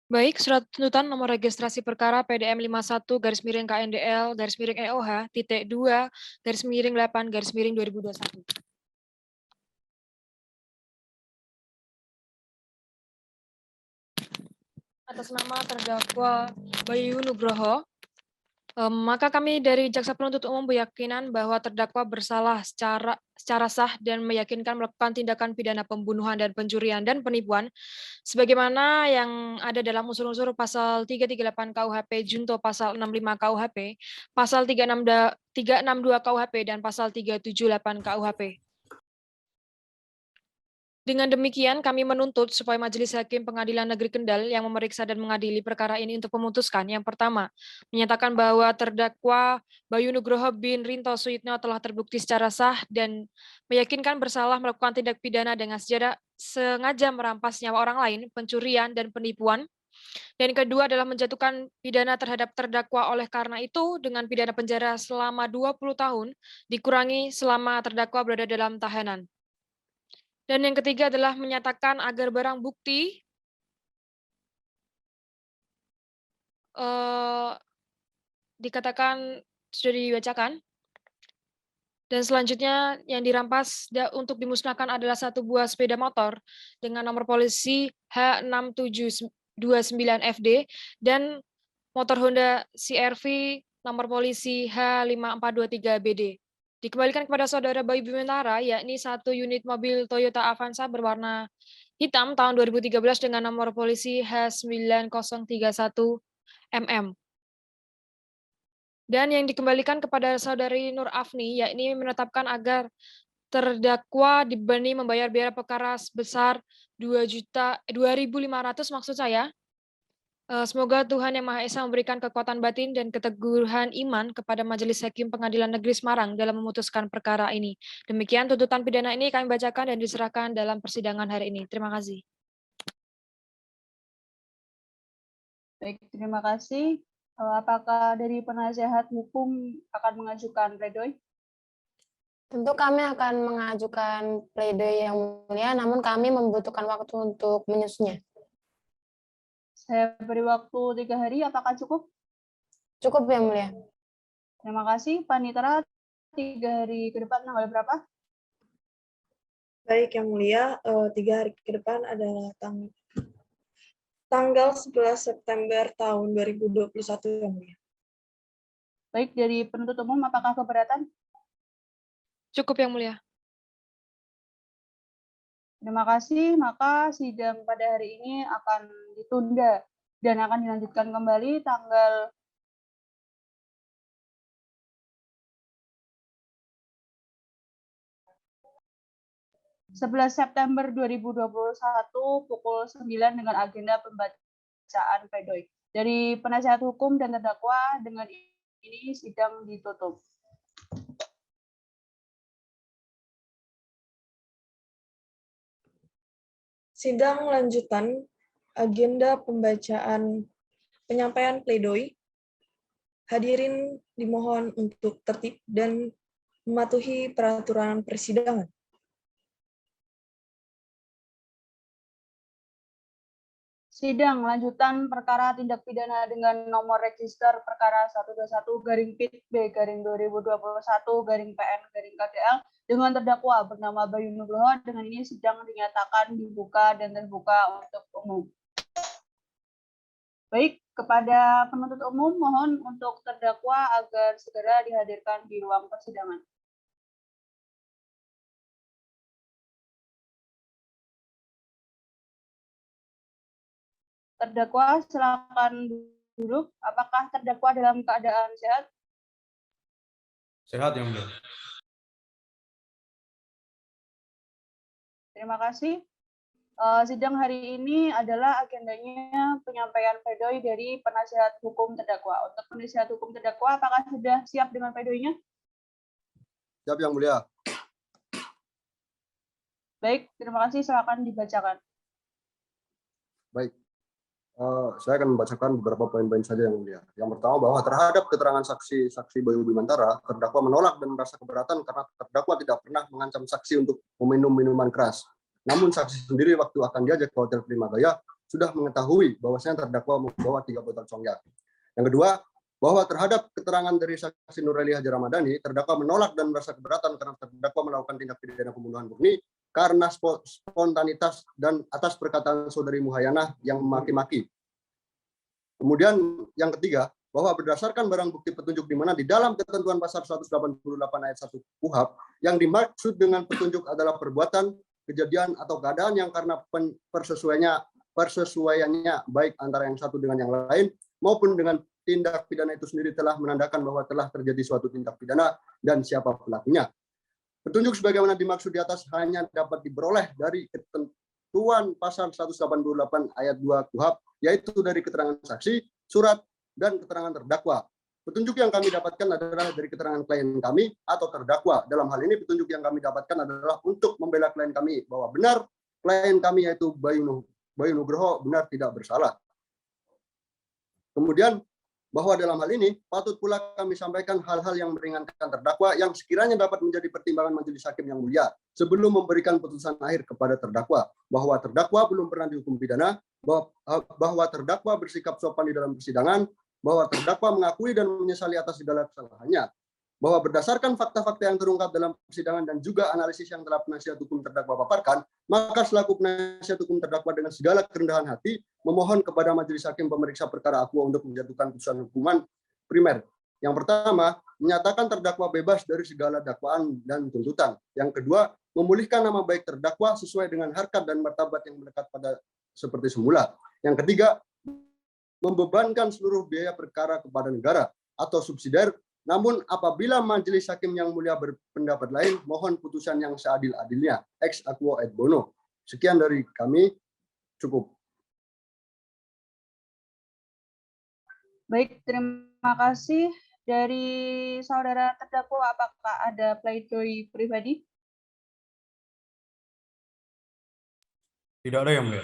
Baik, surat tuntutan nomor registrasi perkara PDM 51-KNDL-EOH-2-8-2021. Atas nama terdakwa Bayu Nugroho, maka kami dari Jaksa Penuntut Umum berkeyakinan bahwa terdakwa bersalah secara sah dan meyakinkan melakukan tindakan pidana pembunuhan dan pencurian dan penipuan sebagaimana yang ada dalam unsur-unsur pasal 338 KUHP junto pasal 65 KUHP, pasal 362 KUHP dan pasal 378 KUHP. Dengan demikian, kami menuntut supaya Majelis Hakim Pengadilan Negeri Kendal yang memeriksa dan mengadili perkara ini untuk memutuskan. Yang pertama, menyatakan bahwa terdakwa Bayu Nugroho bin Rinto Suyitno telah terbukti secara sah dan meyakinkan bersalah melakukan tindak pidana dengan sengaja merampas nyawa orang lain, pencurian, dan penipuan. Dan kedua adalah menjatuhkan pidana terhadap terdakwa oleh karena itu dengan pidana penjara selama 20 tahun dikurangi selama terdakwa berada dalam tahanan. Dan yang ketiga adalah menyatakan agar barang bukti dikatakan sudah dibacakan. Dan selanjutnya yang dirampas untuk dimusnahkan adalah 1 buah sepeda motor dengan nomor polisi H6729FD dan motor Honda CR-V nomor polisi H5423BD. Dikembalikan kepada saudara Bayu Bimantara, yakni 1 unit mobil Toyota Avanza berwarna hitam tahun 2013 dengan nomor polisi H9031MM. Dan yang dikembalikan kepada saudari Nur Afni, yakni menetapkan agar terdakwa dibebani membayar biaya perkara sebesar 2.500.000 maksud saya. Semoga Tuhan Yang Maha Esa memberikan kekuatan batin dan keteguhan iman kepada Majelis Hakim Pengadilan Negeri Semarang dalam memutuskan perkara ini. Demikian tuntutan pidana ini kami bacakan dan diserahkan dalam persidangan hari ini. Terima kasih. Baik, terima kasih. Apakah dari penasihat hukum akan mengajukan pledoi? Tentu kami akan mengajukan pledoi yang mulia, namun kami membutuhkan waktu untuk menyusunnya. Saya beri waktu 3 hari, apakah cukup? Cukup yang mulia. Terima kasih. Panitera, 3 hari ke depan tanggal berapa? Baik, Yang Mulia, 3 hari ke depan adalah tanggal 11 September tahun 2021, Yang Mulia. Baik, dari penuntut umum, apakah keberatan? Cukup Yang Mulia. Terima kasih, maka sidang pada hari ini akan ditunda dan akan dilanjutkan kembali tanggal 11 September 2021 pukul 9 dengan agenda pembacaan pledoi. Dari penasihat hukum dan terdakwa, dengan ini sidang ditutup. Sidang lanjutan agenda pembacaan penyampaian pledoi. Hadirin dimohon untuk tertib dan mematuhi peraturan persidangan. Sidang lanjutan perkara tindak pidana dengan nomor register perkara 121-PIT-2021-PN-KDL dengan terdakwa bernama Bayu Nugroho. Dengan ini sidang dinyatakan dibuka dan terbuka untuk umum. Baik, kepada penuntut umum mohon untuk terdakwa agar segera dihadirkan di ruang persidangan. Terdakwa, silakan duduk. Apakah terdakwa dalam keadaan sehat? Sehat Yang Mulia. Terima kasih. Sidang hari ini adalah agendanya penyampaian pledoi dari penasihat hukum terdakwa. Untuk penasihat hukum terdakwa, apakah sudah siap dengan pledoinya? Siap Yang Mulia. Baik, terima kasih. Silakan dibacakan. Baik. Saya akan membacakan beberapa poin-poin saja Yang Mulia. Yang pertama, bahwa terhadap keterangan saksi Bayu Bimantara, terdakwa menolak dan merasa keberatan karena terdakwa tidak pernah mengancam saksi untuk meminum minuman keras. Namun saksi sendiri waktu akan diajak ke Hotel Primagaya sudah mengetahui bahwasanya terdakwa membawa 3 botol congyak. Yang kedua, bahwa terhadap keterangan dari saksi Nureli Hajar Ramadhani, terdakwa menolak dan merasa keberatan karena terdakwa melakukan tindak pidana pembunuhan murni karena spontanitas dan atas perkataan saudari Muhayanah yang memaki-maki. Kemudian yang ketiga, bahwa berdasarkan barang bukti petunjuk di mana di dalam ketentuan pasal 188 ayat 1 KUHP, yang dimaksud dengan petunjuk adalah perbuatan, kejadian, atau keadaan yang karena persesuaiannya baik antara yang satu dengan yang lain, maupun dengan tindak pidana itu sendiri telah menandakan bahwa telah terjadi suatu tindak pidana dan siapa pelakunya. Petunjuk sebagaimana dimaksud di atas hanya dapat diperoleh dari ketentuan pasal 188 ayat 2 KUHP, yaitu dari keterangan saksi, surat, dan keterangan terdakwa. Petunjuk yang kami dapatkan adalah dari keterangan klien kami atau terdakwa. Dalam hal ini petunjuk yang kami dapatkan adalah untuk membela klien kami bahwa benar klien kami yaitu Bayu Nugroho benar tidak bersalah. Kemudian bahwa dalam hal ini patut pula kami sampaikan hal-hal yang meringankan terdakwa yang sekiranya dapat menjadi pertimbangan majelis hakim yang mulia sebelum memberikan putusan akhir kepada terdakwa, bahwa terdakwa belum pernah dihukum pidana, bahwa terdakwa bersikap sopan di dalam persidangan, bahwa terdakwa mengakui dan menyesali atas segala kesalahannya, bahwa berdasarkan fakta-fakta yang terungkap dalam persidangan dan juga analisis yang telah penasihat hukum terdakwa paparkan, maka selaku penasihat hukum terdakwa dengan segala kerendahan hati memohon kepada majelis hakim pemeriksa perkara Aqua untuk menjatuhkan putusan hukuman primer. Yang pertama, menyatakan terdakwa bebas dari segala dakwaan dan tuntutan. Yang kedua, memulihkan nama baik terdakwa sesuai dengan harkat dan martabat yang melekat pada seperti semula. Yang ketiga, membebankan seluruh biaya perkara kepada negara atau subsidiar. Namun apabila majelis hakim yang mulia berpendapat lain, mohon putusan yang seadil-adilnya. Ex aequo et bono. Sekian dari kami, cukup. Baik, terima kasih. Dari saudara terdakwa, apakah ada pledoi pribadi? Tidak ada Yang Mulia.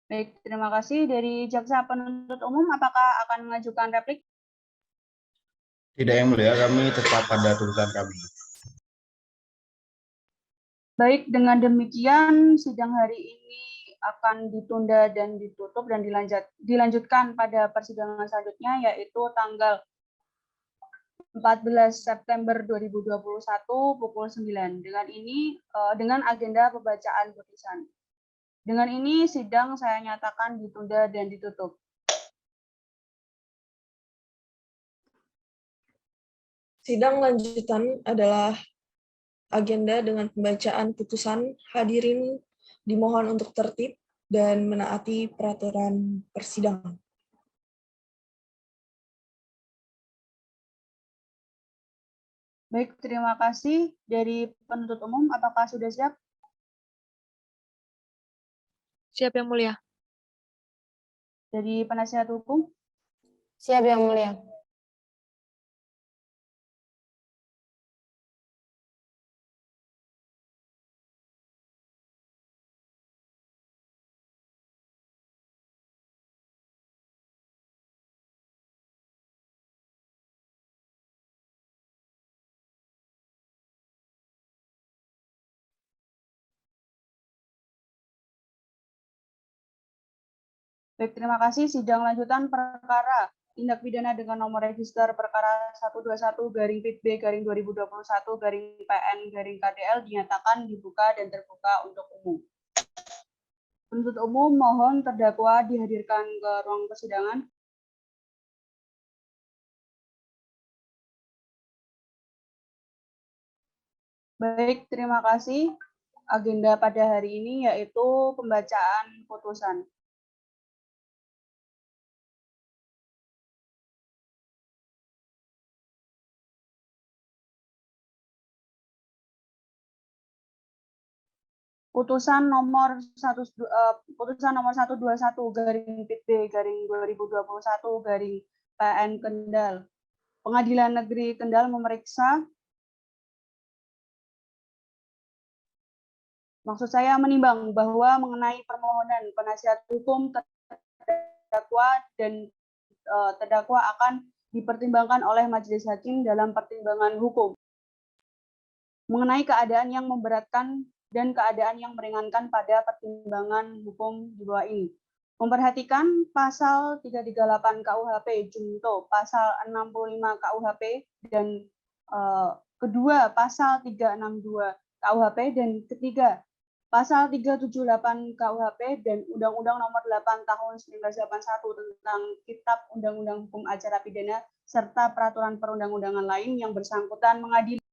Baik, terima kasih. Dari jaksa penuntut umum, apakah akan mengajukan replik? Tidak Yang Mulia, kami tetap pada tuntutan kami. Baik, dengan demikian sidang hari ini akan ditunda dan ditutup dan dilanjutkan pada persidangan selanjutnya, yaitu tanggal 14 September 2021 pukul 9. Dengan agenda pembacaan putusan. Dengan ini sidang saya nyatakan ditunda dan ditutup. Sidang lanjutan adalah agenda dengan pembacaan putusan. Hadirin dimohon untuk tertib dan menaati peraturan persidangan. Baik, terima kasih. Dari penuntut umum, apakah sudah siap? Siap, Yang Mulia. Dari penasihat hukum? Siap, Yang Mulia. Baik, terima kasih. Sidang lanjutan perkara tindak pidana dengan nomor register perkara 121-2021-PN-KDL dinyatakan dibuka dan terbuka untuk umum. Penuntut umum mohon terdakwa dihadirkan ke ruang persidangan. Baik, terima kasih. Agenda pada hari ini yaitu pembacaan putusan. Putusan nomor 121/2021/PN Kendal. Pengadilan Negeri Kendal memeriksa, menimbang bahwa mengenai permohonan penasihat hukum terdakwa dan terdakwa akan dipertimbangkan oleh majelis hakim dalam pertimbangan hukum. Mengenai keadaan yang memberatkan dan keadaan yang meringankan pada pertimbangan hukum di bawah ini. Memperhatikan pasal 338 KUHP Junto, pasal 65 KUHP, dan kedua pasal 362 KUHP, dan ketiga pasal 378 KUHP dan Undang-Undang Nomor 8 Tahun 1981 tentang Kitab Undang-Undang Hukum Acara Pidana serta peraturan perundang-undangan lain yang bersangkutan mengadili.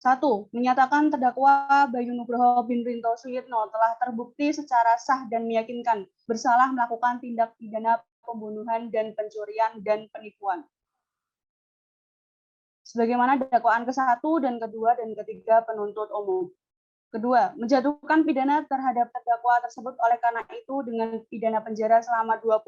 1. Menyatakan terdakwa Bayu Nugroho bin Rinto Suyitno telah terbukti secara sah dan meyakinkan bersalah melakukan tindak pidana pembunuhan dan pencurian dan penipuan. Sebagaimana dakwaan ke-1 dan kedua dan ketiga penuntut umum. Kedua, menjatuhkan pidana terhadap terdakwa tersebut oleh karena itu dengan pidana penjara selama 20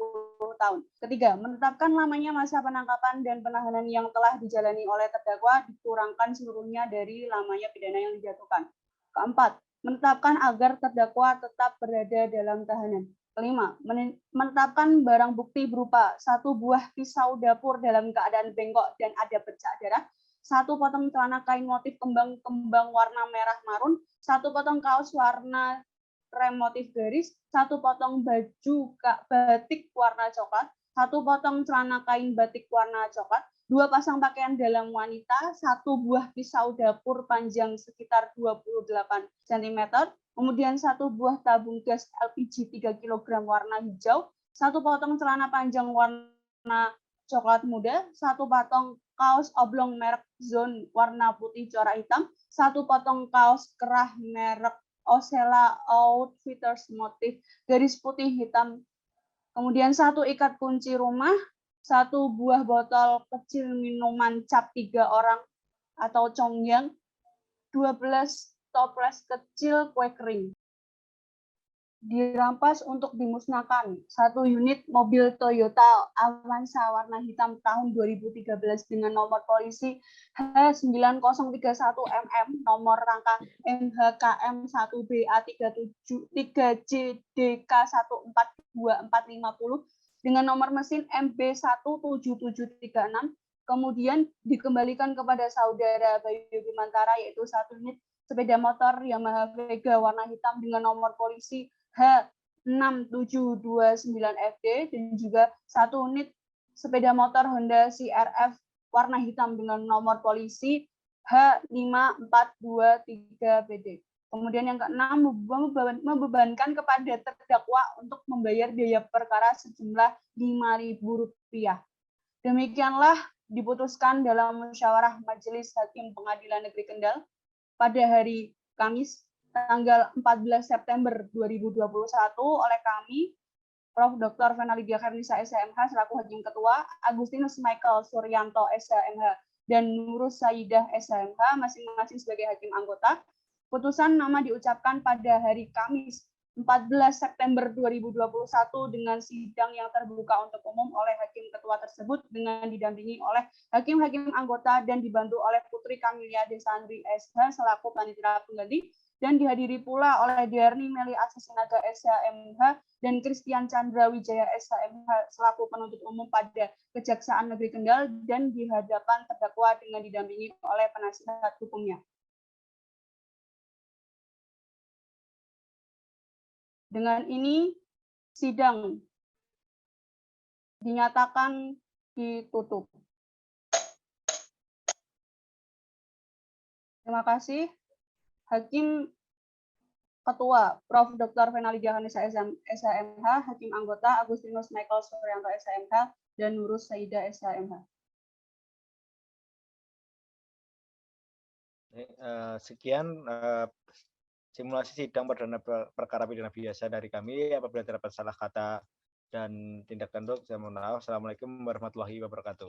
tahun. Ketiga, menetapkan lamanya masa penangkapan dan penahanan yang telah dijalani oleh terdakwa dikurangkan seluruhnya dari lamanya pidana yang dijatuhkan. Keempat, menetapkan agar terdakwa tetap berada dalam tahanan. Kelima, menetapkan barang bukti berupa 1 buah pisau dapur dalam keadaan bengkok dan ada bercak darah, 1 potong celana kain motif kembang warna merah marun, 1 potong kaos warna krem motif garis, 1 potong baju batik warna coklat, 1 potong celana kain batik warna coklat, 2 pasang pakaian dalam wanita, 1 buah pisau dapur panjang sekitar 28 cm, kemudian 1 buah tabung gas LPG 3 kg warna hijau, 1 potong celana panjang warna coklat muda, 1 potong kaos oblong merek Zone warna putih corak hitam, 1 potong kaos kerah merek Osella Outfitters motif garis putih hitam, kemudian 1 ikat kunci rumah, 1 buah botol kecil minuman cap 3 orang atau congyang, 12 toples kecil kue kering. Dirampas untuk dimusnahkan 1 unit mobil Toyota Avanza warna hitam tahun 2013 dengan nomor polisi H9031MM nomor rangka MHKM 1BA3JDK142450 dengan nomor mesin MB17736, kemudian dikembalikan kepada saudara Bayu Bimantara yaitu 1 unit sepeda motor Yamaha Vega warna hitam dengan nomor polisi H6729FD dan juga 1 unit sepeda motor Honda CRF warna hitam dengan nomor polisi H5423PD. Kemudian yang keenam, membebankan kepada terdakwa untuk membayar biaya perkara sejumlah Rp5.000. Demikianlah diputuskan dalam musyawarah Majelis Hakim Pengadilan Negeri Kendal pada hari Kamis tanggal 14 September 2021 oleh kami, Prof. Dr. Vena Lydia Khairunisa, SHMH selaku Hakim Ketua, Agustinus Michael Suryanto, SHMH, dan Nurus Saidah, SHMH, masing-masing sebagai Hakim Anggota. Putusan nama diucapkan pada hari Kamis 14 September 2021 dengan sidang yang terbuka untuk umum oleh Hakim Ketua tersebut dengan didampingi oleh Hakim-Hakim Anggota dan dibantu oleh Putri Kamilia Desandri SH selaku Panitia Pengganti dan dihadiri pula oleh Diarni Meli Asesinaga SHMH dan Christian Chandra Wijaya SHMH selaku penuntut umum pada Kejaksaan Negeri Kendal dan di hadapan terdakwa dengan didampingi oleh penasihat hukumnya. Dengan ini, sidang dinyatakan ditutup. Terima kasih. Hakim Ketua, Prof. Dr. Vena Lydia Khairunisa, SHMH, Hakim Anggota Agustinus Michael Suryanto, SHMH, dan Nurus Saidah, SHMH. Sekian simulasi sidang perdana perkara pidana biasa dari kami. Apabila terdapat salah kata dan tindak tanduk, saya mohon maaf. Assalamualaikum warahmatullahi wabarakatuh.